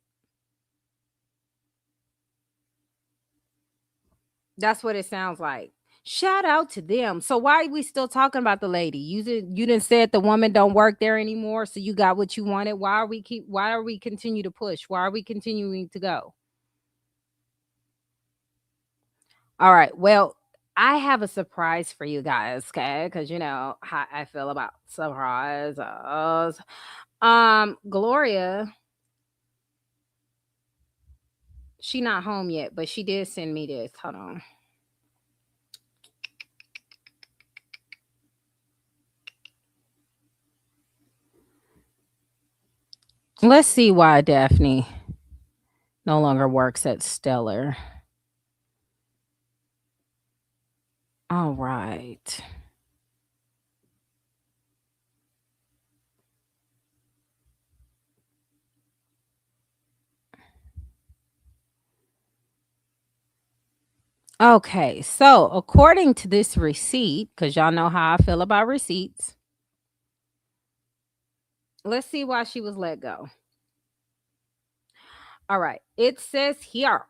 That's what it sounds like. Shout out to them. So why are we still talking about the lady? You didn't said the woman don't work there anymore, so you got what you wanted. Why are we continue to push? Why are we continuing to go? All right. Well, I have a surprise for you guys, okay? Because you know how I feel about surprises. Gloria, she not home yet, but she did send me this. Hold on. Let's see why Daphne no longer works at Stellar. All right. Okay, so according to this receipt, because y'all know how I feel about receipts, let's see why she was let go. All right, it says here,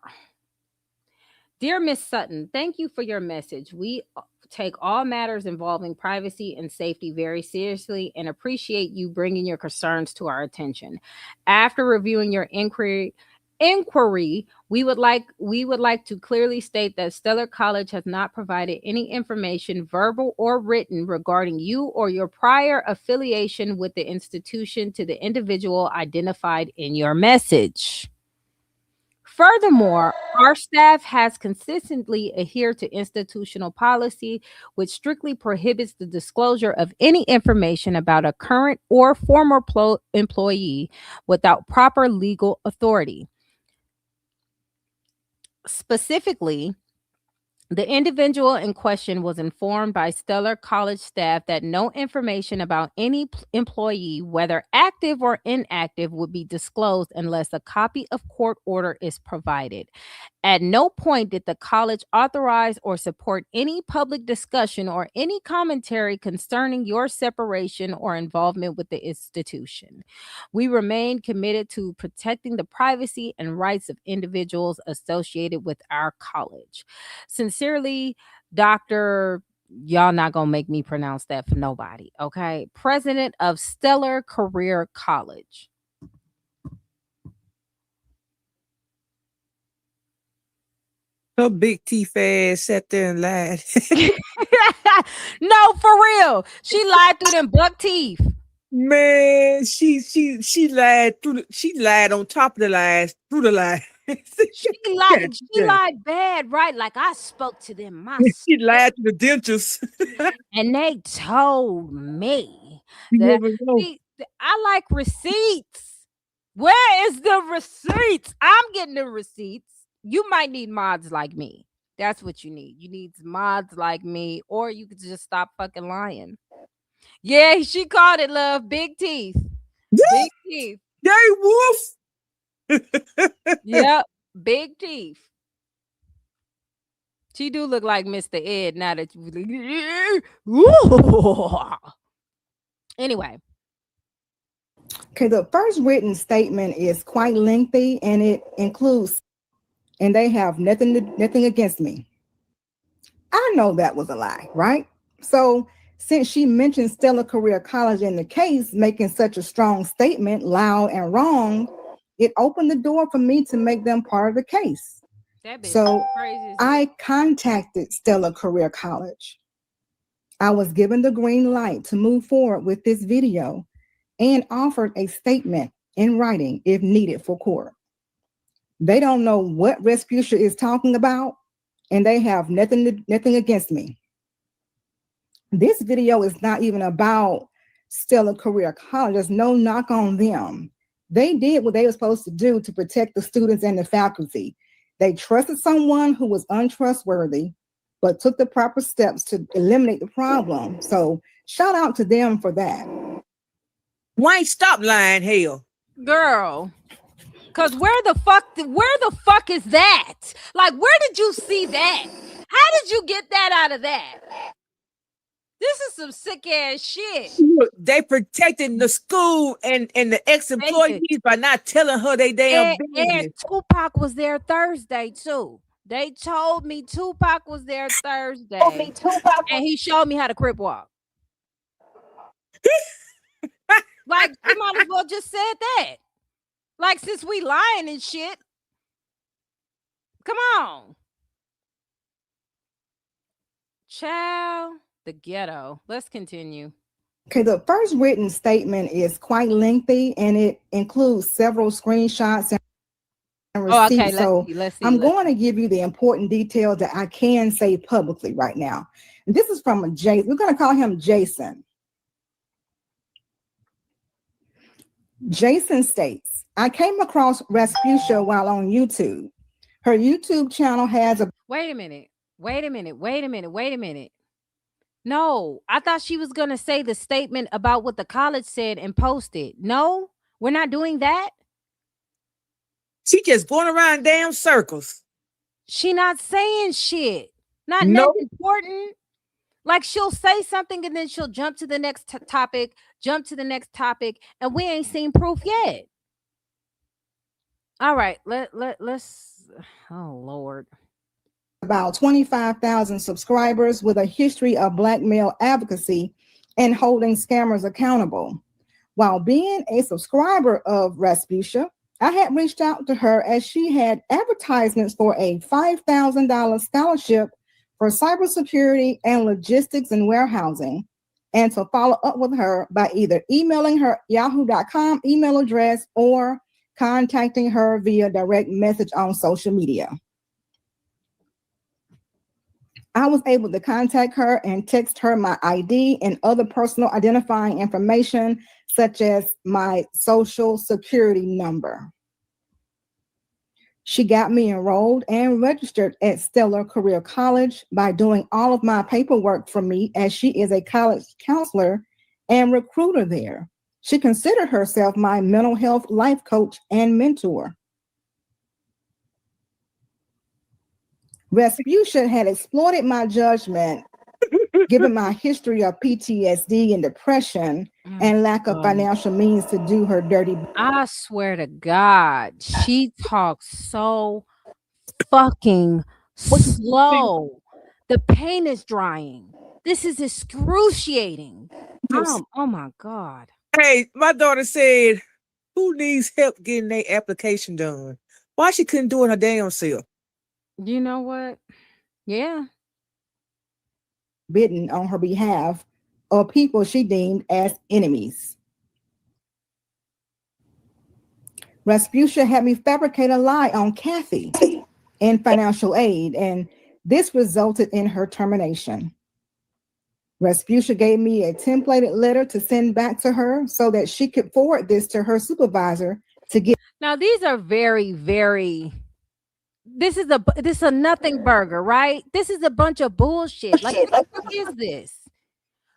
Dear Miss Sutton, thank you for your message. We take all matters involving privacy and safety very seriously and appreciate you bringing your concerns to our attention. After reviewing your inquiry, we would like to clearly state that Stellar College has not provided any information, verbal or written, regarding you or your prior affiliation with the institution to the individual identified in your message. Furthermore, our staff has consistently adhered to institutional policy, which strictly prohibits the disclosure of any information about a current or former employee without proper legal authority. Specifically, the individual in question was informed by Stellar College staff that no information about any employee, whether active or inactive, would be disclosed unless a copy of court order is provided. At no point did the college authorize or support any public discussion or any commentary concerning your separation or involvement with the institution. We remain committed to protecting the privacy and rights of individuals associated with our college. Sincerely, Dr. Y'all not gonna make me pronounce that for nobody, okay? President of Stellar Career College. Her big teeth ass sat there and lied. No, for real. She lied through them buck teeth. Man, she lied she lied on top of the lies through the lie. She lied bad, right? Like I spoke to them myself. She lied to the dentures. And they told me You that never know. see, I like receipts. Where is the receipts? I'm getting the receipts. You might need mods like me. That's what you need. You need mods like me, or you could just stop fucking lying. Yeah, she called it love. Big teeth. Big teeth. Yay, wolf. Yep. Big teeth. She do look like Mr. Ed now that you anyway. Okay, the first written statement is quite lengthy and it includes, and they have nothing against me. I know that was a lie, right? So since she mentioned Stellar Career College in the case, making such a strong statement, loud and wrong, it opened the door for me to make them part of the case. So I contacted Stellar Career College. I was given the green light to move forward with this video and offered a statement in writing if needed for court. They don't know what Respucia is talking about, and they have nothing against me. This video is not even about Stellar Career College. There's no knock on them. They did what they were supposed to do to protect the students and the faculty. They trusted someone who was untrustworthy, but took the proper steps to eliminate the problem. So shout out to them for that. Why ain't stop lying, hell? Girl. Cause where the fuck is that? Like, where did you see that? How did you get that out of that? This is some sick ass shit. Look, they protecting the school and the ex-employees by not telling her they damn And business. Tupac was there Thursday too. They told me Tupac was there Thursday, and he showed me how to crip walk. Like, you might as well just said that. Like, since we lying and shit, come on, child. The ghetto. Let's continue. Okay, the first written statement is quite lengthy and it includes several screenshots and receipts. Okay, so let's see. I'm going to give you the important details that I can say publicly right now. And this is from Jason. We're going to call him Jason. Jason states, I came across Rasputia while on YouTube. Her YouTube channel has a... Wait a minute. No, I thought she was going to say the statement about what the college said and post it. No, we're not doing that. She just going around damn circles. She not saying shit. Not Nope. that important. Like, she'll say something and then she'll jump to the next topic, and we ain't seen proof yet. All right, let's. Oh Lord. About 25,000 subscribers with a history of blackmail advocacy and holding scammers accountable. While being a subscriber of Rasputia, I had reached out to her as she had advertisements for a $5,000 scholarship for cybersecurity and logistics and warehousing, and to follow up with her by either emailing her yahoo.com email address or contacting her via direct message on social media. I was able to contact her and text her my ID and other personal identifying information, such as my social security number. She got me enrolled and registered at Stellar Career College by doing all of my paperwork for me, as she is a college counselor and recruiter there. She considered herself my mental health life coach and mentor. Rasputia had exploited my judgment, given my history of PTSD and depression and lack of financial means to do her dirty. I swear to God, she talks so fucking slow. The pain is drying. This is excruciating. Oh my God. Hey, my daughter said, who needs help getting their application done? Why she couldn't do it her damn self? You know what? Yeah. Bitten on her behalf of people she deemed as enemies. Rasputia had me fabricate a lie on Kathy in financial aid, and this resulted in her termination. Rasputia gave me a templated letter to send back to her so that she could forward this to her supervisor to get. Now, these are very, very... This is a nothing burger, right? This is a bunch of bullshit. Like, what the fuck is this?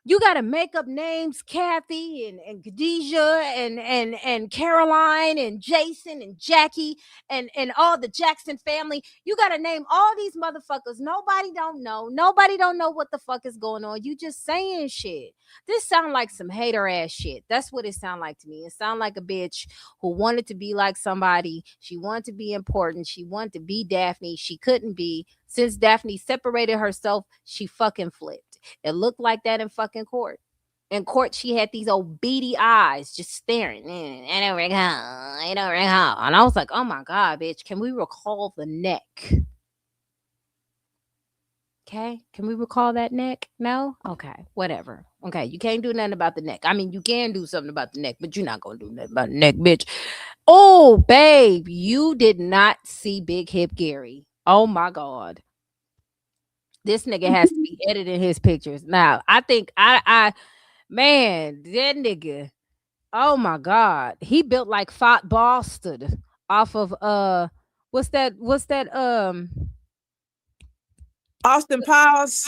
You got to make up names, Kathy and Khadijah and Caroline and Jason and Jackie and all the Jackson family. You got to name all these motherfuckers. Nobody don't know. Nobody don't know what the fuck is going on. You just saying shit. This sound like some hater ass shit. That's what it sound like to me. It sound like a bitch who wanted to be like somebody. She wanted to be important. She wanted to be Daphne. She couldn't be. Since Daphne separated herself, she fucking flipped. It looked like that in fucking court. In court, she had these old beady eyes just staring. I don't recall. And I was like, oh my God, bitch, can we recall the neck? Okay, can we recall that neck? No? Okay, whatever. Okay, you can't do nothing about the neck. I mean, you can do something about the neck, but you're not going to do nothing about the neck, bitch. Oh, babe, you did not see Big Hip Gary. Oh my God. This nigga has to be editing his pictures. Now, I think man, that nigga, oh my God. He built like Fat Bastard off of what's that Austin Powers.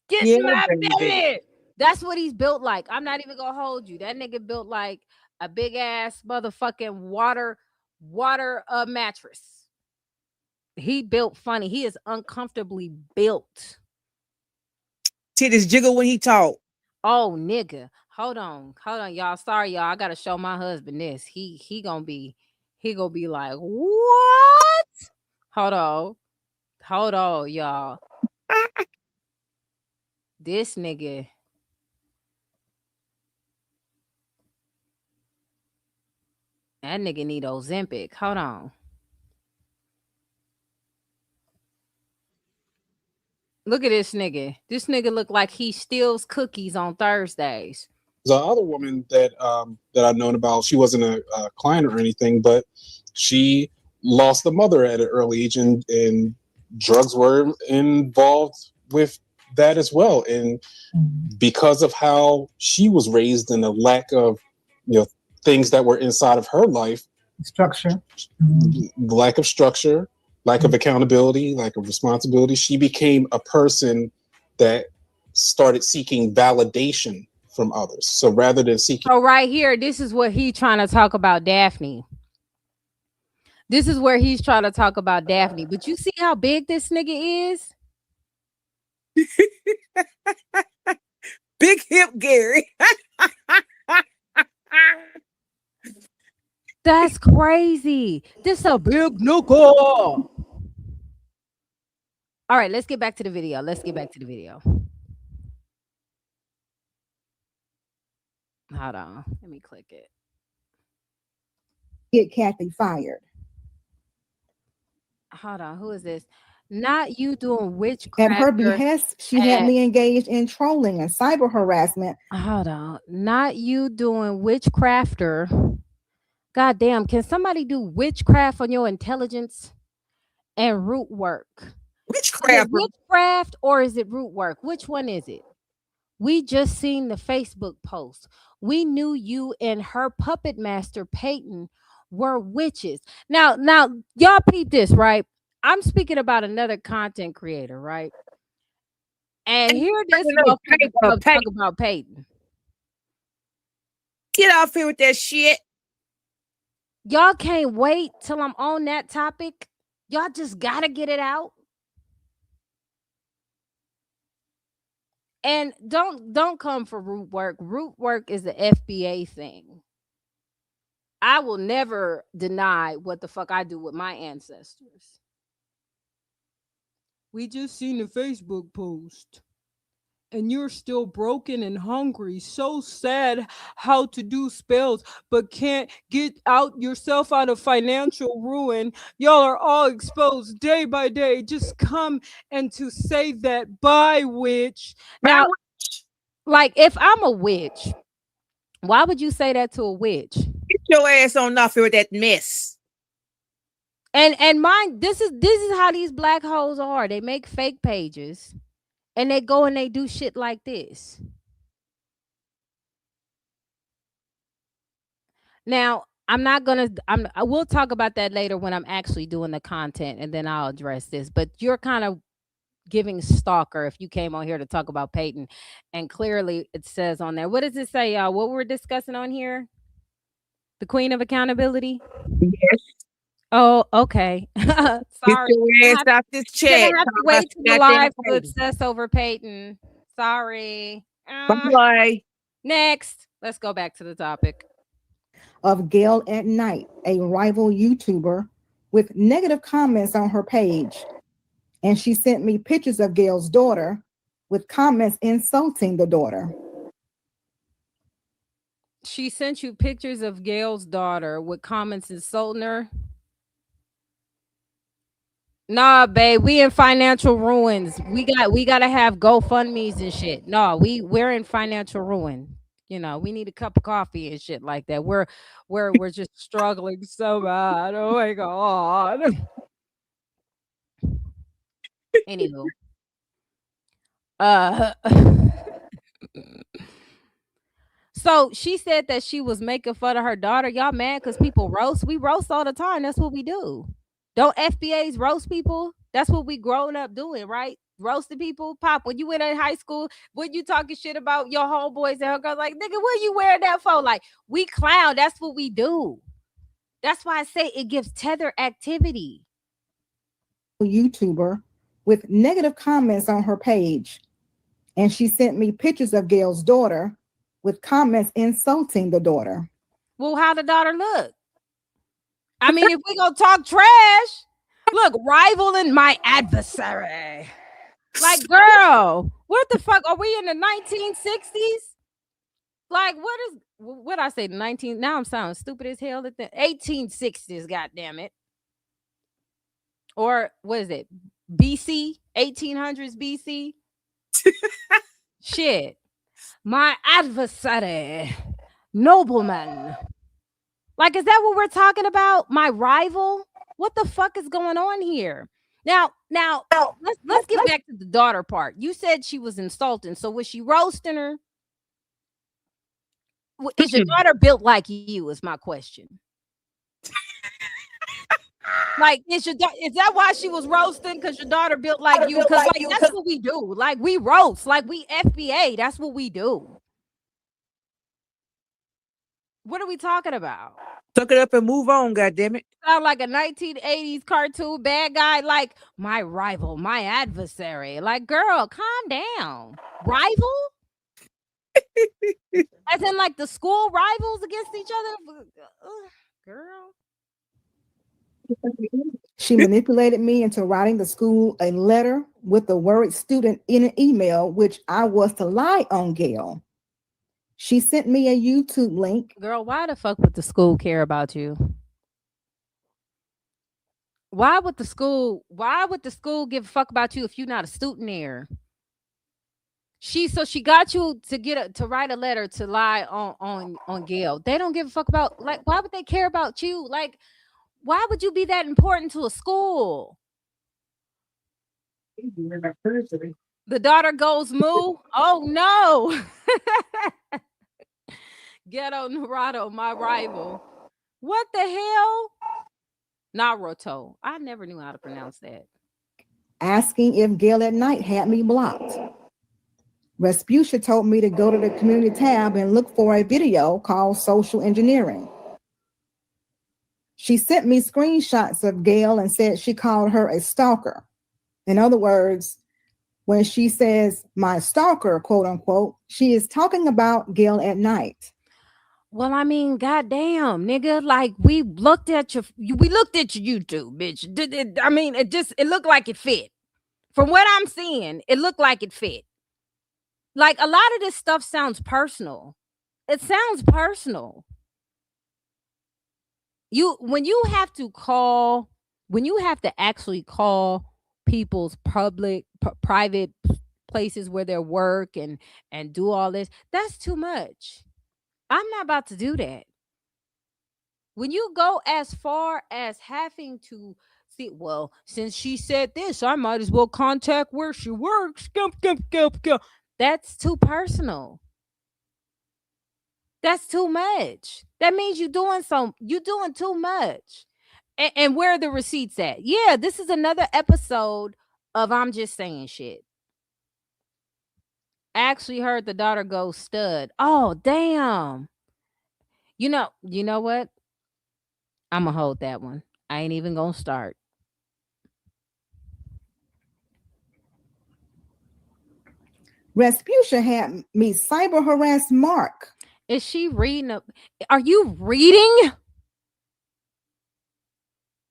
Get my baby. That's what he's built like. I'm not even gonna hold you. That nigga built like a big ass motherfucking water water mattress. He built funny. He is uncomfortably built. Titties jiggle when he talk. Oh, nigga. Hold on, y'all. Sorry, y'all. I gotta show my husband this. He gonna be like, what? Hold on, y'all. This nigga. That nigga need Ozempic. Hold on. Look at this nigga. This nigga look like he steals cookies on Thursdays. The other woman that I've known about, she wasn't a client or anything, but she lost a mother at an early age, and drugs were involved with that as well. And because of how she was raised and the lack of, things that were inside of her life, Structure. lack of structure, lack of accountability, lack of responsibility, she became a person that started seeking validation from others. So rather than seeking, So right here, this is what he trying to talk about Daphne. This is where he's trying to talk about Daphne. But you see how big this nigga is? Big hip Gary. That's crazy. This a big nigga. All right, let's get back to the video. Hold on. Let me click it. Get Kathy fired. Hold on. Who is this? Not you doing witchcraft. At her behest, she had me engaged in trolling and cyber harassment. Hold on. Not you doing witchcrafter. God damn. Can somebody do witchcraft on your intelligence and root work? Witchcraft. Witchcraft or is it root work? Which one is it? We just seen the Facebook post. We knew you and her puppet master Peyton were witches. Now, y'all peep this, right? I'm speaking about another content creator, right? And here this motherfucker talk about Peyton. Get off here with that shit. Y'all can't wait till I'm on that topic. Y'all just gotta get it out. And don't come for root work. Root work is the FBA thing. I will never deny what the fuck I do with my ancestors. We just seen the Facebook post. And you're still broken and hungry. So sad how to do spells, but can't get yourself out of financial ruin. Y'all are all exposed day by day. Just come and to say that by witch. Now, like if I'm a witch, why would you say that to a witch? Get your ass on off here with that mess. And mine, this is how these black hoes are. They make fake pages. And they go and they do shit like this. Now, I will talk about that later when I'm actually doing the content, and then I'll address this. But you're kind of giving stalker if you came on here to talk about Peyton. And clearly it says on there. What does it say, y'all? What we're discussing on here? The Queen of Accountability? Yes. Oh, okay. Sorry. Get your ass off this chat. Have to wait to the live to obsess over Peyton. Sorry. Bye. Next, let's go back to the topic. Of Gail at Night, a rival YouTuber, with negative comments on her page. And she sent me pictures of Gail's daughter with comments insulting the daughter. She sent you pictures of Gail's daughter with comments insulting her? Nah, babe, we in financial ruins. We gotta have GoFundMe's and shit. No, we're in financial ruin. You know, we need a cup of coffee and shit like that. We're just struggling so bad. Oh my god. Anywho. So she said that she was making fun of her daughter. Y'all mad because people roast? We roast all the time. That's what we do. Don't FBAs roast people? That's what we grown up doing, right? Roasting people. Pop, when you went in high school, when you talking shit about your homeboys and her girls, like, nigga, what you wearing that for? Like, we clown. That's what we do. That's why I say it gives tether activity. YouTuber with negative comments on her page. And she sent me pictures of Gail's daughter with comments insulting the daughter. Well, how the daughter look? I mean, if we gonna talk trash, look, rivaling my adversary. Like, girl, what the fuck? Are we in the 1960s? Like, what I say, 19? Now I'm sounding stupid as hell at the 1860s, goddamn it. Or what is it? BC? 1800s BC? Shit. My adversary, nobleman. Like, is that what we're talking about? My rival? What the fuck is going on here? Now, let's get back to the daughter part. You said she was insulting. So was she roasting her? Is your daughter built like you? Is my question. Like, is that why she was roasting? Because your daughter built like you? Because like that's what we do. Like, we roast. Like, we FBA. That's what we do. What are we talking about? Tuck it up and move on, goddammit. Sound like a 1980s cartoon bad guy, like my rival, my adversary. Like, girl, calm down. Rival? As in, like, the school rivals against each other? Girl. She manipulated me into writing the school a letter with the word student in an email, which I was to lie on Gail. She sent me a YouTube link. Girl, why the fuck would the school care about you? Why would the school give a fuck about you if you're not a student there? She got you to write a letter to lie on Gail. They don't give a fuck about, like, why would they care about you? Like, why would you be that important to a school? The daughter goes moo. Oh no. Ghetto Naruto, my rival. What the hell? Naruto. I never knew how to pronounce that. Asking if Gail at night had me blocked. Respucia told me to go to the community tab and look for a video called Social Engineering. She sent me screenshots of Gail and said she called her a stalker. In other words, when she says my stalker, quote unquote, she is talking about Gail at night. Well, I mean, goddamn, nigga, like, we looked at your YouTube, bitch. I mean, it looked like it fit. From what I'm seeing, it looked like it fit. Like, a lot of this stuff sounds personal. It sounds personal. When you have to actually call people's private places where they work and do all this, that's too much. I'm not about to do that. When you go as far as having to see, well, since she said this, I might as well contact where she works. That's too personal. That's too much. That means you're doing too much. And where are the receipts at? Yeah, this is another episode of I'm Just Saying Shit. I actually heard the daughter go stud. Oh, damn. You know what? I'm going to hold that one. I ain't even going to start. Respucia had me cyber harass Mark. Is she reading? Are you reading?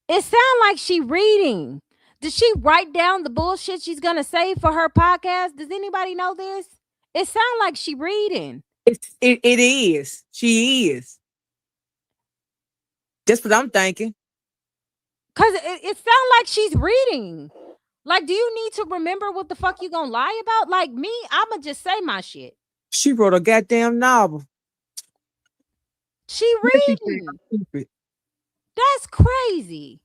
It sounds like she reading. Did she write down the bullshit she's going to say for her podcast? Does anybody know this? It sounds like she reading. It is. She is. That's what I'm thinking. Because it sounds like she's reading. Like, do you need to remember what the fuck you gonna lie about? Like me, I'ma just say my shit. She wrote a goddamn novel. She reading. That's crazy.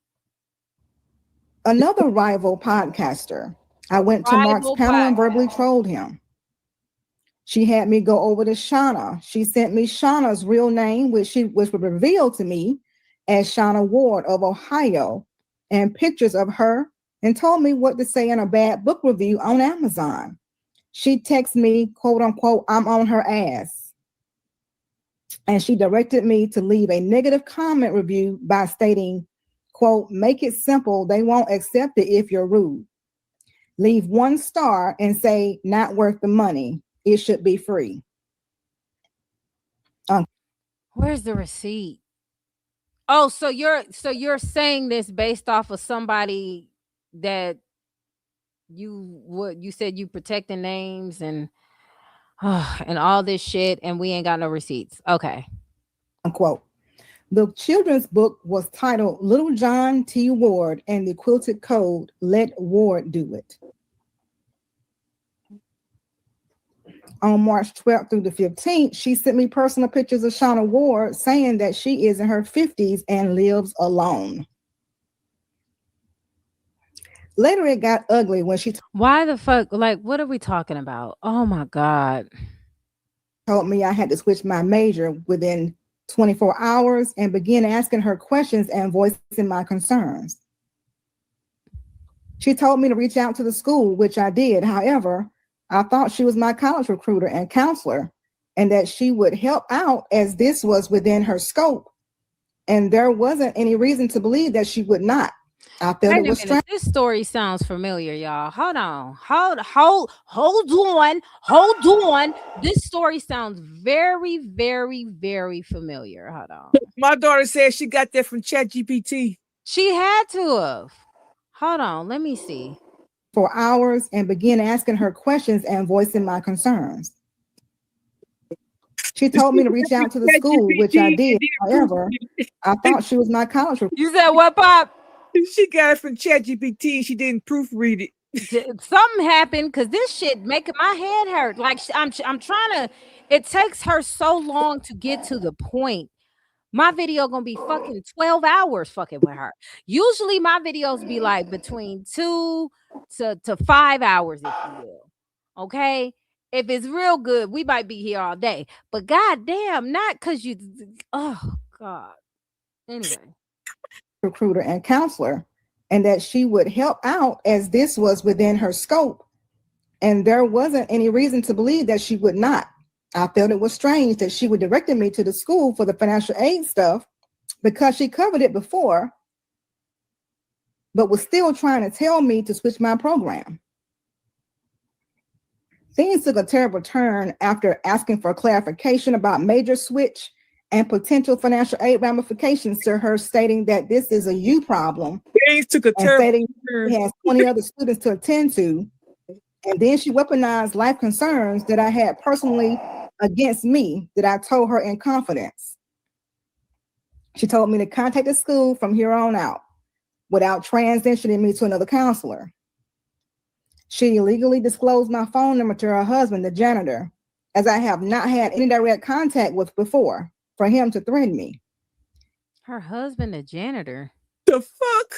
Another rival podcaster. I went to Mark's panel and verbally trolled him. She had me go over to Shauna. She sent me Shauna's real name, which was revealed to me as Shauna Ward of Ohio, and pictures of her, and told me what to say in a bad book review on Amazon. She texted me, quote unquote, I'm on her ass. and she directed me to leave a negative comment review by stating, quote, make it simple. They won't accept it if you're rude. Leave 1 star and say, not worth the money. It should be free. Where's the receipt? Oh, so you're saying this based off of somebody that you said you protecting names and and all this shit, and we ain't got no receipts. Okay. Unquote. The children's book was titled Little John T. Ward and the Quilted Code, Let Ward Do It. On March 12th through the 15th, she sent me personal pictures of Shauna Ward saying that she is in her 50s and lives alone. Later, it got ugly when she Why the fuck? Like, what are we talking about? Oh my God. told me I had to switch my major within 24 hours and began asking her questions and voicing my concerns. She told me to reach out to the school, which I did. However, I thought she was my college recruiter and counselor and that she would help out as this was within her scope. And there wasn't any reason to believe that she would not. I felt it was strange. This story sounds familiar, y'all. Hold on. Hold on. This story sounds very, very, very familiar. Hold on. My daughter said she got that from ChatGPT. She had to have. Hold on. Let me see. For hours and began asking her questions and voicing my concerns. She told me to reach out to the school, which I did. However, I thought she was my college recruiter. You said what, Pop? She got it from ChatGPT. She didn't proofread it. Something happened because this shit making my head hurt. Like I'm trying to. It takes her so long to get to the point. My video gonna be fucking 12 hours fucking with her. Usually my videos be like between 2 to 5 hours, if you will. Okay. If it's real good, we might be here all day. But goddamn, not because you. Oh God. Anyway. Recruiter and counselor, and that she would help out as this was within her scope. And there wasn't any reason to believe that she would not. I felt it was strange that she would directed me to the school for the financial aid stuff because she covered it before, but was still trying to tell me to switch my program. Things took a terrible turn after asking for clarification about major switch and potential financial aid ramifications to her, stating that this is a you problem. Things took a terrible stating turn. She has 20 other students to attend to. And then she weaponized life concerns that I had personally against me that I told her in confidence. She told me to contact the school from here on out without transitioning me to another counselor. She illegally disclosed my phone number to her husband, the janitor, as I have not had any direct contact with before, for him to threaten me. Her husband, the janitor. The fuck?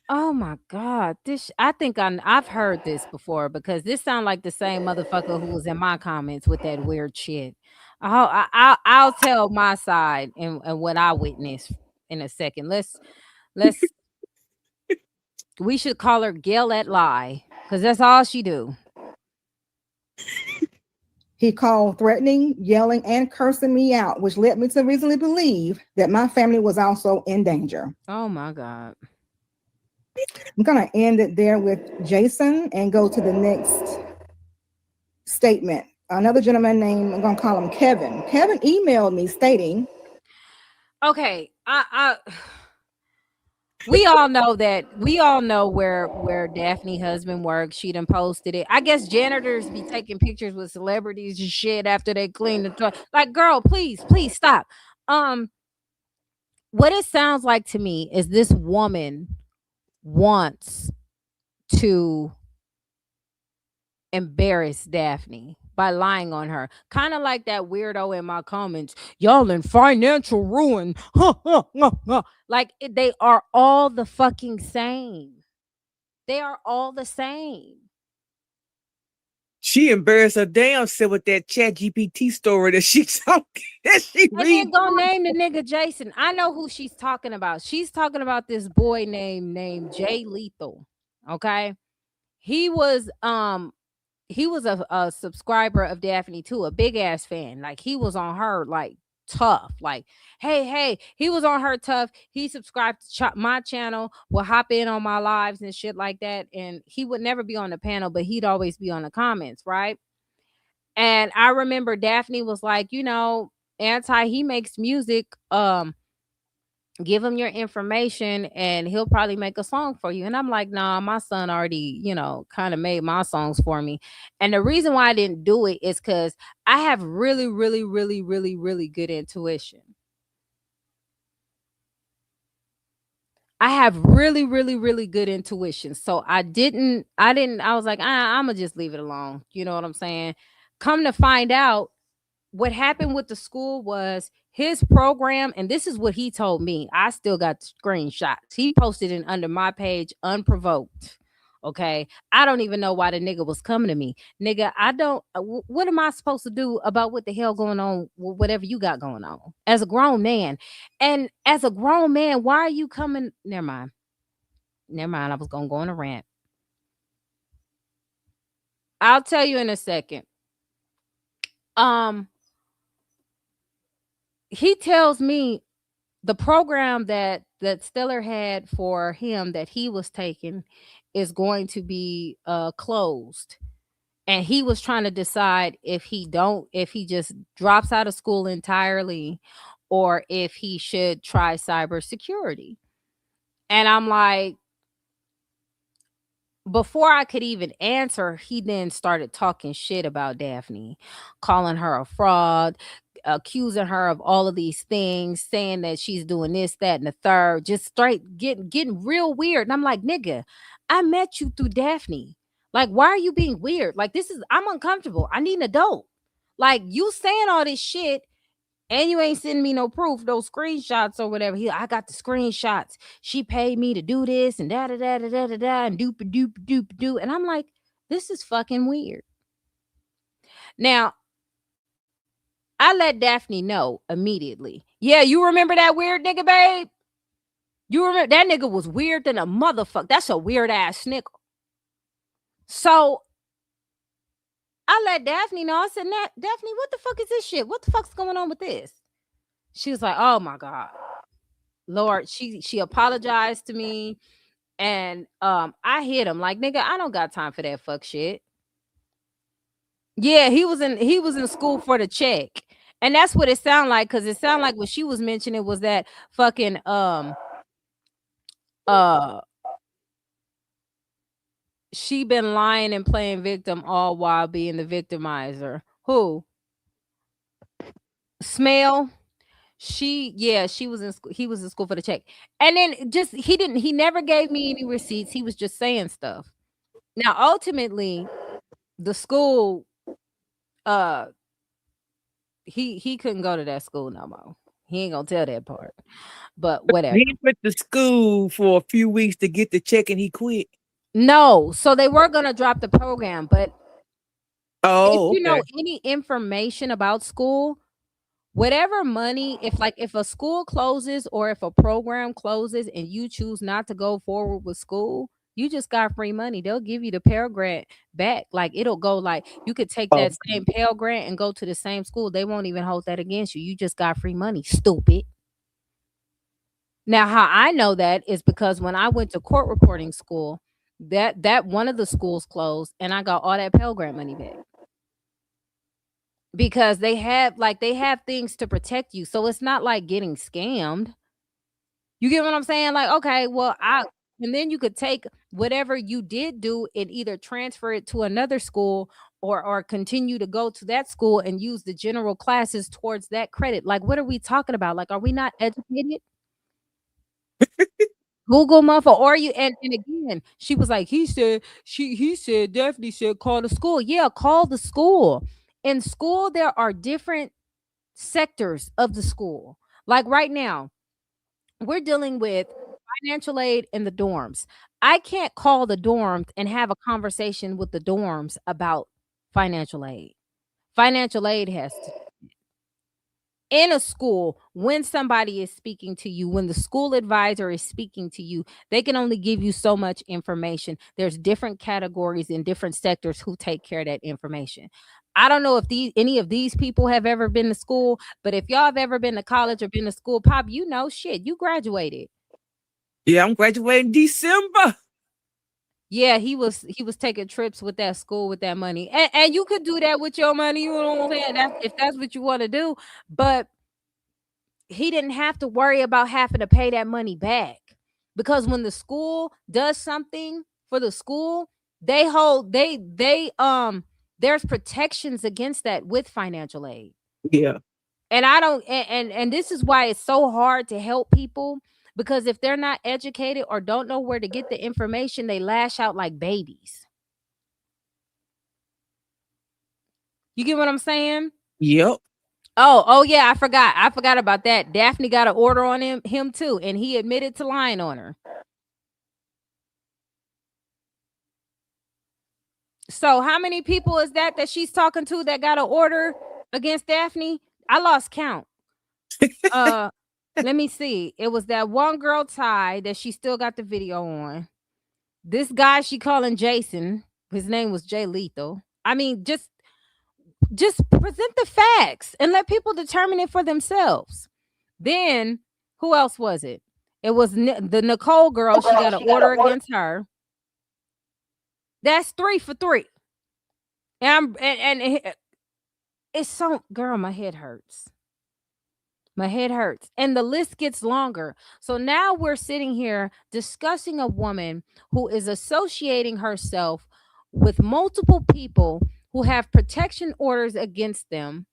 Oh my God. I think I've heard this before because this sounds like the same motherfucker who was in my comments with that weird shit. I'll tell my side and what I witnessed in a second. Let's we should call her Gail at Lie because that's all she do. He called threatening, yelling, and cursing me out, which led me to reasonably believe that my family was also in danger. Oh my God. I'm going to end it there with Jason and go to the next statement. Another gentleman named, I'm going to call him Kevin. Kevin emailed me stating, okay, we all know where Daphne husband works. She done posted it. I guess janitors be taking pictures with celebrities and shit after they clean the toilet. Like, girl, please stop. What it sounds like to me is this woman wants to embarrass Daphne by lying on her. Kind of like that weirdo in my comments. Y'all in financial ruin. Like they are all the fucking same. They are all the same. She embarrassed her damn self with that ChatGPT story that she talking. That she and then gonna name the nigga Jason. I know who she's talking about. She's talking about this boy named Jay Lethal. Okay. He was a subscriber of Daphne too, a big ass fan. Like he was on her like tough. Like, hey, he was on her tough. He subscribed to my channel, will hop in on my lives and shit like that. And he would never be on the panel, but he'd always be on the comments, right? And I remember Daphne was like, Anti, he makes music. Give him your information and he'll probably make a song for you. And I'm like, nah, my son already, kind of made my songs for me. And the reason why I didn't do it is because I have really, really, really, really, really good intuition. I have really, really, really good intuition. So I was like, I'm gonna just leave it alone. You know what I'm saying? Come to find out, what happened with the school was his program, and this is what he told me. I still got the screenshots. He posted it under my page unprovoked. Okay. I don't even know why the nigga was coming to me. Nigga, I don't what am I supposed to do about what the hell going on, whatever you got going on as a grown man? And as a grown man, why are you coming? Never mind. I was gonna go on a rant. I'll tell you in a second. He tells me the program that Stellar had for him that he was taking is going to be closed. And he was trying to decide if he just drops out of school entirely or if he should try cybersecurity. And I'm like, before I could even answer, he then started talking shit about Daphne, calling her a fraud, accusing her of all of these things, saying that she's doing this, that, and the third, just straight getting real weird. And I'm like, nigga, I met you through Daphne. Like, why are you being weird? Like, I'm uncomfortable. I need an adult. Like, you saying all this shit and you ain't sending me no proof, those screenshots or whatever. I got the screenshots. She paid me to do this and da da da da da da da and doop doop doop doop. And I'm like, this is fucking weird. Now, I let Daphne know immediately. Yeah, you remember that weird nigga, babe? You remember that nigga was weird than a motherfucker. That's a weird ass nigga. So I let Daphne know. I said, Daphne, what the fuck is this shit? What the fuck's going on with this? She was like, oh my God. Lord, she apologized to me. And I hit him like, nigga, I don't got time for that fuck shit. Yeah, he was in school for the check. And that's what it sounded like, because it sounded like what she was mentioning was that fucking she been lying and playing victim all while being the victimizer. Who? Smell. She was in school. He was in school for the check. And then he never gave me any receipts. He was just saying stuff. Now, ultimately, the school, he couldn't go to that school no more. He ain't gonna tell that part. But whatever. He went to school for a few weeks to get the check and he quit. No, so they were gonna drop the program, but Oh, if you know any information about school, whatever money, if a school closes or if a program closes and you choose not to go forward with school, you just got free money. They'll give you the Pell Grant back. Like, it'll go, like, you could take that same Pell Grant and go to the same school. They won't even hold that against you. You just got free money. Stupid. Now, how I know that is because when I went to court reporting school, that one of the schools closed and I got all that Pell Grant money back. Because they have things to protect you. So it's not like getting scammed. You get what I'm saying? Like, okay, well, and then you could take whatever you did do and either transfer it to another school or continue to go to that school and use the general classes towards that credit. Like, what are we talking about? Like, are we not educated? Google motherfucker, or you and again, she was like, he said, Daphne said, call the school. Yeah, call the school. In school, there are different sectors of the school. Like right now, we're dealing with financial aid in the dorms. I can't call the dorms and have a conversation with the dorms about financial aid. Financial aid has to. in a school, when somebody is speaking to you, when the school advisor is speaking to you, they can only give you so much information. There's different categories in different sectors who take care of that information. I don't know if any of these people have ever been to school, but if y'all have ever been to college or been to school, Pop, you know shit, you graduated. Yeah, I'm graduating December. Yeah, he was taking trips with that school with that money. And you could do that with your money, you know what I'm saying? If that's what you want to do. But he didn't have to worry about having to pay that money back. Because when the school does something for the school, there's protections against that with financial aid. Yeah. And I don't and this is why it's so hard to help people, because if they're not educated or don't know where to get the information, they lash out like babies. You get what I'm saying? Yep. Oh yeah, I forgot about that. Daphne got an order on him too, and he admitted to lying on her. So how many people is that she's talking to that got an order against Daphne? I lost count. Uh let me see. It was that one girl, Ty, that she still got the video on. This guy she calling Jason, his name was Jay Lethal. I mean, just present the facts and let people determine it for themselves. Then who else was it? It was the Nicole girl. She got an order against her. That's 3 for 3. And it's so, girl, my head hurts. My head hurts. And the list gets longer. So now we're sitting here discussing a woman who is associating herself with multiple people who have protection orders against them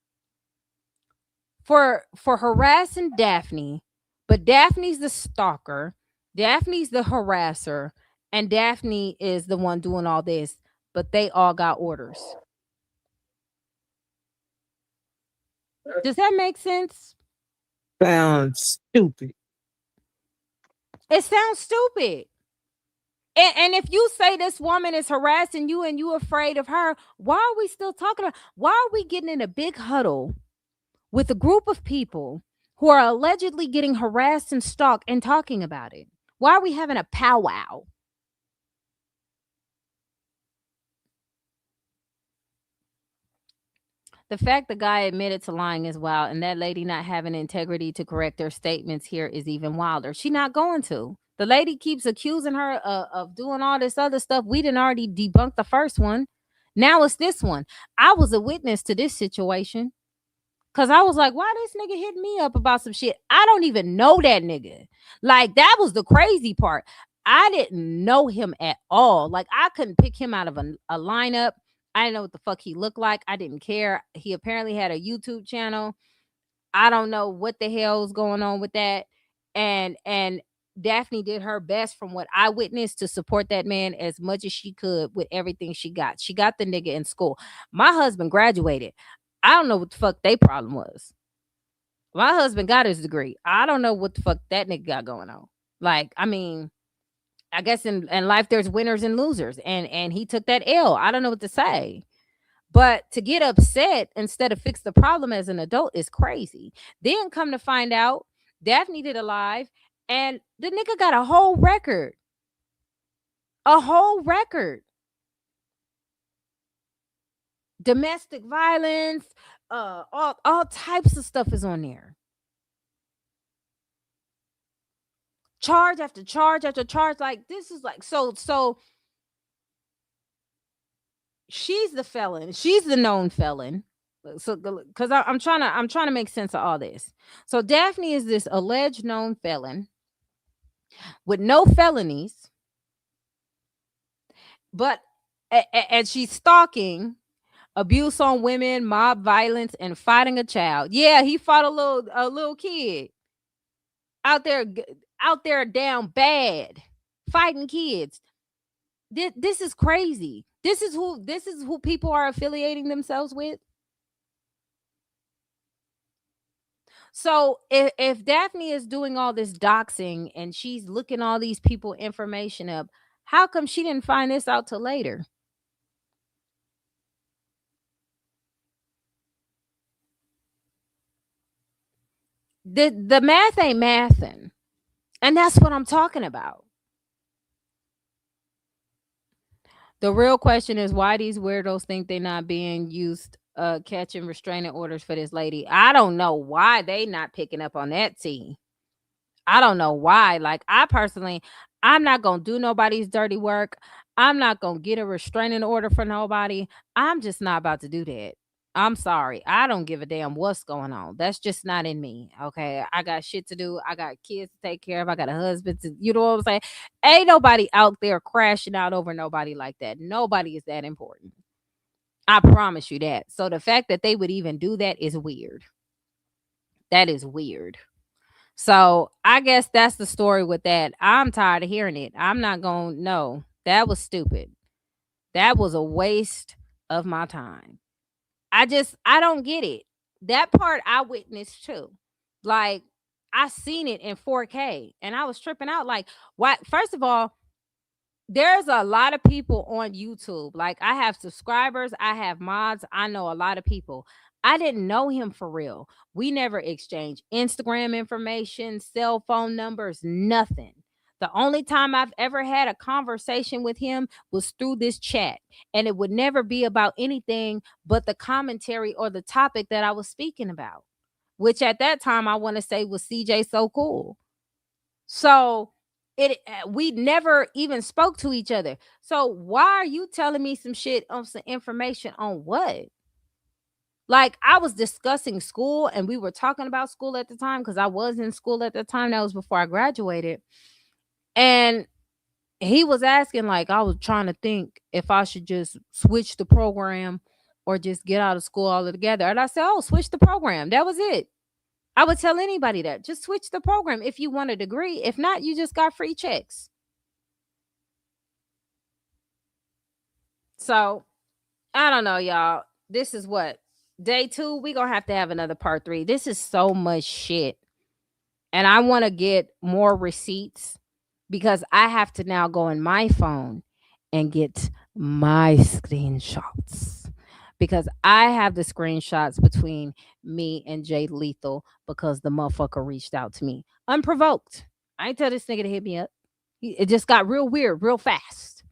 for harassing Daphne. But Daphne's the stalker, Daphne's the harasser, and Daphne is the one doing all this. But they all got orders. Does that make sense? Sounds stupid. It sounds stupid. And if you say this woman is harassing you and you afraid of her, why are we still talking about? Why are we getting in a big huddle with a group of people who are allegedly getting harassed and stalked and talking about it? Why are we having a powwow? The fact the guy admitted to lying is wild, and that lady not having integrity to correct her statements here is even wilder. She not going to. The lady keeps accusing her of doing all this other stuff. We didn't already debunk the first one. Now it's this one. I was a witness to this situation. Cause I was like, why this nigga hit me up about some shit? I don't even know that nigga. Like, that was the crazy part. I didn't know him at all. Like, I couldn't pick him out of a lineup. I didn't know what the fuck he looked like. I didn't care. He apparently had a YouTube channel. I don't know what the hell's going on with that. And Daphne did her best from what I witnessed to support that man as much as she could with everything she got. She got the nigga in school. My husband graduated. I don't know what the fuck their problem was. My husband got his degree. I don't know what the fuck that nigga got going on. Like, I mean, I guess in life there's winners and losers, and he took that L. I don't know what to say. But to get upset instead of fix the problem as an adult is crazy. Then come to find out, Daphne did a live, and the nigga got a whole record. A whole record. Domestic violence, all types of stuff is on there. Charge after charge after charge. Like, this is like, so she's the felon. She's the known felon. So, because I'm trying to make sense of all this. So Daphne is this alleged known felon with no felonies, but and she's stalking, abuse on women, mob violence, and fighting a child. Yeah, he fought a little kid out there down bad, fighting kids. This is crazy. This is who people are affiliating themselves with. So if Daphne is doing all this doxing and she's looking all these people information up, how come she didn't find this out till later? the math ain't mathing. And that's what I'm talking about. The real question is why these weirdos think they're not being used catching restraining orders for this lady. I don't know why they not picking up on that tea. I don't know why. Like I personally, I'm not gonna do nobody's dirty work. I'm not gonna get a restraining order for nobody. I'm just not about to do that. I'm sorry. I don't give a damn what's going on. That's just not in me. Okay. I got shit to do. I got kids to take care of. I got a husband to, you know what I'm saying? Ain't nobody out there crashing out over nobody like that. Nobody is that important. I promise you that. So the fact that they would even do that is weird. That is weird. So I guess that's the story with that. I'm tired of hearing it. I'm not going to know. That was stupid. That was a waste of my time. I don't get it. That part I witnessed too. Like I seen it in 4K and I was tripping out. Like, why? First of all, there's a lot of people on YouTube. Like I have subscribers, I have mods, I know a lot of people. I didn't know him for real. We never exchanged Instagram information, cell phone numbers, nothing. The only time I've ever had a conversation with him was through this chat, and it would never be about anything but the commentary or the topic that I was speaking about, which at that time I want to say was CJ So Cool. So we never even spoke to each other. So why are you telling me some shit on some information on what? Like I was discussing school and we were talking about school at the time because I was in school at the time. That was before I graduated. And he was asking, like, I was trying to think if I should just switch the program or just get out of school altogether. And I said, oh, switch the program. That was it. I would tell anybody that. Just switch the program if you want a degree. If not, you just got free checks. So, I don't know, y'all. This is what? Day 2. We're going to have another part 3. This is so much shit. And I want to get more receipts because I have to now go in my phone and get my screenshots. Because I have the screenshots between me and Jay Lethal because the motherfucker reached out to me unprovoked. I ain't tell this nigga to hit me up. It just got real weird, real fast.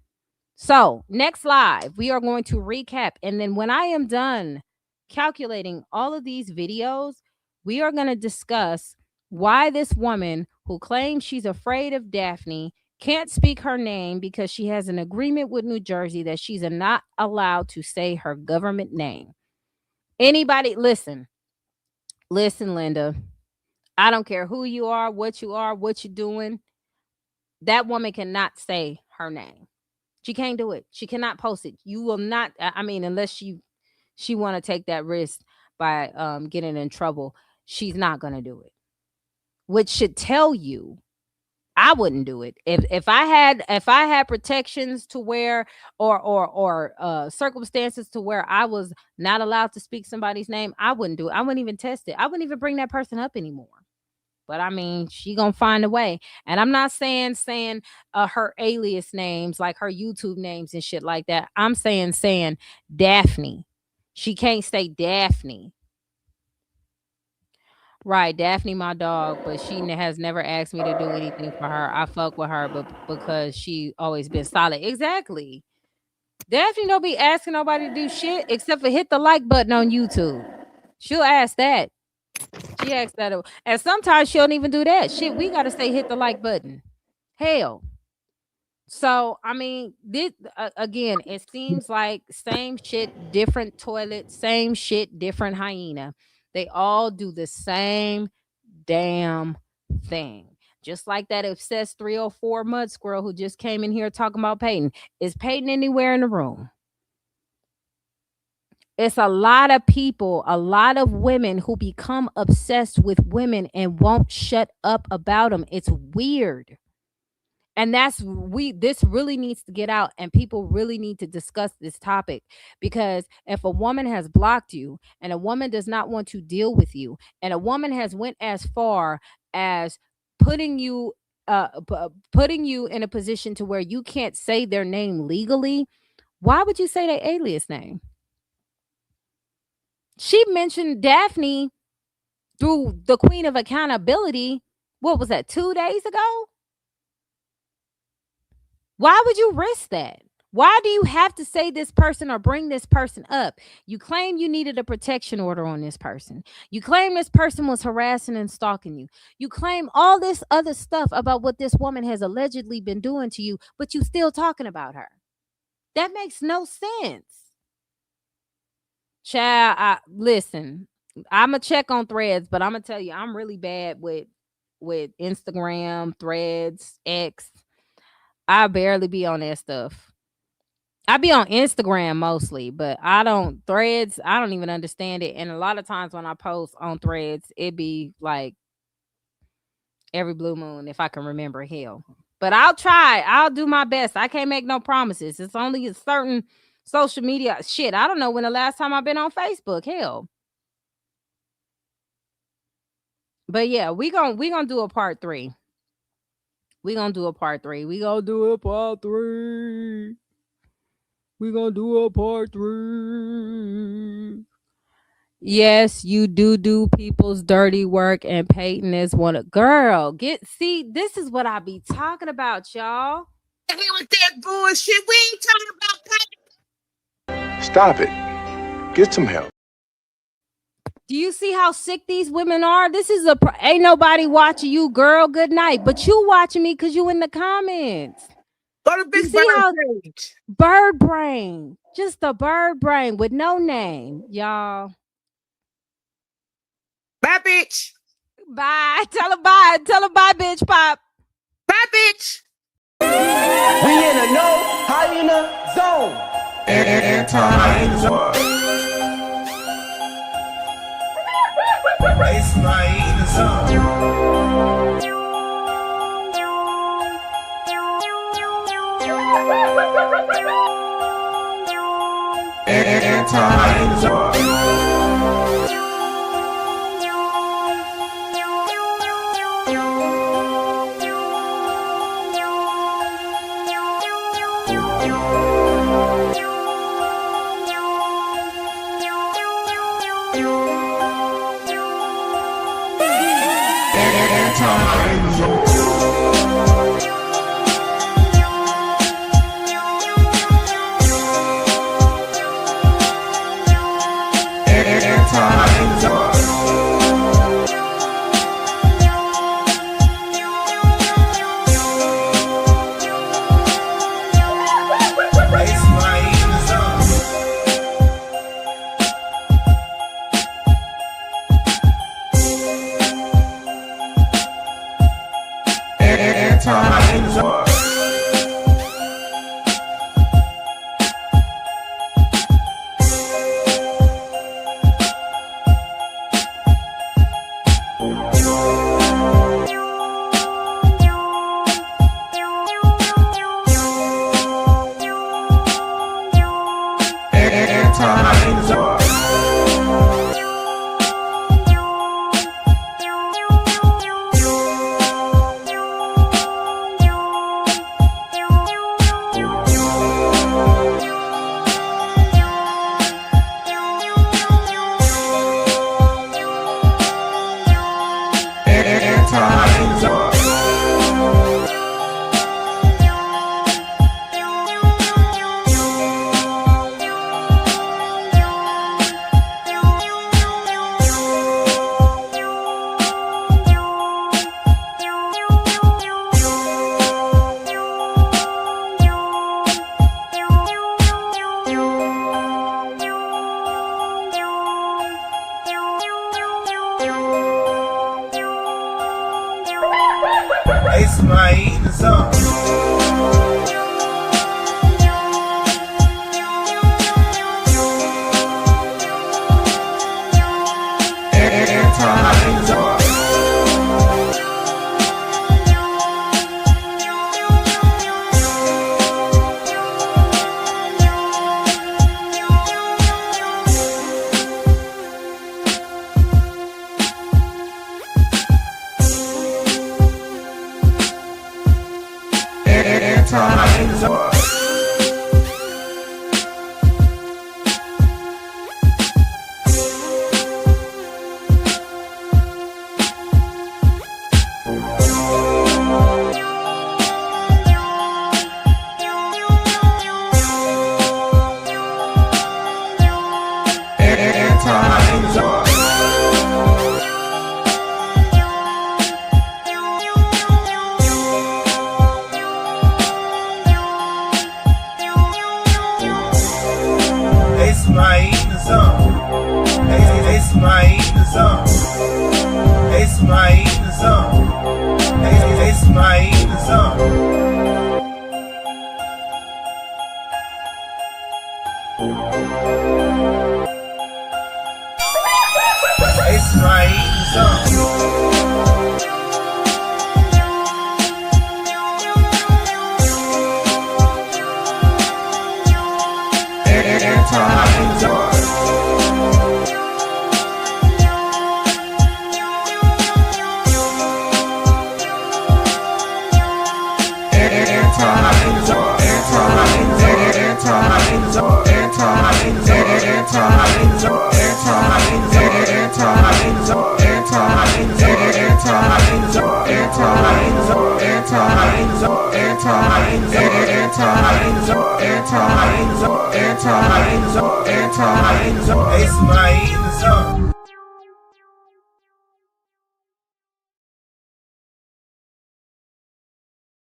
So, next live, we are going to recap. And then when I am done calculating all of these videos, we are going to discuss why this woman who claims she's afraid of Daphne can't speak her name because she has an agreement with New Jersey that she's not allowed to say her government name. Anybody, listen, Linda. I don't care who you are, what you're doing. That woman cannot say her name. She can't do it. She cannot post it. You will not. I mean, unless she want to take that risk by getting in trouble, she's not gonna do it. Which should tell you I wouldn't do it. If I had protections to where or circumstances to where I was not allowed to speak somebody's name, I wouldn't do it. I wouldn't even test it. I wouldn't even bring that person up anymore. But I mean, she gonna find a way. And I'm not saying her alias names, like her YouTube names and shit like that. I'm saying Daphne. She can't say Daphne. Right, Daphne, my dog, but she has never asked me to do anything for her. I fuck with her, but because she always been solid. Exactly. Daphne don't be asking nobody to do shit except for hit the like button on YouTube. She'll ask that. She asks that, and sometimes she don't even do that. Shit, we gotta say hit the like button. Hell. So I mean, this again, it seems like same shit, different toilet, same shit, different hyena. They all do the same damn thing. Just like that obsessed 304 mud squirrel who just came in here talking about Peyton. Is Peyton anywhere in the room? It's a lot of people, a lot of women who become obsessed with women and won't shut up about them. It's weird. And this really needs to get out, and people really need to discuss this topic, because if a woman has blocked you and a woman does not want to deal with you, and a woman has went as far as putting you in a position to where you can't say their name legally, why would you say their alias name? She mentioned Daphne through the queen of accountability. What was that, 2 days ago? Why would you risk that? Why do you have to say this person or bring this person up? You claim you needed a protection order on this person. You claim this person was harassing and stalking you. You claim all this other stuff about what this woman has allegedly been doing to you, but you still talking about her. That makes no sense. Child, listen, I'm going to check on Threads, but I'm going to tell you, I'm really bad with Instagram, Threads, X. I barely be on that stuff. I be on Instagram mostly, but Threads, I don't even understand it. And a lot of times when I post on Threads, it be like every blue moon, if I can remember, hell. But I'll try. I'll do my best. I can't make no promises. It's only a certain social media shit. I don't know when the last time I've been on Facebook. Hell. But yeah, we gonna do a part 3. We gonna do a part 3. We gonna do a part 3. We gonna do a part 3. Yes, you do people's dirty work, and Peyton is one of girl. See, this is what I be talking about, y'all. Here with that bullshit. We ain't talking about Peyton. Stop it. Get some help. Do you see how sick these women are? This is ain't nobody watching you, girl. Good night. But you watching me because you in the comments. Go to Big Bird page. Bird brain. Just a bird brain with no name, y'all. Bye, bitch. Bye. Tell her bye. Tell her bye, bitch, Pop. Bye, bitch. We in a no hyena zone. It's my hyena zone. It's my hyena zone. It's my